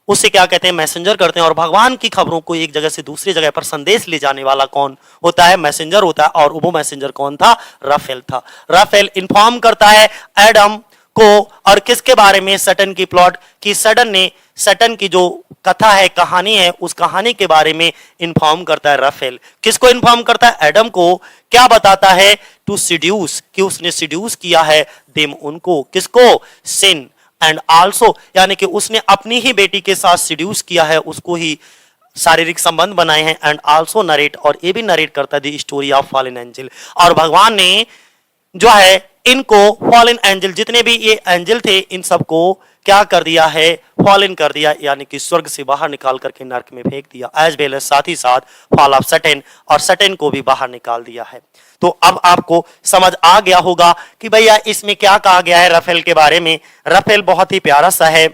उसे क्या कहते हैं, मैसेंजर करते हैं। और भगवान की खबरों को एक जगह से दूसरी जगह पर संदेश ले जाने वाला कौन होता है, मैसेंजर होता है। और वो मैसेंजर कौन था, राफेल था। राफेल इन्फॉर्म करता है एडम को, और किसके बारे में, सटन की प्लॉट की। सटन की जो कथा है, कहानी है, उस कहानी के बारे में इन्फॉर्म करता है राफेल। किसको इन्फॉर्म करता है, एडम को। क्या बताता है, टू सीड्यूस, कि उसने सीड्यूस किया है देम, उनको, किसको, सिन एंड आल्सो, यानी कि उसने अपनी ही बेटी के साथ सीड्यूस किया है, उसको ही शारीरिक संबंध बनाए हैं। एंड आल्सो नरेट, और ये भी नरेट करता है the story of fallen angel. और भगवान ने जो है इनको फॉलन एंजल, जितने भी ये एंजल थे, इन सबको क्या कर दिया है, फॉलन कर दिया, यानी कि स्वर्ग से बाहर निकाल करके नरक में फेंक दिया। एज वेल एज, साथ ही साथ फॉल ऑफ सटन, और सटन को भी बाहर निकाल दिया है। तो अब आपको समझ आ गया होगा कि भैया इसमें क्या कहा गया है राफेल के बारे में। राफेल बहुत ही प्यारा सा है,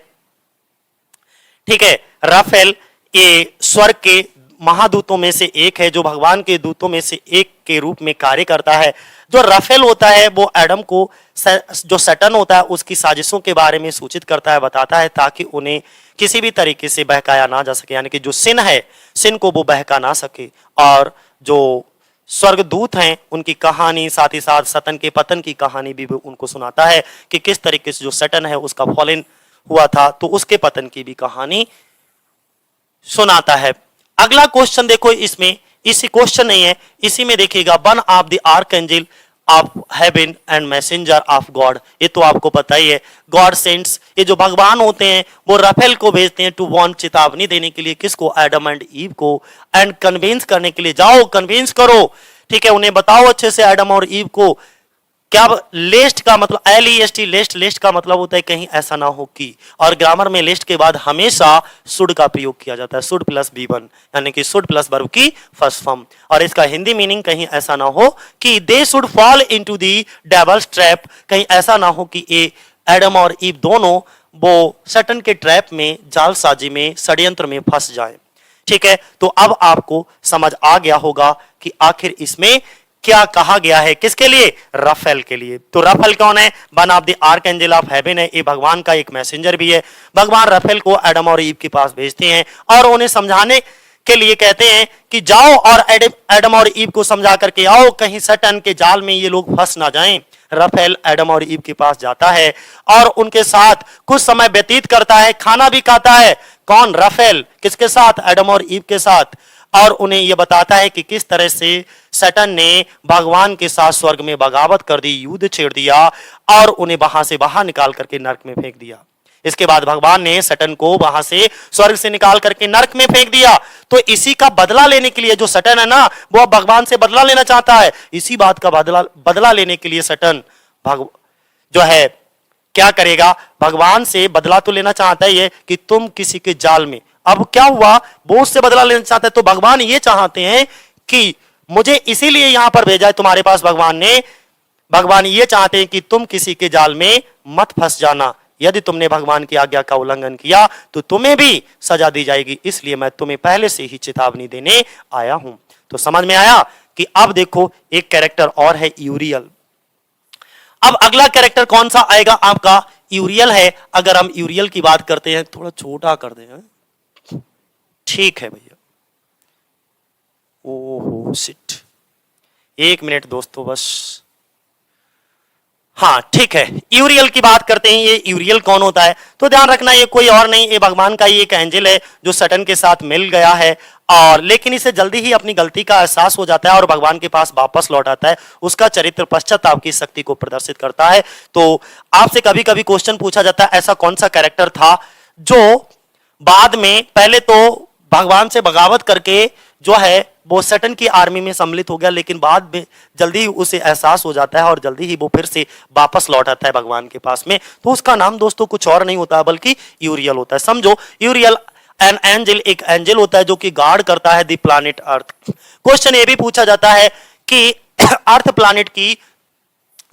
ठीक है। राफेल ये स्वर्ग के महादूतों में से एक है, जो भगवान के दूतों में से एक के रूप में कार्य करता है। जो राफेल होता है वो एडम को, जो सटन होता है, उसकी साजिशों के बारे में सूचित करता है, बताता है, ताकि उन्हें किसी भी तरीके से बहकाया ना जा सके। यानी कि जो सिन है, सिन को वो बहका ना सके। और जो स्वर्गदूत हैं, उनकी कहानी, साथ ही साथ सतन के पतन की कहानी भी उनको सुनाता है, कि किस तरीके से जो सटन है उसका फॉलन हुआ था, तो उसके पतन की भी कहानी सुनाता है। अगला क्वेश्चन देखो, इसमें इसी क्वेश्चन नहीं है, इसी में देखिएगा, one of the archangel of heaven and messenger of God. ये तो आपको पता ही है, गॉड सेंट्स, ये जो भगवान होते हैं वो राफेल को भेजते हैं टू वार्न, चेतावनी देने के लिए, किसको, एडम एंड ईव को। एंड कन्विंस करने के लिए, जाओ कन्विंस करो, ठीक है, उन्हें बताओ अच्छे से, एडम और ईव को। क्या लेस्ट का मतलब, LEST, लेस्ट, लेस्ट का मतलब होता है कहीं ऐसा ना हो कि। और ग्रामर में लेस्ट के बाद हमेशा शुड का प्रयोग किया जाता है, शुड प्लस V1, यानी कि शुड प्लस वर्ब की फर्स्ट फॉर्म। और इसका हिंदी मीनिंग कहीं ऐसा ना हो कि they should fall into the devil's trap, कहीं ऐसा ना हो कि ये एडम और ईव दोनों वो सटन के ट्रैप में, जालसाजी में, षड्यंत्र में फंस जाएं। ठीक है, तो अब आपको समझ आ गया होगा कि आखिर इसमें क्या कहा गया है, किसके लिए, राफेल के लिए। तो राफेल कौन है, one of the archangel of heaven है, ये भगवान का एक मैसेंजर भी है। भगवान राफेल को एडम और ईव के पास भेजते हैं और उन्हें समझाने के लिए कहते हैं कि जाओ और एडम और ईव को समझा करके आओ, कहीं सटन के जाल में ये लोग फंस ना जाएं। राफेल एडम और ईव के पास जाता है और उनके साथ कुछ समय व्यतीत करता है, खाना भी खाता है। कौन, राफेल, किसके साथ, एडम और ईव के साथ। और उन्हें यह बताता है कि किस तरह से सटन ने भगवान के साथ स्वर्ग में बगावत कर दी, युद्ध छेड़ दिया और उन्हें वहां से बाहर निकाल करके नरक में फेंक दिया। इसके बाद भगवान ने सटन को वहां से, स्वर्ग से निकाल करके नरक में फेंक दिया। तो इसी का बदला लेने के लिए जो सटन है ना, वो अब भगवान से बदला लेना चाहता है। इसी बात का बदला लेने के लिए सटन जो है क्या करेगा, भगवान से बदला तो लेना चाहता ही है कि तुम किसी के जाल में। अब क्या हुआ, वो उससे बदला लेना चाहता है, तो भगवान ये चाहते हैं कि मुझे इसीलिए यहां पर भेजा है तुम्हारे पास भगवान ये चाहते हैं कि तुम किसी के जाल में मत फंस जाना। यदि तुमने भगवान की आज्ञा का उल्लंघन किया तो तुम्हें भी सजा दी जाएगी, इसलिए मैं तुम्हें पहले से ही चेतावनी देने आया हूं। तो समझ में आया कि अब देखो एक कैरेक्टर और है, यूरियल। अब अगला कैरेक्टर कौन सा आएगा आपका, यूरियल है। अगर हम यूरियल की बात करते हैं, थोड़ा छोटा कर दें, ठीक है भैया, ओहो सिट, एक मिनट दोस्तों बस, हाँ ठीक है, यूरियल की बात करते हैं। ये यूरियल कौन होता है, तो ध्यान रखना ये कोई और नहीं, ये भगवान का ही एक एंजल है जो सटन के साथ मिल गया है, और लेकिन इसे जल्दी ही अपनी गलती का एहसास हो जाता है और भगवान के पास वापस लौट आता है। उसका चरित्र पश्चाताप की शक्ति को प्रदर्शित करता है। तो आपसे कभी कभी क्वेश्चन पूछा जाता है, ऐसा कौन सा कैरेक्टर था जो बाद में, पहले तो भगवान से बगावत करके जो है वो सटन की आर्मी में सम्मिलित हो गया, लेकिन बाद में जल्दी ही उसे एहसास हो जाता है और जल्दी ही वो फिर से वापस लौट आता है भगवान के पास में। तो उसका नाम दोस्तों कुछ और नहीं होता बल्कि यूरियल होता है। समझो, यूरियल एन एंजल, एक एंजल होता है जो कि गार्ड करता है द प्लैनेट अर्थ। क्वेश्चन ये भी पूछा जाता है कि अर्थ प्लैनेट की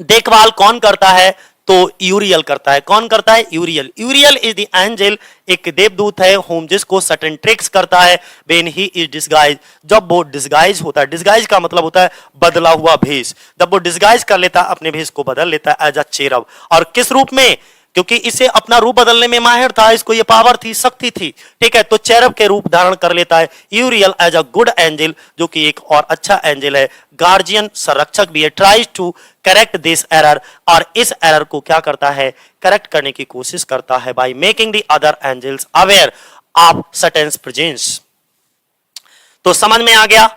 देखभाल कौन करता है, तो तो यूरियल करता है। कौन करता है? यूरियल। यूरियल इज द एंजल, एक देवदूत है होम जिसको सटन ट्रिक्स करता है व्हेन ही इज डिस्गाइज, जब वो डिस्गाइज होता है। डिस्गाइज का मतलब होता है बदला हुआ भेष। जब वो डिस्गाइज कर लेता है, अपने भेष को बदल लेता है एज अ चेरब। और किस रूप में? क्योंकि इसे अपना रूप बदलने में माहिर था, इसको ये पावर थी, शक्ति थी, ठीक है, तो चेरब के रूप धारण कर लेता है यूरियल एज अ गुड एंजल, जो कि एक और अच्छा एंजल है, गार्जियन, संरक्षक भी है। Tries to correct this error, और इस एरर को क्या करता है? करेक्ट करने की कोशिश करता है by making the other angels aware of Satan's presence. तो समझ में आ गया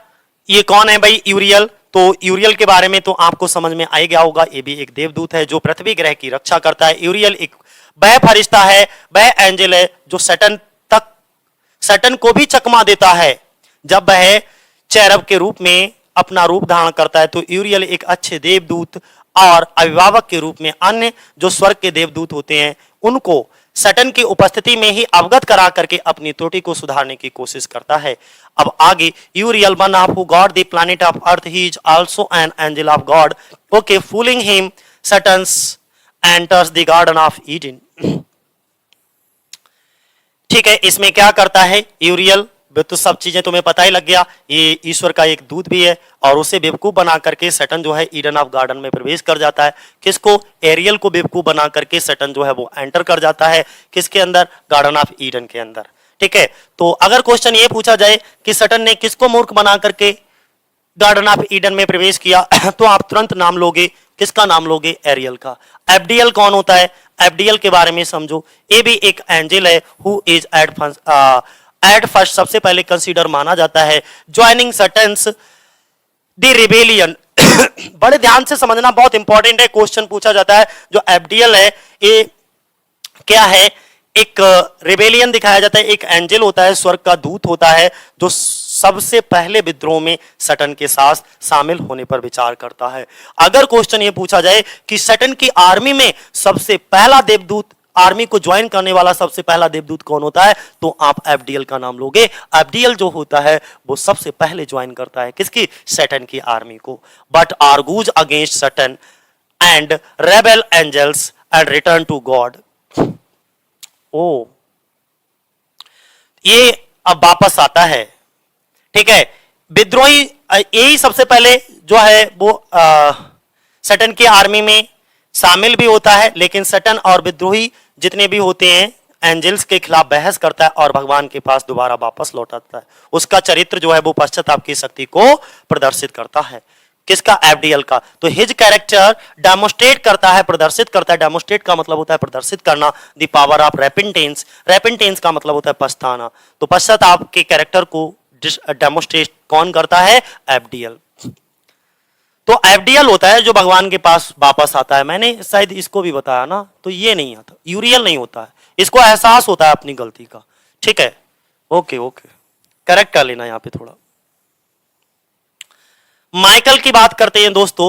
ये कौन है भाई? यूरियल। तो यूरियल के बारे में तो आपको समझ में आ गया होगा, ये भी एक देवदूत है जो पृथ्वी ग्रह की रक्षा करता है। यूरियल एक वह फरिश्ता है, वह एंजल है जो सैटर्न को भी चकमा देता है जब वह चेरब के रूप में अपना रूप धारण करता है। तो यूरियल एक अच्छे देवदूत और अभिभावक के रूप में अन्य जो स्वर्ग के देवदूत होते हैं उनको सैटर्न की उपस्थिति में ही अवगत करा करके अपनी त्रुटि को सुधारने की कोशिश करता है। अब आगे, Uriel one of God the planet of earth, he is also an angel of God. Okay, fooling him Saturn's enters the garden of Eden. ठीक है, इसमें क्या करता है यूरियल? तो सब चीजें तुम्हें पता ही लग गया, ये ईश्वर का एक दूत भी है और उसे बेवकूफ बना करके सैटर्न जो है ईडन ऑफ गार्डन में प्रवेश कर जाता है। किसको? एरियल को बेवकूफ बना करके सैटर्न जो है वो एंटर कर जाता है किसके अंदर? गार्डन ऑफ ईडन के अंदर। ठीक है, तो अगर क्वेश्चन ये पूछा जाए कि सैटर्न ने किसको मूर्ख बना करके गार्डन ऑफ ईडन में प्रवेश किया तो आप तुरंत नाम लोगे, किसका नाम लोगे? एरियल का। एब्डियल कौन होता है? एब्डियल के बारे में समझो, ये भी एक एंजल है हु इज एट फर्स्ट सबसे पहले कंसीडर माना जाता है ज्वाइनिंग सैटर्न्स द रिबेलियन। बड़े ध्यान से समझना, बहुत इंपॉर्टेंट है, क्वेश्चन पूछा जाता है। जो एब्डियल है ये क्या है? एक रिबेलियन दिखाया जाता है, एक एंजल होता है, स्वर्ग का दूत होता है जो सबसे पहले विद्रोह में सैटर्न के साथ शामिल होने पर विचार करता है। अगर क्वेश्चन ये पूछा जाए कि सैटर्न की आर्मी में सबसे पहला देवदूत, आर्मी को ज्वाइन करने वाला सबसे पहला देवदूत कौन होता है, तो आप एब्डियल का नाम लोगे। एब्डियल जो होता है वो सबसे पहले ज्वाइन करता है किसकी? सैटर्न की आर्मी को। But argues against Saturn and rebel angels and return to God. ओ, ये अब वापस आता है, ठीक है। विद्रोही यही सबसे पहले जो है वो सैटर्न की आर्मी में शामिल भी होता है, लेकिन सैटर्न और विद्रोही जितने भी होते हैं एंजल्स के खिलाफ बहस करता है और भगवान के पास दोबारा वापस लौट आता है। उसका चरित्र जो है वो पश्चाताप की शक्ति को प्रदर्शित करता है। किसका? एब्डियल का। तो हिज कैरेक्टर डेमोस्ट्रेट करता है, प्रदर्शित करता है। डेमोस्ट्रेट का मतलब होता है प्रदर्शित करना। द पावर ऑफ रेपेंटेंस, रेपेंटेंस का मतलब होता है पछताना। तो पश्चाताप के कैरेक्टर को डेमोस्ट्रेट कौन करता है? एब्डियल। तो एब्डियल होता है जो भगवान के पास वापस आता है। मैंने शायद इसको भी बताया ना, तो ये नहीं आता, यूरियल नहीं होता है, इसको एहसास होता है अपनी गलती का। ठीक है, ओके ओके, करेक्ट कर लेना यहाँ पे थोड़ा। माइकल की बात करते हैं दोस्तों,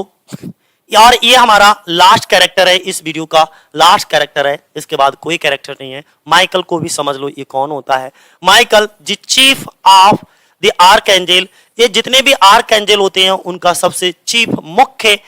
और ये हमारा लास्ट कैरेक्टर है, इस वीडियो का लास्ट कैरेक्टर है, इसके बाद कोई कैरेक्टर नहीं है। माइकल को भी समझ लो ये कौन होता है। Michael the chief of the arc angel, ये जितने भी आर्क एंजल होते हैं उनका सबसे चीफ मुख्य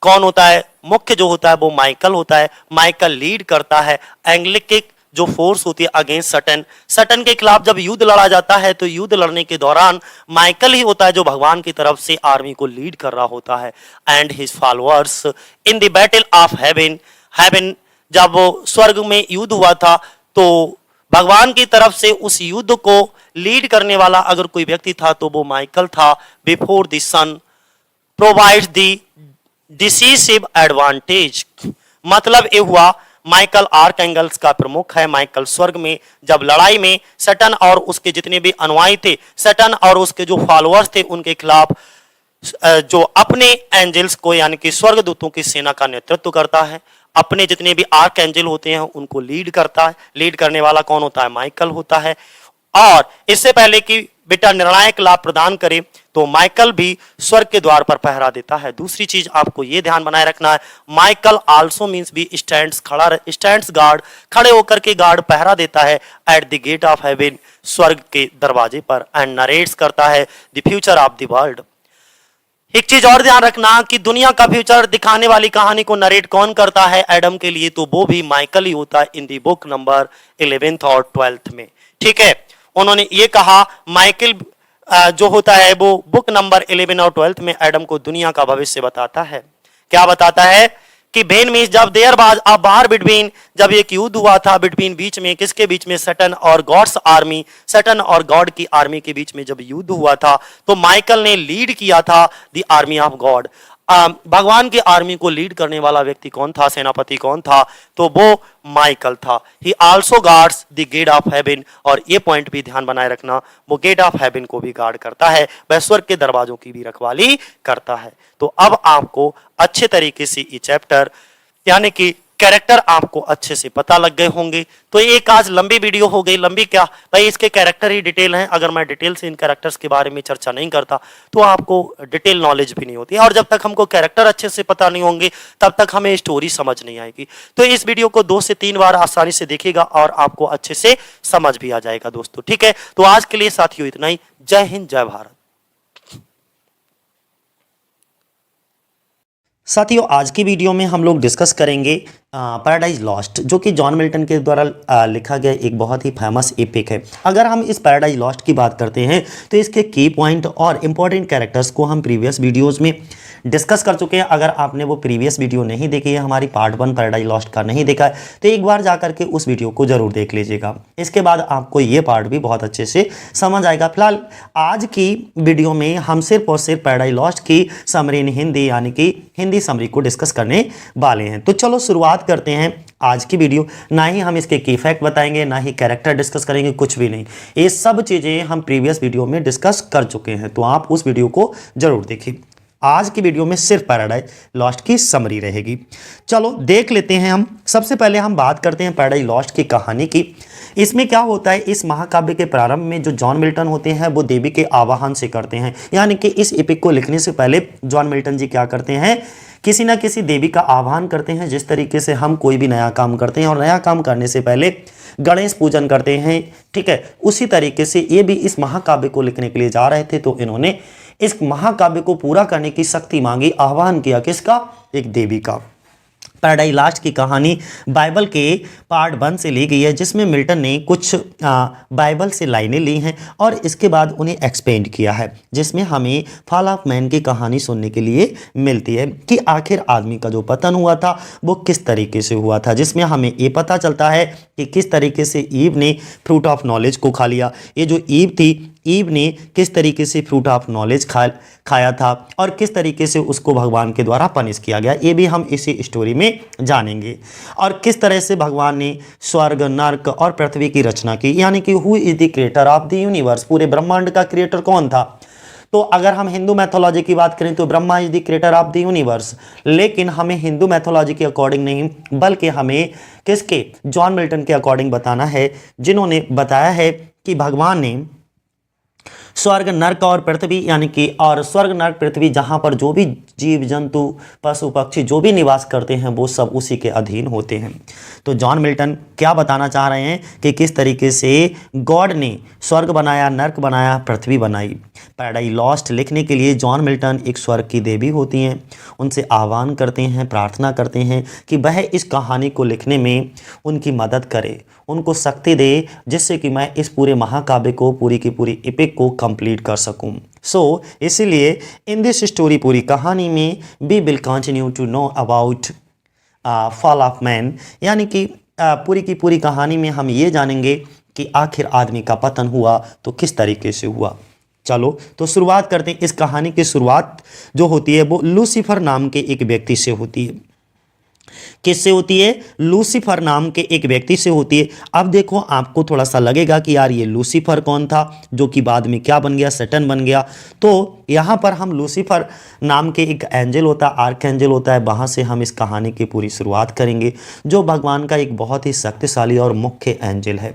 कौन होता है? मुख्य जो होता है वो माइकल होता है। माइकल लीड करता है एंग्लिकिक जो फोर्स होती है अगेंस्ट सैटर्न। सैटर्न के खिलाफ जब युद्ध लड़ा जाता है तो युद्ध लड़ने के दौरान माइकल ही होता है जो भगवान की तरफ से आर्मी को लीड कर रहा होता है। And his followers in the battle of heaven, heaven जब वो स्वर्ग में युद्ध हुआ था तो भगवान की तरफ से उस युद्ध को लीड करने वाला अगर कोई व्यक्ति था तो वो माइकल था। Before the Son provides the decisive advantage, मतलब ये हुआ माइकल आर्कएंगल्स का प्रमुख है। माइकल स्वर्ग में जब लड़ाई में सैटर्न और उसके जितने भी अनुयायी थे, सैटर्न और उसके जो फॉलोअर्स थे उनके खिलाफ जो अपने एंजल्स को यानी कि स्वर्गदूतों की सेना का नेतृत्व करता है, अपने जितने भी आर्क एंजल होते हैं उनको लीड करता है। लीड करने वाला कौन होता है? माइकल होता है। और इससे पहले कि बेटा निर्णायक लाभ प्रदान करे तो माइकल भी स्वर्ग के द्वार पर पहरा देता है। दूसरी चीज आपको यह ध्यान बनाए रखना है, माइकल आल्सो मींस भी स्टैंड्स, खड़ा स्टैंड्स गार्ड, खड़े होकर के गार्ड पहरा देता है at the gate of heaven, स्वर्ग के दरवाजे पर। एंड नरेट्स करता है the future of the world. एक चीज और ध्यान रखना कि दुनिया का फ्यूचर दिखाने वाली कहानी को नरेट कौन करता है एडम के लिए, तो वो भी माइकल ही होता है इन दी बुक नंबर 11th और 12th में। ठीक है, उन्होंने ये कहा माइकल जो होता है वो बुक नंबर 11 और 12th में एडम को दुनिया का भविष्य बताता है। क्या बताता है कि भेन में जब there was a war between, जब एक युद्ध हुआ था बिटवीन, बीच में किसके बीच में, सैटर्न और गॉड्स आर्मी, सैटर्न और गॉड की आर्मी के बीच में जब युद्ध हुआ था तो माइकल ने लीड किया था द आर्मी ऑफ गॉड। भगवान की आर्मी को लीड करने वाला व्यक्ति कौन था, सेनापति कौन था, तो वो माइकल था। He also guards the gate of heaven, और ये पॉइंट भी ध्यान बनाए रखना, वो गेट ऑफ हेवन को भी गार्ड करता है, वह स्वर्ग के दरवाजों की भी रखवाली करता है। तो अब आपको अच्छे तरीके से ये चैप्टर यानी कि कैरेक्टर आपको अच्छे से पता लग गए होंगे। तो एक आज लंबी वीडियो हो गई, लंबी क्या भाई, इसके कैरेक्टर ही डिटेल हैं। अगर मैं डिटेल से इन कैरेक्टर्स के बारे में चर्चा नहीं करता तो आपको डिटेल नॉलेज भी नहीं होती, और जब तक हमको कैरेक्टर अच्छे से पता नहीं होंगे तब तक हमें स्टोरी समझ नहीं आएगी। तो इस वीडियो को 2 से 3 बार आसानी से देखिएगा और आपको अच्छे से समझ भी आ जाएगा दोस्तों। ठीक है, तो आज के लिए साथियों इतना ही। जय हिंद, जय भारत। साथियों, आज की वीडियो में हम लोग डिस्कस करेंगे पैराडाइज लॉस्ट, जो कि जॉन मिल्टन के द्वारा लिखा गया एक बहुत ही फेमस एपिक है। अगर हम इस पैराडाइज लॉस्ट की बात करते हैं तो इसके की पॉइंट और इम्पोर्टेंट कैरेक्टर्स को हम प्रीवियस वीडियोस में डिस्कस कर चुके हैं। अगर आपने वो प्रीवियस वीडियो नहीं देखी है, हमारी पार्ट 1 पैराडाइज लॉस्ट का नहीं देखा है, तो एक बार जा करके उस वीडियो को जरूर देख लीजिएगा। इसके बाद आपको ये पार्ट भी बहुत अच्छे से समझ आएगा। फिलहाल आज की वीडियो में हम सिर्फ और सिर्फ पैराडाइज लॉस्ट की समरी इन हिंदी यानी कि हिंदी समरी को डिस्कस करने वाले हैं। तो चलो शुरुआत करते हैं आज की वीडियो। ना ही हम इसके की फैक्ट बताएंगे, ना ही कैरेक्टर डिस्कस करेंगे, कुछ भी नहीं। ये सब चीजें हम प्रीवियस वीडियो में डिस्कस कर चुके हैं, तो आप उस वीडियो को जरूर देखिए। आज की वीडियो में सिर्फ पैराडाइज लॉस्ट की समरी रहेगी। चलो देख लेते हैं हम। सबसे पहले हम बात करते हैं पैराडाइज लॉस्ट की कहानी की। इसमें क्या होता है, इस महाकाव्य के प्रारंभ में जो जॉन मिल्टन होते हैं वो देवी के आवाहन से करते हैं, यानी कि इस एपिक को लिखने से पहले जॉन मिल्टन जी क्या करते हैं, किसी ना किसी देवी का आह्वान करते हैं। जिस तरीके से हम कोई भी नया काम करते हैं और नया काम करने से पहले गणेश पूजन करते हैं, ठीक है, उसी तरीके से ये भी इस महाकाव्य को लिखने के लिए जा रहे थे। तो इन्होंने इस महाकाव्य को पूरा करने की शक्ति मांगी, आह्वान किया, किसका, एक देवी का। पैराडाइज लॉस्ट की कहानी बाइबल के पार्ट 1 से ली गई है, जिसमें मिल्टन ने कुछ बाइबल से लाइनें ली हैं और इसके बाद उन्हें एक्सपेंड किया है, जिसमें हमें फॉल ऑफ मैन की कहानी सुनने के लिए मिलती है कि आखिर आदमी का जो पतन हुआ था वो किस तरीके से हुआ था, जिसमें हमें ये पता चलता है कि किस तरीके से ईव ने फ्रूट ऑफ नॉलेज को खा लिया। ये जो ईव थी, ईव ने किस तरीके से फ्रूट ऑफ नॉलेज खाया था और किस तरीके से उसको भगवान के द्वारा पनिश किया गया, ये भी हम इसी स्टोरी में जानेंगे। और किस तरह से भगवान ने स्वर्ग, नर्क और पृथ्वी की रचना की, यानी कि who is the creator of the universe, पूरे ब्रह्मांड का क्रिएटर कौन था। तो अगर हम हिंदू मैथोलॉजी की बात करें तो Brahma is the creator of the universe, लेकिन हमें हिंदू मैथोलॉजी के अकॉर्डिंग नहीं बल्कि हमें किसके, जॉन मिल्टन के अकॉर्डिंग बताना है, जिन्होंने बताया है कि भगवान ने स्वर्ग, नर्क और पृथ्वी, यानी कि और स्वर्ग, नर्क, पृथ्वी, जहाँ पर जो भी जीव जंतु, पशु पक्षी जो भी निवास करते हैं वो सब उसी के अधीन होते हैं। तो जॉन मिल्टन क्या बताना चाह रहे हैं कि किस तरीके से गॉड ने स्वर्ग बनाया, नर्क बनाया, पृथ्वी बनाई। पैराडाइज लॉस्ट लिखने के लिए जॉन मिल्टन एक स्वर्ग की देवी होती हैं, उनसे आह्वान करते हैं, प्रार्थना करते हैं कि वह इस कहानी को लिखने में उनकी मदद करे, उनको शक्ति दे, जिससे कि मैं इस पूरे महाकाव्य को, पूरी की पूरी एपिक को कंप्लीट कर सकूं। सो इसीलिए इन दिस स्टोरी, पूरी कहानी में we will continue to know about fall of man, यानी कि पूरी की पूरी कहानी में हम ये जानेंगे कि आखिर आदमी का पतन हुआ तो किस तरीके से हुआ। चलो तो शुरुआत करते हैं। इस कहानी की शुरुआत जो होती है वो लूसीफर नाम के एक व्यक्ति से होती है। किससे होती है, लूसीफर नाम के एक व्यक्ति से होती है। अब देखो, आपको थोड़ा सा लगेगा कि यार ये लूसीफर कौन था, जो कि बाद में क्या बन गया, सैटर्न बन गया। तो यहाँ पर हम लूसीफर नाम के एक एंजल होता है, आर्क एंजल होता है, वहाँ से हम इस कहानी की पूरी शुरुआत करेंगे, जो भगवान का एक बहुत ही शक्तिशाली और मुख्य एंजल है।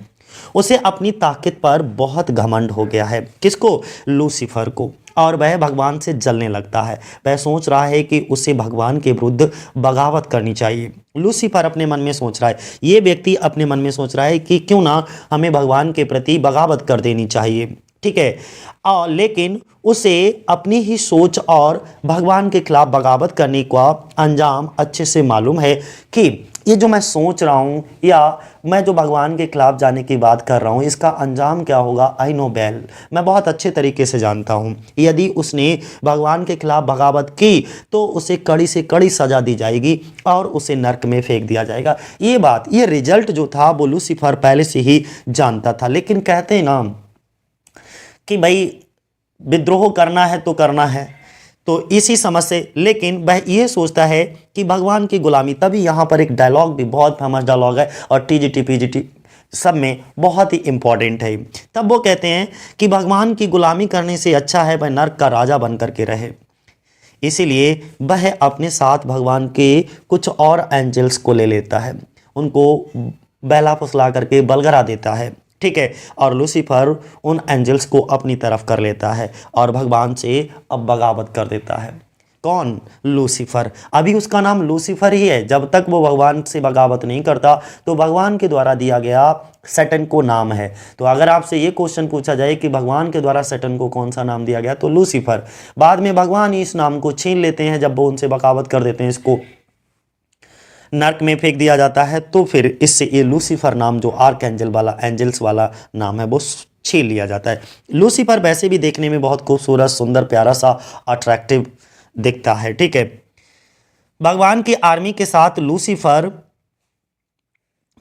उसे अपनी ताकत पर बहुत घमंड हो गया है, किसको, लूसीफर को, और वह भगवान से जलने लगता है। वह सोच रहा है कि उसे भगवान के विरुद्ध बगावत करनी चाहिए। लूसीफर अपने मन में सोच रहा है, ये व्यक्ति अपने मन में सोच रहा है कि क्यों ना हमें भगवान के प्रति बगावत कर देनी चाहिए। ठीक है। और लेकिन उसे अपनी ही सोच और भगवान के खिलाफ बगावत करने का अंजाम अच्छे से मालूम है कि ये जो मैं सोच रहा हूँ या मैं जो भगवान के खिलाफ जाने की बात कर रहा हूँ इसका अंजाम क्या होगा, आई नो वेल, मैं बहुत अच्छे तरीके से जानता हूँ। यदि उसने भगवान के खिलाफ बगावत की तो उसे कड़ी से कड़ी सजा दी जाएगी और उसे नरक में फेंक दिया जाएगा। ये रिजल्ट जो था वो लूसीफर पहले से ही जानता था। लेकिन कहते हैं ना कि भाई विद्रोह करना है तो करना है, तो इसी समझ से लेकिन वह ये सोचता है कि भगवान की गुलामी, तभी यहाँ पर एक डायलॉग भी बहुत फेमस डायलॉग है और टीजीटी पीजीटी सब में बहुत ही इंपॉर्टेंट है। तब वो कहते हैं कि भगवान की गुलामी करने से अच्छा है वह नर्क का राजा बन करके रहे। इसीलिए वह अपने साथ भगवान के कुछ और एंजल्स को ले लेता है, उनको बहला फुसला करके बलगरा देता है, ठीक है। और लूसीफर उन एंजल्स को अपनी तरफ कर लेता है और भगवान से अब बगावत कर देता है। कौन? लूसीफर। अभी उसका नाम लूसीफर ही है, जब तक वो भगवान से बगावत नहीं करता तो भगवान के द्वारा दिया गया सैटर्न को नाम है। तो अगर आपसे ये क्वेश्चन पूछा जाए कि भगवान के द्वारा सैटर्न को कौन सा नाम दिया गया, तो लूसीफर। बाद में भगवान इस नाम को छीन लेते हैं जब वो उनसे बगावत कर देते हैं, इसको नर्क में फेंक दिया जाता है। तो फिर इससे ये लूसीफर नाम जो आर्क एंजल वाला, एंजल्स वाला नाम है, वो छीन लिया जाता है। लूसीफर वैसे भी देखने में बहुत खूबसूरत, सुंदर, प्यारा सा, अट्रैक्टिव दिखता है, ठीक है। भगवान की आर्मी के साथ लूसीफर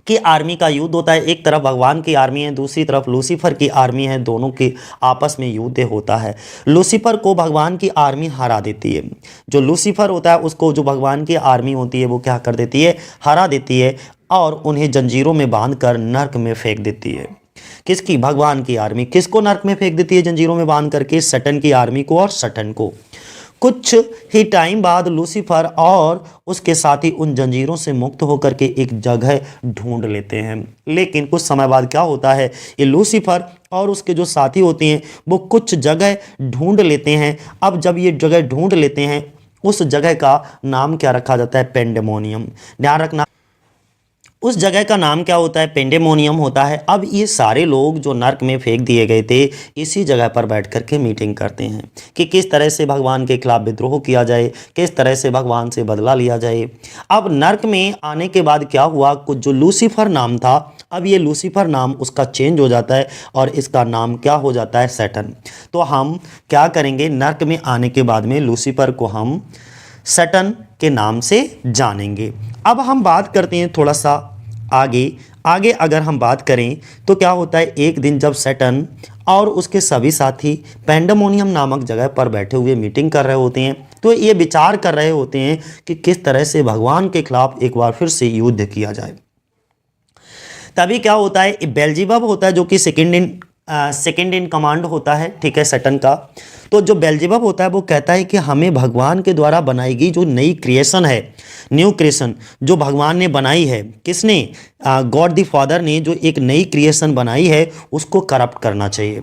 की आर्मी का युद्ध होता है। एक तरफ भगवान की आर्मी है, दूसरी तरफ लूसीफर की आर्मी है, दोनों के आपस में युद्ध होता है। लूसीफर को भगवान की आर्मी हरा देती है। जो लूसीफर होता है उसको जो भगवान की आर्मी होती है वो क्या कर देती है, हरा देती है और उन्हें जंजीरों में बांधकर नर्क में फेंक देती है। किसकी? भगवान की आर्मी। किसको नर्क में फेंक देती है जंजीरों में बांध करके? सैटर्न की आर्मी को और सैटर्न को। कुछ ही टाइम बाद लूसीफर और उसके साथी उन जंजीरों से मुक्त होकर के एक जगह ढूंढ लेते हैं। लेकिन कुछ समय बाद क्या होता है, ये लूसीफर और उसके जो साथी होते हैं वो कुछ जगह ढूंढ लेते हैं। अब जब ये जगह ढूंढ लेते हैं उस जगह का नाम क्या रखा जाता है? पेंडेमोनियम। ध्यान रखना, उस जगह का नाम क्या होता है? पेंडेमोनियम होता है। अब ये सारे लोग जो नर्क में फेंक दिए गए थे इसी जगह पर बैठ कर के मीटिंग करते हैं कि किस तरह से भगवान के खिलाफ विद्रोह किया जाए, किस तरह से भगवान से बदला लिया जाए। अब नर्क में आने के बाद क्या हुआ, कुछ जो लूसीफर नाम था, अब ये लूसीफर नाम उसका चेंज हो जाता है और इसका नाम क्या हो जाता है? सैटर्न। तो हम क्या करेंगे, नर्क में आने के बाद में लूसीफर को हम सैटर्न के नाम से जानेंगे। अब हम बात करते हैं थोड़ा सा आगे अगर हम बात करें तो क्या होता है, एक दिन जब सैटर्न और उसके सभी साथी पेंडेमोनियम नामक जगह पर बैठे हुए मीटिंग कर रहे होते हैं तो ये विचार कर रहे होते हैं कि किस तरह से भगवान के खिलाफ एक बार फिर से युद्ध किया जाए। तभी क्या होता है, बेल्जेबब होता है जो कि सेकंड इन कमांड होता है, ठीक है, सैटर्न का। तो जो बेल्जेबब होता है वो कहता है कि हमें भगवान के द्वारा बनाई गई जो नई क्रिएशन है, न्यू क्रिएशन जो भगवान ने बनाई है, किसने? गॉड द फादर ने जो एक नई क्रिएशन बनाई है उसको करप्ट करना चाहिए,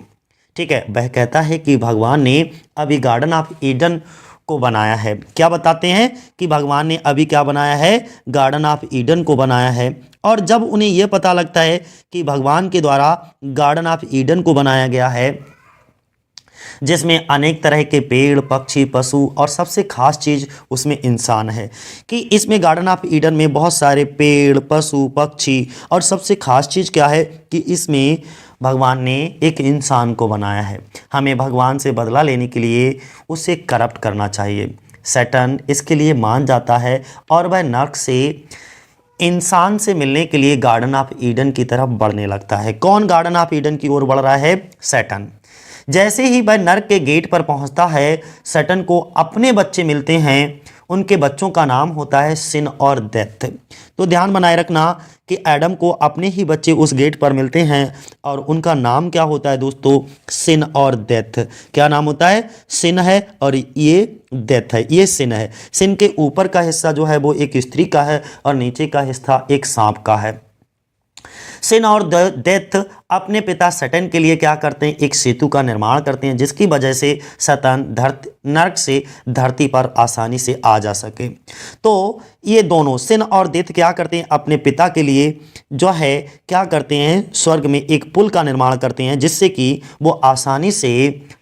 ठीक है। वह कहता है कि भगवान ने अभी गार्डन ऑफ ईडन को बनाया है। क्या बताते हैं कि भगवान ने अभी क्या बनाया है? गार्डन ऑफ ईडन को बनाया है। और जब उन्हें यह पता लगता है कि भगवान के द्वारा गार्डन ऑफ ईडन को बनाया गया है जिसमें अनेक तरह के पेड़, पक्षी, पशु और सबसे खास चीज़ उसमें इंसान है, कि इसमें गार्डन ऑफ ईडन में बहुत सारे पेड़, पशु, पक्षी और सबसे खास चीज़ क्या है कि इसमें भगवान ने एक इंसान को बनाया है। हमें भगवान से बदला लेने के लिए उसे करप्ट करना चाहिए। सैटर्न इसके लिए मान जाता है और वह नर्क से इंसान से मिलने के लिए गार्डन ऑफ ईडन की तरफ बढ़ने लगता है। कौन गार्डन ऑफ ईडन की ओर बढ़ रहा है? सैटर्न। जैसे ही वह नर्क के गेट पर पहुंचता है, सैटर्न को अपने बच्चे मिलते हैं। उनके बच्चों का नाम होता है सिन और डेथ। तो ध्यान बनाए रखना कि एडम को अपने ही बच्चे उस गेट पर मिलते हैं और उनका नाम क्या होता है दोस्तों? सिन और डेथ। क्या नाम होता है? सिन है और ये डेथ है। ये सिन है। सिन के ऊपर का हिस्सा जो है वो एक स्त्री का है और नीचे का हिस्सा एक सांप का है। सिन और डेथ अपने पिता सैटर्न के लिए क्या करते हैं, एक सेतु का निर्माण करते हैं जिसकी वजह से सैटर्न नर्क से धरती पर आसानी से आ जा सके। तो ये दोनों सिन और डेथ क्या करते हैं, अपने पिता के लिए जो है क्या करते हैं, स्वर्ग में एक पुल का निर्माण करते हैं जिससे कि वो आसानी से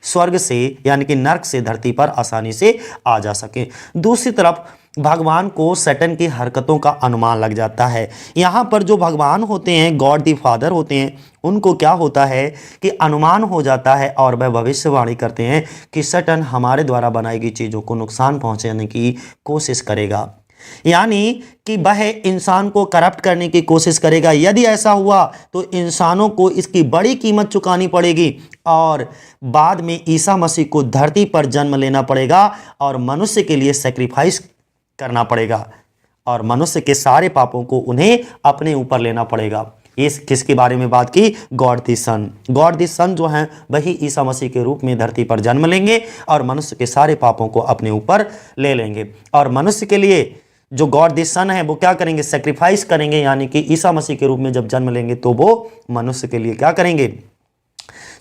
स्वर्ग से यानी कि नर्क से धरती पर आसानी से आ जा सके। दूसरी तरफ भगवान को सैटर्न की हरकतों का अनुमान लग जाता है। यहाँ पर जो भगवान होते हैं, गॉड दी फादर होते हैं, उनको क्या होता है कि अनुमान हो जाता है और वह भविष्यवाणी करते हैं कि सैटर्न हमारे द्वारा बनाई गई चीज़ों को नुकसान पहुँचाने की कोशिश करेगा, यानी कि वह इंसान को करप्ट करने की कोशिश करेगा। यदि ऐसा हुआ तो इंसानों को इसकी बड़ी कीमत चुकानी पड़ेगी और बाद में ईसा मसीह को धरती पर जन्म लेना पड़ेगा और मनुष्य के लिए सेक्रीफाइस करना पड़ेगा और मनुष्य के सारे पापों को उन्हें अपने ऊपर लेना पड़ेगा। इस किसके बारे में बात की, God the sun. God the सन जो हैं वही ईसा मसीह के रूप में धरती पर जन्म लेंगे और मनुष्य के सारे पापों को अपने ऊपर ले लेंगे और मनुष्य के लिए जो गॉड दी सन है वो क्या करेंगे, सेक्रीफाइस करेंगे, यानी कि ईसा मसीह के रूप में जब जन्म लेंगे तो वो मनुष्य के लिए क्या करेंगे,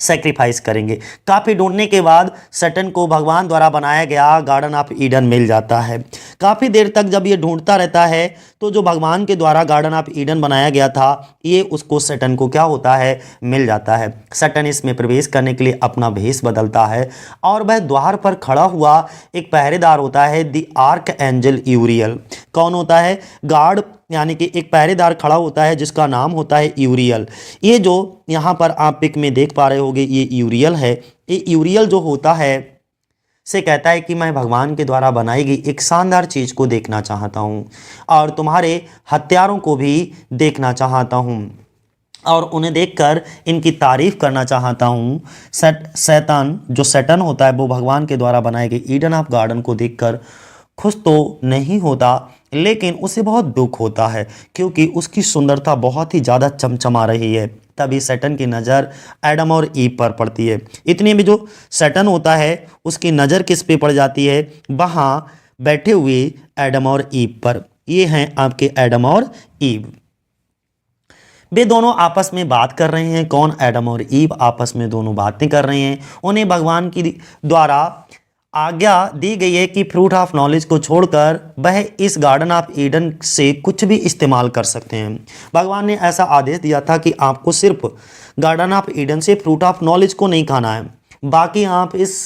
सेक्रीफाइस करेंगे। काफ़ी ढूंढने के बाद सैटर्न को भगवान द्वारा बनाया गया गार्डन ऑफ ईडन मिल जाता है। काफ़ी देर तक जब ये ढूंढता रहता है तो जो भगवान के द्वारा गार्डन ऑफ ईडन बनाया गया था ये उसको सैटर्न को क्या होता है, मिल जाता है। सैटर्न इसमें प्रवेश करने के लिए अपना भेष बदलता है और वह द्वार पर खड़ा हुआ एक पहरेदार होता है, द आर्क एंजल यूरियल। कौन होता है, गार्ड यानी कि एक पहरेदार खड़ा होता है जिसका नाम होता है यूरियल। ये जो यहाँ पर आप पिक में देख पा रहे होगे ये यूरियल है। ये यूरियल जो होता है से कहता है कि मैं भगवान के द्वारा बनाई गई एक शानदार चीज़ को देखना चाहता हूँ और तुम्हारे हत्यारों को भी देखना चाहता हूँ और उन्हें देखकर इनकी तारीफ करना चाहता हूँ। शैतान जो सैटर्न होता है वो भगवान के द्वारा बनाए गए ईडन ऑफ गार्डन को देखकर खुश तो नहीं होता लेकिन उसे बहुत दुख होता है क्योंकि उसकी सुंदरता बहुत ही ज़्यादा चमचमा रही है। तभी सैटर्न की नज़र एडम और ईव पर पड़ती है। इतने में जो सैटर्न होता है उसकी नज़र किस पे पड़ जाती है, वहाँ बैठे हुए एडम और ईव पर। ये हैं आपके एडम और ईव। वे दोनों आपस में बात कर रहे हैं। कौन, एडम और ईव आपस में दोनों बातें कर रहे हैं। उन्हें भगवान की द्वारा आज्ञा दी गई है कि फ्रूट ऑफ नॉलेज को छोड़कर वह इस गार्डन ऑफ ईडन से कुछ भी इस्तेमाल कर सकते हैं। भगवान ने ऐसा आदेश दिया था कि आपको सिर्फ गार्डन ऑफ ईडन से फ्रूट ऑफ नॉलेज को नहीं खाना है, बाकी आप इस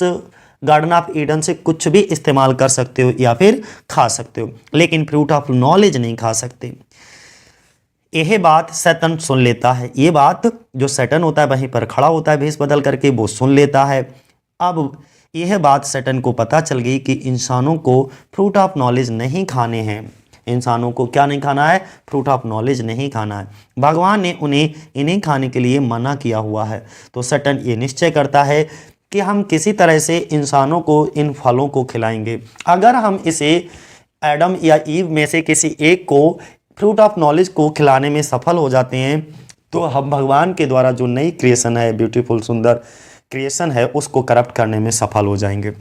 गार्डन ऑफ ईडन से कुछ भी इस्तेमाल कर सकते हो या फिर खा सकते हो, लेकिन फ्रूट ऑफ नॉलेज नहीं खा सकते। यह बात सैटर्न सुन लेता है। ये बात जो सैटर्न होता है वहीं पर खड़ा होता है भेष बदल करके, वो सुन लेता है। अब यह बात सैटर्न को पता चल गई कि इंसानों को फ्रूट ऑफ नॉलेज नहीं खाने हैं। इंसानों को क्या नहीं खाना है, फ्रूट ऑफ नॉलेज नहीं खाना है। भगवान ने उन्हें इन्हें खाने के लिए मना किया हुआ है। तो सैटर्न ये निश्चय करता है कि हम किसी तरह से इंसानों को इन फलों को खिलाएंगे। अगर हम इसे एडम या ईव में से किसी एक को फ्रूट ऑफ नॉलेज को खिलाने में सफल हो जाते हैं तो हम भगवान के द्वारा जो नई क्रिएशन है, ब्यूटीफुल सुंदर क्रिएशन है, उसको करप्ट करने में सफल हो जाएंगे,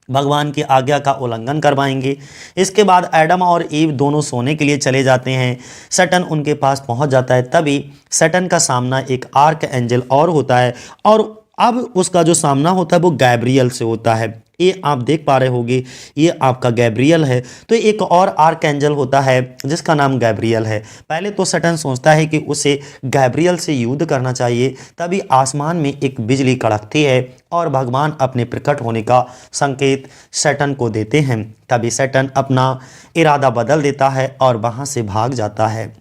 भगवान की आज्ञा का उल्लंघन करवाएंगे। इसके बाद एडम और ईव दोनों सोने के लिए चले जाते हैं। सैटर्न उनके पास पहुंच जाता है। तभी सैटर्न का सामना एक आर्क एंजल और होता है और अब उसका जो सामना होता है वो गैब्रियल से होता है। ये आप देख पा रहे होंगे, ये आपका गैब्रियल है। तो एक और आर्क एंजल होता है जिसका नाम गैब्रियल है। पहले तो सैटर्न सोचता है कि उसे गैब्रियल से युद्ध करना चाहिए। तभी आसमान में एक बिजली कड़कती है और भगवान अपने प्रकट होने का संकेत सैटर्न को देते हैं। तभी सैटर्न अपना इरादा बदल देता है और वहाँ से भाग जाता है।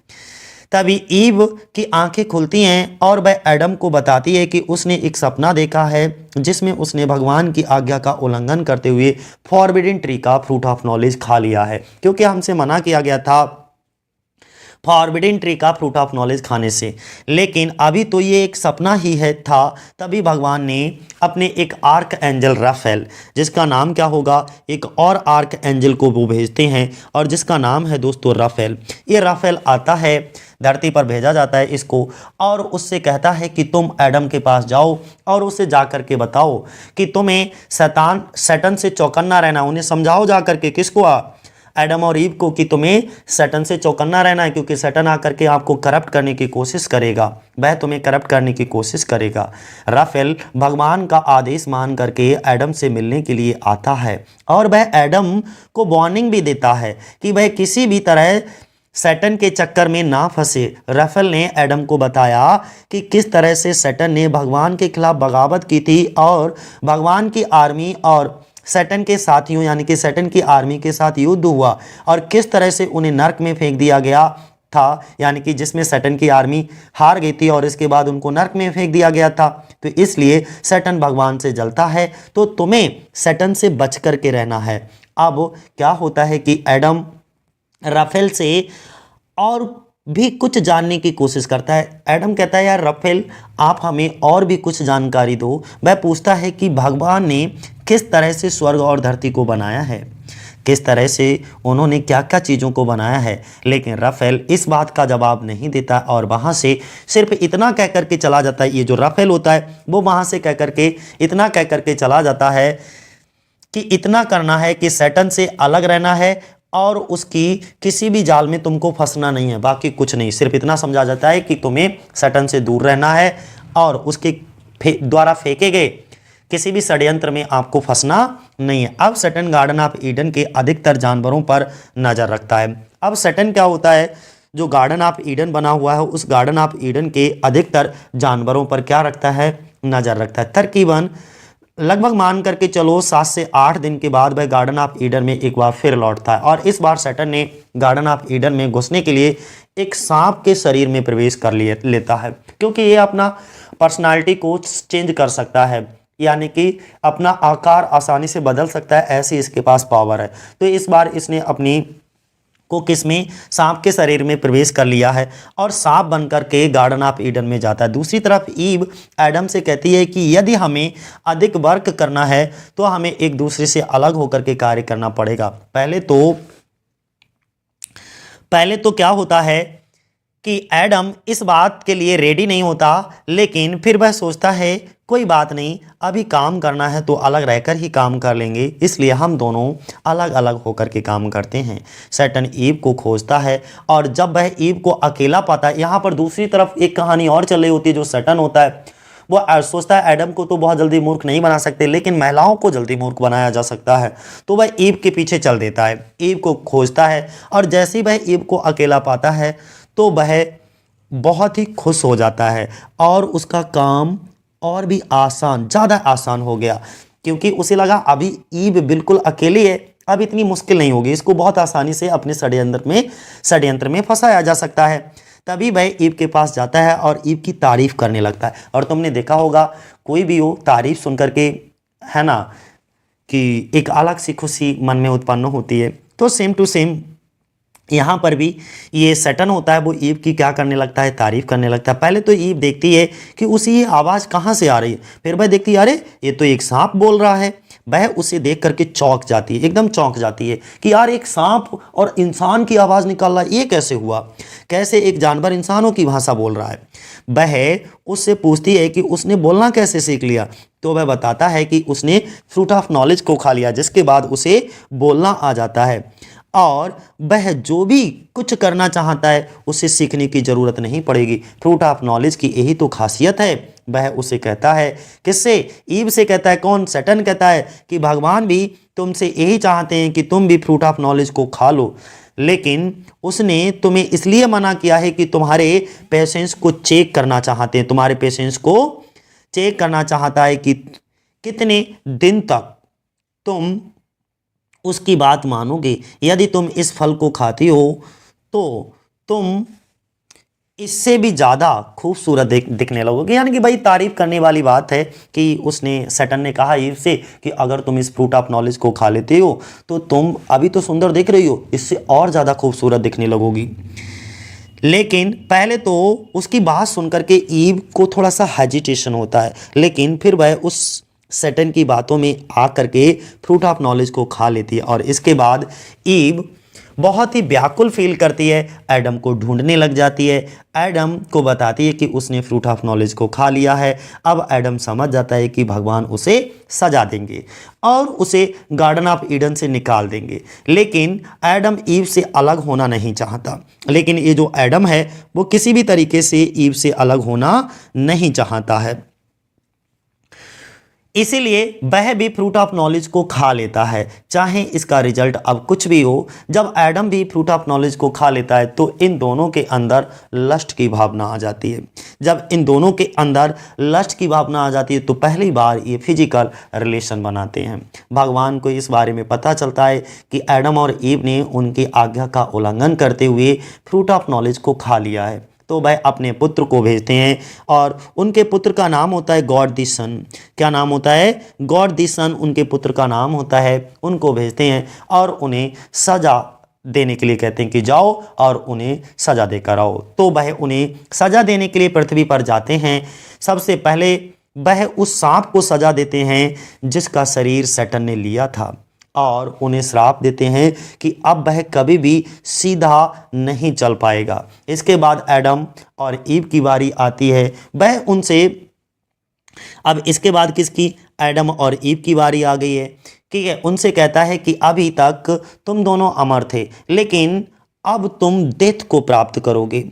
तभी ईव की आंखें खुलती हैं और वह एडम को बताती है कि उसने एक सपना देखा है जिसमें उसने भगवान की आज्ञा का उल्लंघन करते हुए फॉरबिडन ट्री का फ्रूट ऑफ नॉलेज खा लिया है, क्योंकि हमसे मना किया गया था फॉरबिडन ट्री का फ्रूट ऑफ नॉलेज खाने से। लेकिन अभी तो ये एक सपना ही है था। तभी भगवान ने अपने एक आर्क एंजल राफेल, जिसका नाम क्या होगा, एक और आर्क एंजल को वो भेजते हैं और जिसका नाम है दोस्तों राफेल। ये राफेल आता है, धरती पर भेजा जाता है इसको और उससे कहता है कि तुम एडम के पास जाओ और उससे जा कर के बताओ कि तुम्हें सैटर्न से चौकन्ना रहना। उन्हें समझाओ जा कर के, किसको, एडम और ईव को कि तुम्हें सैटर्न से चौकन्ना रहना है, क्योंकि सैटर्न आकर के आपको करप्ट करने की कोशिश करेगा, वह तुम्हें करप्ट करने की कोशिश करेगा। राफेल भगवान का आदेश मान करके एडम से मिलने के लिए आता है और वह एडम को वार्निंग भी देता है कि वह किसी भी तरह सैटर्न के चक्कर में ना फंसे। राफेल ने एडम को बताया कि किस तरह से सैटर्न ने भगवान के खिलाफ बगावत की थी और भगवान की आर्मी और सैटर्न के साथियों यानी कि सैटर्न की आर्मी के साथ युद्ध हुआ और किस तरह से उन्हें नर्क में फेंक दिया गया था, यानी कि जिसमें सैटर्न की आर्मी हार गई थी और इसके बाद उनको नर्क में फेंक दिया गया था। तो इसलिए सैटर्न भगवान से जलता है, तो तुम्हें सैटर्न से बच करके रहना है। अब क्या होता है कि एडम राफेल से और भी कुछ जानने की कोशिश करता है। एडम कहता है यार राफेल, आप हमें और भी कुछ जानकारी दो। वह पूछता है कि भगवान ने किस तरह से स्वर्ग और धरती को बनाया है, किस तरह से उन्होंने क्या क्या चीज़ों को बनाया है। लेकिन राफेल इस बात का जवाब नहीं देता और वहाँ से सिर्फ इतना कह करके चला जाता है। ये जो राफेल होता है वो वहाँ से इतना कह करके चला जाता है कि इतना करना है कि सैटर्न से अलग रहना है और उसकी किसी भी जाल में तुमको फंसना नहीं है, बाकी कुछ नहीं। सिर्फ इतना समझा जाता है कि तुम्हें सैटर्न से दूर रहना है और उसके द्वारा फेंके गए किसी भी षड्यंत्र में आपको फंसना नहीं है। अब सैटर्न गार्डन ऑफ ईडन के अधिकतर जानवरों पर नज़र रखता है। अब सैटर्न क्या होता है, जो गार्डन ऑफ ईडन बना हुआ है उस गार्डन ऑफ ईडन के अधिकतर जानवरों पर क्या रखता है, नज़र रखता है। तकरीबन लगभग मान करके चलो 7 से 8 दिन के बाद वह गार्डन ऑफ ईडन में एक बार फिर लौटता है और इस बार सैटर्न ने गार्डन ऑफ ईडन में घुसने के लिए एक सांप के शरीर में प्रवेश कर लेता है, क्योंकि ये अपना पर्सनालिटी को चेंज कर सकता है, यानी कि अपना आकार आसानी से बदल सकता है, ऐसी इसके पास पावर है। तो इस बार इसने अपनी को किसमें, सांप के शरीर में प्रवेश कर लिया है और सांप बनकर के गार्डन ऑफ ईडन में जाता है। दूसरी तरफ ईव एडम से कहती है कि यदि हमें अधिक वर्क करना है तो हमें एक दूसरे से अलग होकर के कार्य करना पड़ेगा। पहले तो क्या होता है कि एडम इस बात के लिए रेडी नहीं होता, लेकिन फिर वह सोचता है कोई बात नहीं, अभी काम करना है तो अलग रहकर ही काम कर लेंगे, इसलिए हम दोनों अलग अलग होकर के काम करते हैं। सैटर्न ईव को खोजता है और जब वह ईव को अकेला पाता है, यहाँ पर दूसरी तरफ एक कहानी और चल रही होती है। जो सैटर्न होता है वो सोचता है एडम को तो बहुत जल्दी मूर्ख नहीं बना सकते, लेकिन महिलाओं को जल्दी मूर्ख बनाया जा सकता है, तो वह ईव के पीछे चल देता है, ईव को खोजता है और जैसे ही वह ईव को अकेला पाता है तो वह बहुत ही खुश हो जाता है और उसका काम और भी ज़्यादा आसान हो गया, क्योंकि उसे लगा अभी ईव बिल्कुल अकेली है, अब इतनी मुश्किल नहीं होगी, इसको बहुत आसानी से अपने षड्यंत्र में फंसाया जा सकता है। तभी वह ईव के पास जाता है और ईव की तारीफ करने लगता है। और तुमने देखा होगा कोई भी हो तारीफ सुन करके, है ना, कि एक अलग सी खुशी मन में उत्पन्न होती है। तो सेम टू सेम यहाँ पर भी ये सैटर्न होता है, वो ईव की क्या करने लगता है, तारीफ करने लगता है। पहले तो ईव देखती है कि उसे ये आवाज़ कहाँ से आ रही है, फिर वह देखती है अरे ये तो एक सांप बोल रहा है। वह उसे देख करके चौंक जाती है, एकदम चौंक जाती है कि यार एक सांप और इंसान की आवाज़ निकाल रहा है, ये कैसे हुआ, कैसे एक जानवर इंसानों की भाषा बोल रहा है। वह उससे पूछती है कि उसने बोलना कैसे सीख लिया, तो वह बताता है कि उसने फ्रूट ऑफ नॉलेज को खा लिया, जिसके बाद उसे बोलना आ जाता है और वह जो भी कुछ करना चाहता है उसे सीखने की ज़रूरत नहीं पड़ेगी। फ्रूट ऑफ नॉलेज की यही तो खासियत है। वह उसे कहता है, किससे, ईव से कहता है, कौन, सैटर्न कहता है कि भगवान भी तुमसे यही चाहते हैं कि तुम भी फ्रूट ऑफ नॉलेज को खा लो, लेकिन उसने तुम्हें इसलिए मना किया है कि तुम्हारे पेशेंस को चेक करना चाहते हैं, तुम्हारे पेशेंस को चेक करना चाहता है कि कितने दिन तक तुम उसकी बात मानोगे। यदि तुम इस फल को खाती हो तो तुम इससे भी ज़्यादा खूबसूरत दिखने लगोगे। यानी कि भाई तारीफ करने वाली बात है कि उसने, सैटर्न ने कहा ईव से कि अगर तुम इस फ्रूट ऑफ नॉलेज को खा लेते हो तो तुम अभी तो सुंदर दिख रही हो, इससे और ज़्यादा खूबसूरत दिखने लगोगी। लेकिन पहले तो उसकी बात सुनकर के ईव को थोड़ा सा हेजिटेशन होता है, लेकिन फिर वह उस सैटर्न की बातों में आ करके फ्रूट ऑफ नॉलेज को खा लेती है और इसके बाद ईव बहुत ही व्याकुल फील करती है, एडम को ढूंढने लग जाती है। एडम को बताती है कि उसने फ्रूट ऑफ नॉलेज को खा लिया है। अब एडम समझ जाता है कि भगवान उसे सजा देंगे और उसे गार्डन ऑफ ईडन से निकाल देंगे। लेकिन एडम ईव से अलग होना नहीं चाहता। लेकिन ये जो एडम है वो किसी भी तरीके से ईव से अलग होना नहीं चाहता है, इसीलिए वह भी फ्रूट ऑफ नॉलेज को खा लेता है, चाहे इसका रिजल्ट अब कुछ भी हो। जब एडम भी फ्रूट ऑफ नॉलेज को खा लेता है तो इन दोनों के अंदर लस्ट की भावना आ जाती है। जब इन दोनों के अंदर लस्ट की भावना आ जाती है तो पहली बार ये फिजिकल रिलेशन बनाते हैं। भगवान को इस बारे में पता चलता है कि एडम और ईव ने उनकी आज्ञा का उल्लंघन करते हुए फ्रूट ऑफ नॉलेज को खा लिया है। तो वह अपने पुत्र को भेजते हैं और उनके पुत्र का नाम होता है गॉड द सन। क्या नाम होता है? गॉड द सन उनके पुत्र का नाम होता है। उनको भेजते हैं और उन्हें सजा देने के लिए कहते हैं कि जाओ और उन्हें सजा देकर आओ। तो वह उन्हें सजा देने के लिए पृथ्वी पर जाते हैं। सबसे पहले वह उस सांप को सजा देते हैं जिसका शरीर सैटर्न ने लिया था और उन्हें श्राप देते हैं कि अब वह कभी भी सीधा नहीं चल पाएगा। इसके बाद एडम और ईव की बारी आती है। वह उनसे अब इसके बाद किसकी? एडम और ईव की बारी आ गई है। ठीक है, उनसे कहता है कि अभी तक तुम दोनों अमर थे लेकिन अब तुम डेथ को प्राप्त करोगे।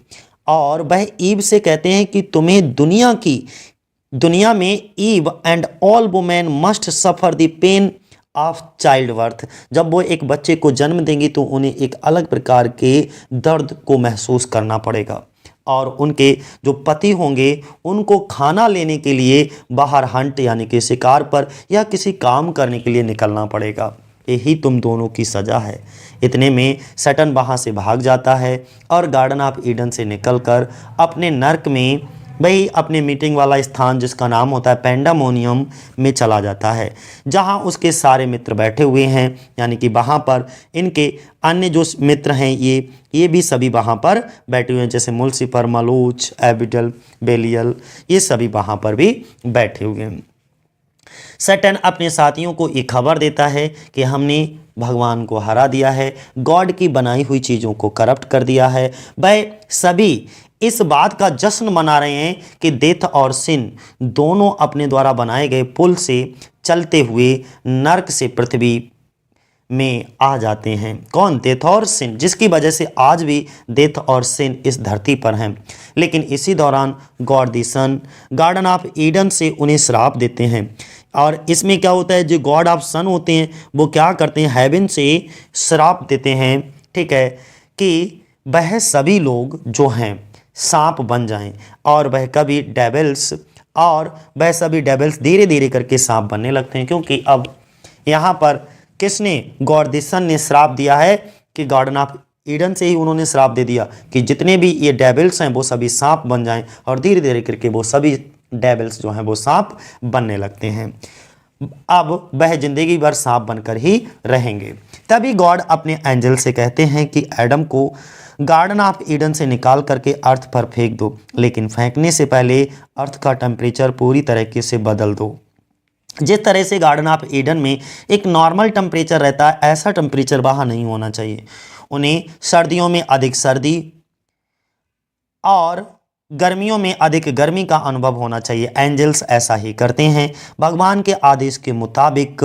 और वह ईव से कहते हैं कि तुम्हें दुनिया में Eve and all women must suffer the pain of child birth. जब वो एक बच्चे को जन्म देंगी तो उन्हें एक अलग प्रकार के दर्द को महसूस करना पड़ेगा और उनके जो पति होंगे उनको खाना लेने के लिए बाहर हंट यानी कि शिकार पर या किसी काम करने के लिए निकलना पड़ेगा। यही तुम दोनों की सज़ा है। इतने में सैटर्न वहाँ से भाग जाता है और गार्डन ऑफ ईडन से निकलकर अपने नर्क में वही अपने मीटिंग वाला स्थान जिसका नाम होता है पेंडामोनियम में चला जाता है, जहां उसके सारे मित्र बैठे हुए हैं। यानी कि वहां पर इनके अन्य जो मित्र हैं ये भी सभी वहां पर बैठे हुए हैं, जैसे मुल्सिफर, मलूच, एबिडल, बेलियल, ये सभी वहां पर भी बैठे हुए हैं। सैटर्न अपने साथियों को ये खबर देता है कि हमने भगवान को हरा दिया है, गॉड की बनाई हुई चीज़ों को करप्ट कर दिया है। वह सभी इस बात का जश्न मना रहे हैं कि डेथ और सिन दोनों अपने द्वारा बनाए गए पुल से चलते हुए नर्क से पृथ्वी में आ जाते हैं। कौन? डेथ और सिन, जिसकी वजह से आज भी डेथ और सिन इस धरती पर हैं। लेकिन इसी दौरान God the Son garden of Eden से उन्हें श्राप देते हैं। और इसमें क्या होता है, जो गॉड ऑफ सन होते हैं वो क्या करते हैं, हेवन से श्राप देते हैं, ठीक है, कि वह सभी लोग जो हैं सांप बन जाएं और वह कभी डेविल्स, और वह सभी डेविल्स धीरे धीरे करके सांप बनने लगते हैं। क्योंकि अब यहाँ पर किसने? गॉड द सन ने श्राप दिया है कि गार्डन ऑफ ईडन से ही उन्होंने श्राप दे दिया कि जितने भी ये डेविल्स हैं वो सभी सांप बन जाएं और धीरे धीरे करके वो सभी डेविल्स जो हैं वो सांप बनने लगते हैं। अब वह जिंदगी भर सांप बनकर ही रहेंगे। तभी गॉड अपने एंजल से कहते हैं कि एडम को गार्डन ऑफ ईडन से निकाल करके अर्थ पर फेंक दो, लेकिन फेंकने से पहले अर्थ का टेम्परेचर पूरी तरीके से बदल दो। जिस तरह से गार्डन ऑफ ईडन में एक नॉर्मल टेम्परेचर रहता है, ऐसा टेम्परेचर वहाँ नहीं होना चाहिए। उन्हें सर्दियों में अधिक सर्दी और गर्मियों में अधिक गर्मी का अनुभव होना चाहिए। एंजल्स ऐसा ही करते हैं। भगवान के आदेश के मुताबिक,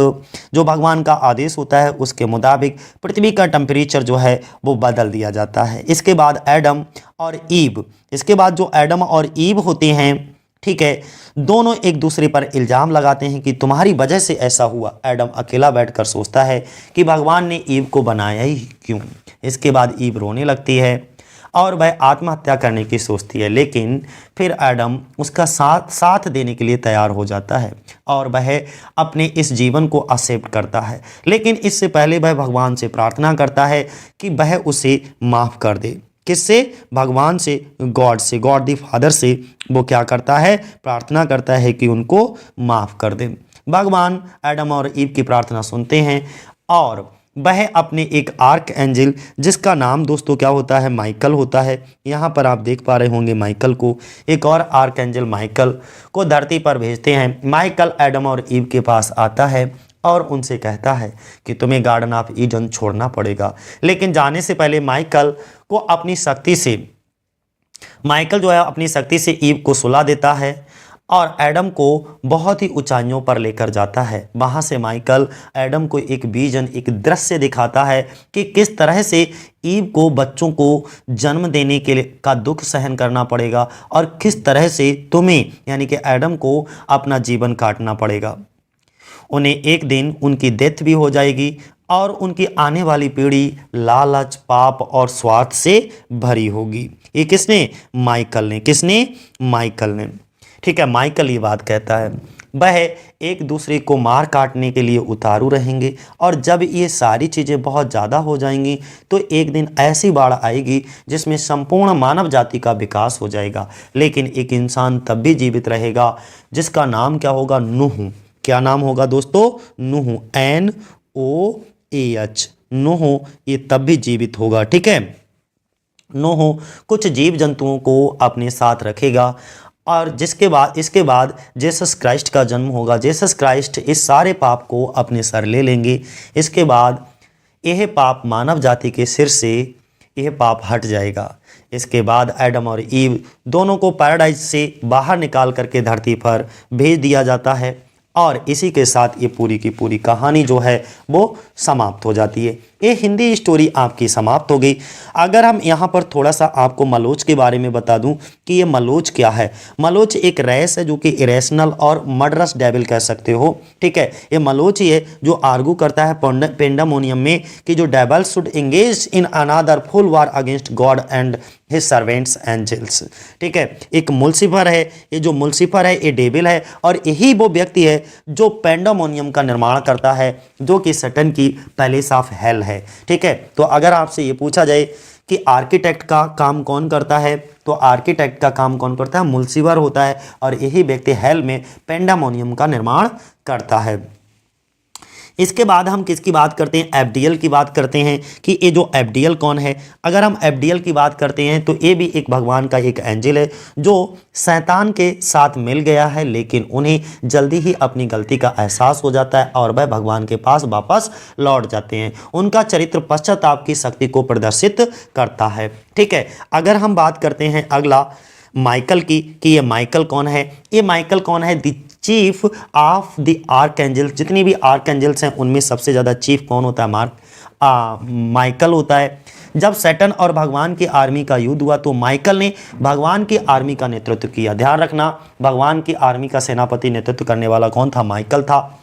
जो भगवान का आदेश होता है उसके मुताबिक पृथ्वी का टेम्परेचर जो है वो बदल दिया जाता है। इसके बाद एडम और ईव, इसके बाद जो एडम और ईव होते हैं, ठीक है, दोनों एक दूसरे पर इल्ज़ाम लगाते हैं कि तुम्हारी वजह से ऐसा हुआ। एडम अकेला बैठकर सोचता है कि भगवान ने ईव को बनाया ही क्यों। इसके बाद ईव रोने लगती है और वह आत्महत्या करने की सोचती है, लेकिन फिर एडम उसका साथ देने के लिए तैयार हो जाता है और वह अपने इस जीवन को एक्सेप्ट करता है। लेकिन इससे पहले वह भगवान से प्रार्थना करता है कि वह उसे माफ़ कर दे। किससे? भगवान से, गॉड से, गॉड द फादर से वो क्या करता है? प्रार्थना करता है कि उनको माफ़ कर दे। भगवान एडम और ईव की प्रार्थना सुनते हैं और वह अपने एक आर्क एंजल, जिसका नाम दोस्तों क्या होता है? माइकल होता है। यहाँ पर आप देख पा रहे होंगे माइकल को, एक और आर्क एंजल माइकल को धरती पर भेजते हैं। माइकल एडम और ईव के पास आता है और उनसे कहता है कि तुम्हें गार्डन ऑफ ईडन छोड़ना पड़ेगा। लेकिन जाने से पहले माइकल जो है अपनी शक्ति से ईव को सुला देता है और एडम को बहुत ही ऊंचाइयों पर लेकर जाता है। वहां से माइकल एडम को एक विजन, एक दृश्य दिखाता है कि किस तरह से ईव को बच्चों को जन्म देने के लिए का दुख सहन करना पड़ेगा और किस तरह से तुम्हें यानी कि एडम को अपना जीवन काटना पड़ेगा। उन्हें एक दिन उनकी डेथ भी हो जाएगी और उनकी आने वाली पीढ़ी लालच, पाप और स्वार्थ से भरी होगी। ये किसने? माइकल ने। किसने? माइकल ने। ठीक है, माइकल ये बात कहता है। वह एक दूसरे को मार काटने के लिए उतारू रहेंगे और जब ये सारी चीज़ें बहुत ज़्यादा हो जाएंगी तो एक दिन ऐसी बाढ़ आएगी जिसमें संपूर्ण मानव जाति का विकास हो जाएगा, लेकिन एक इंसान तब भी जीवित रहेगा जिसका नाम क्या होगा? नूह। क्या नाम होगा दोस्तों? नूह। NOAH। नूह ये तब भी जीवित होगा। ठीक है, नूह कुछ जीव जंतुओं को अपने साथ रखेगा और इसके बाद जीसस क्राइस्ट का जन्म होगा। जीसस क्राइस्ट इस सारे पाप को अपने सर ले लेंगे। इसके बाद यह पाप मानव जाति के सिर से यह पाप हट जाएगा। इसके बाद एडम और ईव दोनों को पैराडाइज से बाहर निकाल करके धरती पर भेज दिया जाता है और इसी के साथ ये पूरी की पूरी कहानी जो है वो समाप्त हो जाती है। ये हिंदी स्टोरी आपकी समाप्त हो गई। अगर हम यहाँ पर थोड़ा सा आपको मलोच के बारे में बता दूं कि ये मलोच क्या है। मलोच एक रेस है जो कि इरेशनल और मर्डरस डेविल कह सकते हो। ठीक है, ये मलोच ही है जो आर्गू करता है पेंडामोनियम में कि जो devil should engage in another full war against God and his servants angels. ठीक है, एक मुल्सिफर है। ये जो मुल्सिफर है ये डेविल है और यही वो व्यक्ति है जो पेंडामोनियम का निर्माण करता है जो कि सैटन की पैलेस ऑफ हेल है। ठीक है, तो अगर आपसे ये पूछा जाए कि आर्किटेक्ट का काम कौन करता है तो आर्किटेक्ट का काम कौन करता है? मुल्सिफर होता है और यही व्यक्ति हेल में पेंडामोनियम का निर्माण करता है। इसके बाद हम किसकी बात करते हैं? एबडियल की बात करते हैं कि ये जो एबडियल कौन है। अगर हम एबडियल की बात करते हैं तो ये भी एक भगवान का एक एंजल है जो शैतान के साथ मिल गया है, लेकिन उन्हें जल्दी ही अपनी गलती का एहसास हो जाता है और वह भगवान के पास वापस लौट जाते हैं। उनका चरित्र पश्चाताप की शक्ति को प्रदर्शित करता है। ठीक है, अगर हम बात करते हैं अगला माइकल की कि ये माइकल कौन है। ये माइकल कौन है? The chief of the archangels. जितनी भी आर्क एंजल्स हैं उनमें सबसे ज़्यादा चीफ कौन होता है? माइकल होता है। जब सैटन और भगवान की आर्मी का युद्ध हुआ तो माइकल ने भगवान की आर्मी का नेतृत्व किया। ध्यान रखना, भगवान की आर्मी का सेनापति नेतृत्व करने वाला कौन था? माइकल था।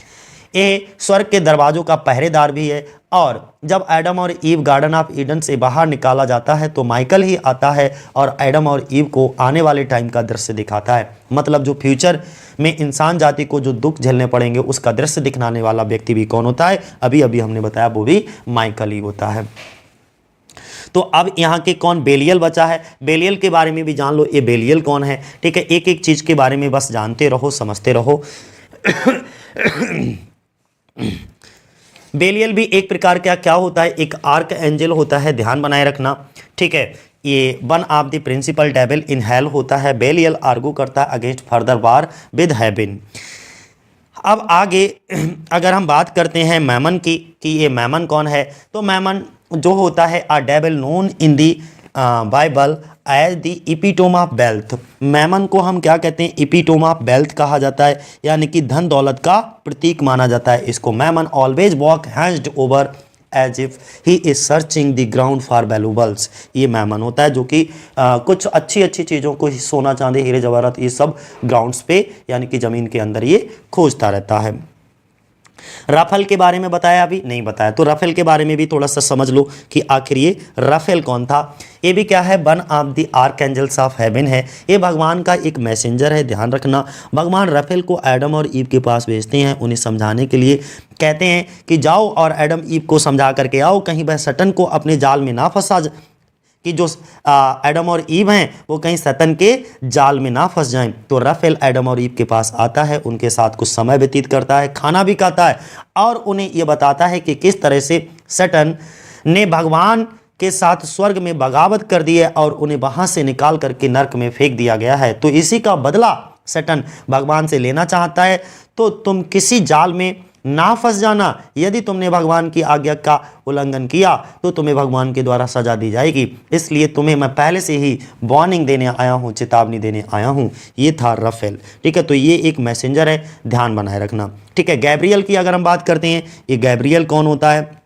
ये स्वर्ग के दरवाजों का पहरेदार भी है और जब एडम और ईव गार्डन ऑफ ईडन से बाहर निकाला जाता है तो माइकल ही आता है और एडम और ईव को आने वाले टाइम का दृश्य दिखाता है। मतलब जो फ्यूचर में इंसान जाति को जो दुख झेलने पड़ेंगे उसका दृश्य दिखाने वाला व्यक्ति भी कौन होता है? अभी अभी हमने बताया वो भी माइकल ही होता है। तो अब यहाँ के कौन? बेलियल बचा है। बेलियल के बारे में भी जान लो, ये बेलियल कौन है। ठीक है, एक एक चीज़ के बारे में बस जानते रहो, समझते रहो। बेलियल भी एक प्रकार का क्या होता है? एक आर्क एंजल होता है। ध्यान बनाए रखना। ठीक है, ये one of the principal devil in hell होता है। बेलियल आर्गू करता है against further war with heaven. अब आगे अगर हम बात करते हैं मैमन की कि ये मैमन कौन है, तो मैमन जो होता है a devil known in the Bible as the epitome of wealth. Mammon को हम क्या कहते हैं? इपिटोम ऑफ वेल्थ कहा जाता है, यानी कि धन दौलत का प्रतीक माना जाता है इसको। Mammon always walk hands over as if he is searching the ground for valuables. ये मैमन होता है जो कि कुछ अच्छी अच्छी चीज़ों को, सोना चांदी हीरे जवाहरात, ये सब ग्राउंड्स पे यानी कि ज़मीन के अंदर ये खोजता रहता है। राफेल के बारे में बताया? अभी नहीं बताया, तो राफेल के बारे में भी थोड़ा सा समझ लो कि आखिर ये राफेल कौन था। ये भी क्या है? One of the archangels of heaven है। ये भगवान का एक मैसेंजर है। ध्यान रखना, भगवान राफेल को एडम और ईव के पास भेजते हैं उन्हें समझाने के लिए। कहते हैं कि जाओ और एडम ईव को समझा करके आओ, कहीं वह सैटन को अपने जाल में ना फंसा, कि जो एडम और ईव हैं वो कहीं सैतन के जाल में ना फंस जाएं। तो राफेल एडम और ईव के पास आता है, उनके साथ कुछ समय व्यतीत करता है, खाना भी खाता है और उन्हें ये बताता है कि किस तरह से सैटन ने भगवान के साथ स्वर्ग में बगावत कर दी है और उन्हें वहाँ से निकाल करके नर्क में फेंक दिया गया है। तो इसी का बदला सैटन भगवान से लेना चाहता है। तो तुम किसी जाल में ना फंस जाना। यदि तुमने भगवान की आज्ञा का उल्लंघन किया तो तुम्हें भगवान के द्वारा सजा दी जाएगी, इसलिए तुम्हें मैं पहले से ही वार्निंग देने आया हूँ, चेतावनी देने आया हूँ। ये था रफेल। ठीक है, तो ये एक मैसेंजर है, ध्यान बनाए रखना। ठीक है, गैब्रियल की अगर हम बात करते हैं, ये गैब्रियल कौन होता है?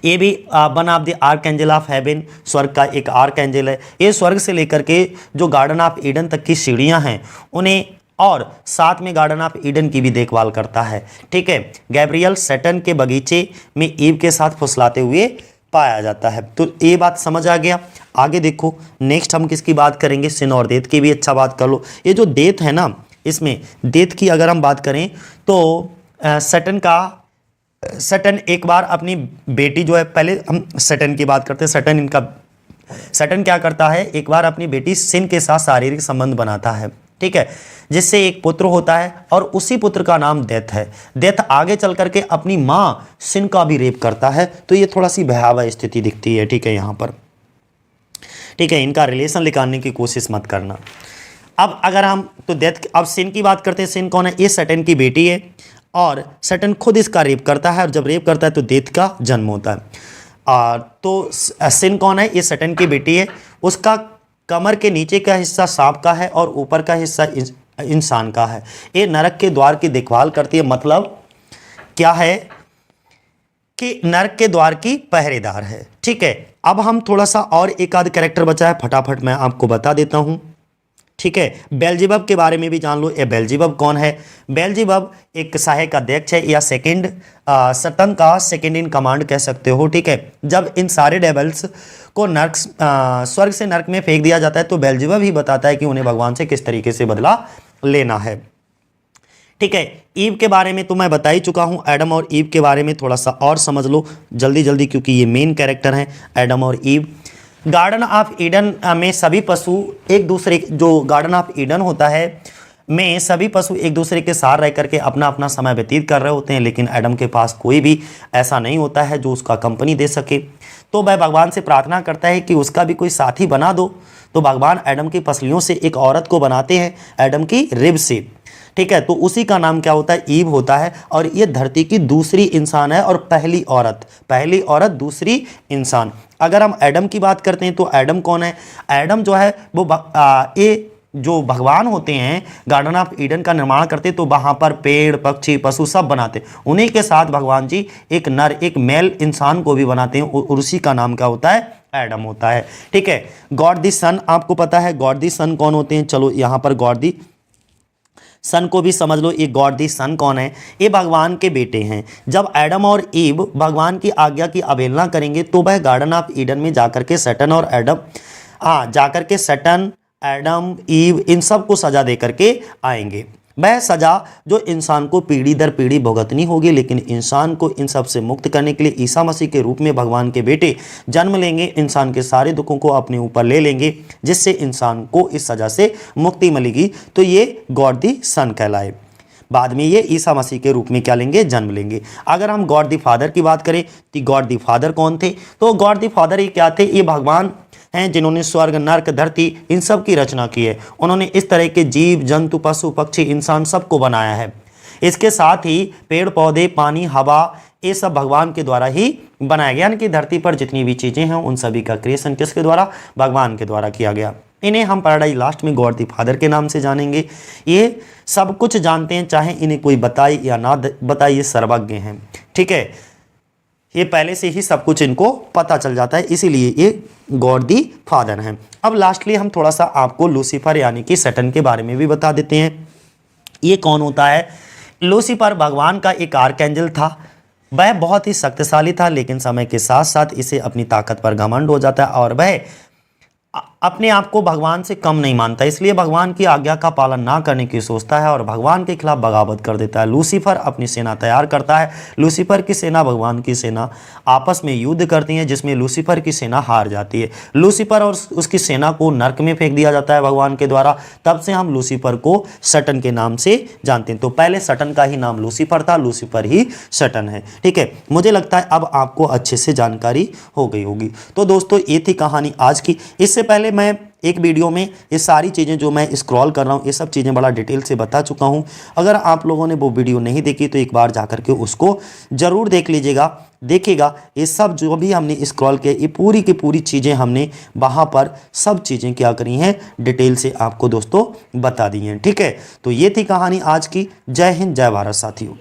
ये भी one of the archangel of heaven, स्वर्ग का एक आर्कएंजल है। ये स्वर्ग से लेकर के जो गार्डन ऑफ ईडन तक की सीढ़ियां हैं उन्हें और साथ में गार्डन ऑफ ईडन की भी देखभाल करता है। ठीक है, गैब्रियल सैटर्न के बगीचे में ईव के साथ फुसलाते हुए पाया जाता है। तो ये बात समझ आ गया। आगे देखो, नेक्स्ट हम किसकी बात करेंगे? सिन और देत की भी अच्छा बात कर लो। ये जो देत है ना, इसमें देत की अगर हम बात करें तो सैटर्न एक बार अपनी बेटी जो है, पहले हम सैटर्न की बात करते हैं। सैटर्न क्या करता है? एक बार अपनी बेटी सिन के साथ शारीरिक संबंध बनाता है। ठीक है, जिससे एक पुत्र होता है और उसी पुत्र का नाम डेथ है। डेथ आगे चल करके अपनी माँ सिन का भी रेप करता है। तो ये थोड़ा सी भयावह स्थिति दिखती है। ठीक है, यहाँ पर ठीक है, इनका रिलेशन निकालने की कोशिश मत करना। अब अगर हम तो डेथ, अब सिन की बात करते हैं। सिन कौन है? ये सैटर्न की बेटी है और सैटर्न खुद इसका रेप करता है, और जब रेप करता है तो डेथ का जन्म होता है। तो सिन कौन है? ये सैटर्न की बेटी है। उसका कमर के नीचे का हिस्सा सांप का है और ऊपर का हिस्सा इंसान का है। ये नरक के द्वार की देखभाल करती है। मतलब क्या है कि नरक के द्वार की पहरेदार है। ठीक है, अब हम थोड़ा सा और एक आध कैरेक्टर बचा है, फटाफट मैं आपको बता देता हूं। ठीक है, बेल्जेबब के बारे में भी जान लो। ये बेल्जेबब कौन है? बेल्जेबब एक सहायक अध्यक्ष है, या सैटर्न का सेकंड इन कमांड कह सकते हो। ठीक है, जब इन सारे डेवल्स को स्वर्ग से नरक में फेंक दिया जाता है तो बेल्जेबब ही बताता है कि उन्हें भगवान से किस तरीके से बदला लेना है। ठीक है, ईव के बारे में तो मैं बता ही चुका हूं। एडम और ईव के बारे में थोड़ा सा और समझ लो जल्दी जल्दी, क्योंकि ये मेन कैरेक्टर हैं एडम और ईव। गार्डन ऑफ ईडन में सभी पशु एक दूसरे, जो गार्डन ऑफ ईडन होता है में सभी पशु एक दूसरे के साथ रह करके अपना अपना समय व्यतीत कर रहे होते हैं, लेकिन एडम के पास कोई भी ऐसा नहीं होता है जो उसका कंपनी दे सके। तो वह भगवान से प्रार्थना करता है कि उसका भी कोई साथी बना दो। तो भगवान एडम की पसलियों से एक औरत को बनाते हैं, एडम की रिब से। ठीक है, तो उसी का नाम क्या होता है? ईव होता है। और ये धरती की दूसरी इंसान है और पहली औरत दूसरी इंसान। अगर हम एडम की बात करते हैं तो एडम कौन है? एडम जो है वो ये जो भगवान होते हैं गार्डन ऑफ ईडन का निर्माण करते, तो वहां पर पेड़ पक्षी पशु सब बनाते, उन्हीं के साथ भगवान जी एक मेल इंसान को भी बनाते हैं, और उसी का नाम क्या होता है? एडम होता है। ठीक है, गॉड दी सन, आपको पता है गॉड दी सन कौन होते हैं? चलो यहाँ पर गॉड दी सन को भी समझ लो। ये गॉड दी सन कौन है? ये भगवान के बेटे हैं। जब एडम और ईव भगवान की आज्ञा की अवहेलना करेंगे तो वह गार्डन ऑफ ईडन में जाकर के सैटर्न और सैटर्न, एडम, ईव इन सब को सजा दे करके आएंगे। वह सजा जो इंसान को पीढ़ी दर पीढ़ी भुगतनी होगी, लेकिन इंसान को इन सब से मुक्त करने के लिए ईसा मसीह के रूप में भगवान के बेटे जन्म लेंगे, इंसान के सारे दुखों को अपने ऊपर ले लेंगे, जिससे इंसान को इस सजा से मुक्ति मिलेगी। तो ये गॉड दी सन कहलाए। बाद में ये ईसा मसीह के रूप में क्या लेंगे? जन्म लेंगे। अगर हम गॉड दी फादर की बात करें तो गॉड दी फादर कौन थे? तो गॉड दी फादर ये क्या थे? ये भगवान हैं जिन्होंने स्वर्ग, नर्क, धरती इन सब की रचना की है। उन्होंने इस तरह के जीव जंतु, पशु पक्षी, इंसान सबको बनाया है। इसके साथ ही पेड़ पौधे, पानी, हवा, ये सब भगवान के द्वारा ही बनाया गया। यानी कि धरती पर जितनी भी चीज़ें हैं उन सभी का क्रिएशन किसके द्वारा? भगवान के द्वारा किया गया। इन्हें हम पैराडाइज लॉस्ट में गॉड दी फादर के नाम से जानेंगे। ये सब कुछ जानते हैं, चाहे इन्हें कोई बताए या ना बताए, ये सर्वज्ञ हैं। ठीक है, ये पहले से ही सब कुछ इनको पता चल जाता है, इसीलिए ये गॉड दी फादर हैं। अब लास्टली हम थोड़ा सा आपको लूसीफर यानी कि सैटर्न के बारे में भी बता देते हैं। ये कौन होता है? लूसीफर भगवान का एक आर्कएंजल था। वह बहुत ही शक्तिशाली था, लेकिन समय के साथ साथ इसे अपनी ताकत पर घमंड हो जाता है और वह अपने आप को भगवान से कम नहीं मानता, इसलिए भगवान की आज्ञा का पालन ना करने की सोचता है और भगवान के खिलाफ बगावत कर देता है। लूसीफर अपनी सेना तैयार करता है। लूसीफर की सेना भगवान की सेना आपस में युद्ध करती है, जिसमें लूसीफर की सेना हार जाती है। लूसीफर और उसकी सेना को नर्क में फेंक दिया जाता है भगवान के द्वारा। तब से हम लूसीफर को सैटर्न के नाम से जानते हैं। तो पहले सैटर्न का ही नाम लूसीफर था, लूसीफर ही सैटर्न है। ठीक है, मुझे लगता है अब आपको अच्छे से जानकारी हो गई होगी। तो दोस्तों ये थी कहानी आज की। इससे पहले मैं एक वीडियो में ये सारी चीज़ें जो मैं स्क्रॉल कर रहा हूँ ये सब चीज़ें बड़ा डिटेल से बता चुका हूँ। अगर आप लोगों ने वो वीडियो नहीं देखी तो एक बार जा कर के उसको ज़रूर देख लीजिएगा। देखिएगा ये सब जो भी हमने स्क्रॉल किया ये पूरी की पूरी चीज़ें हमने वहाँ पर सब चीज़ें क्या करी हैं, डिटेल से आपको दोस्तों बता दी हैं। ठीक है, तो ये थी कहानी आज की। जय हिंद, जय भारत साथियों।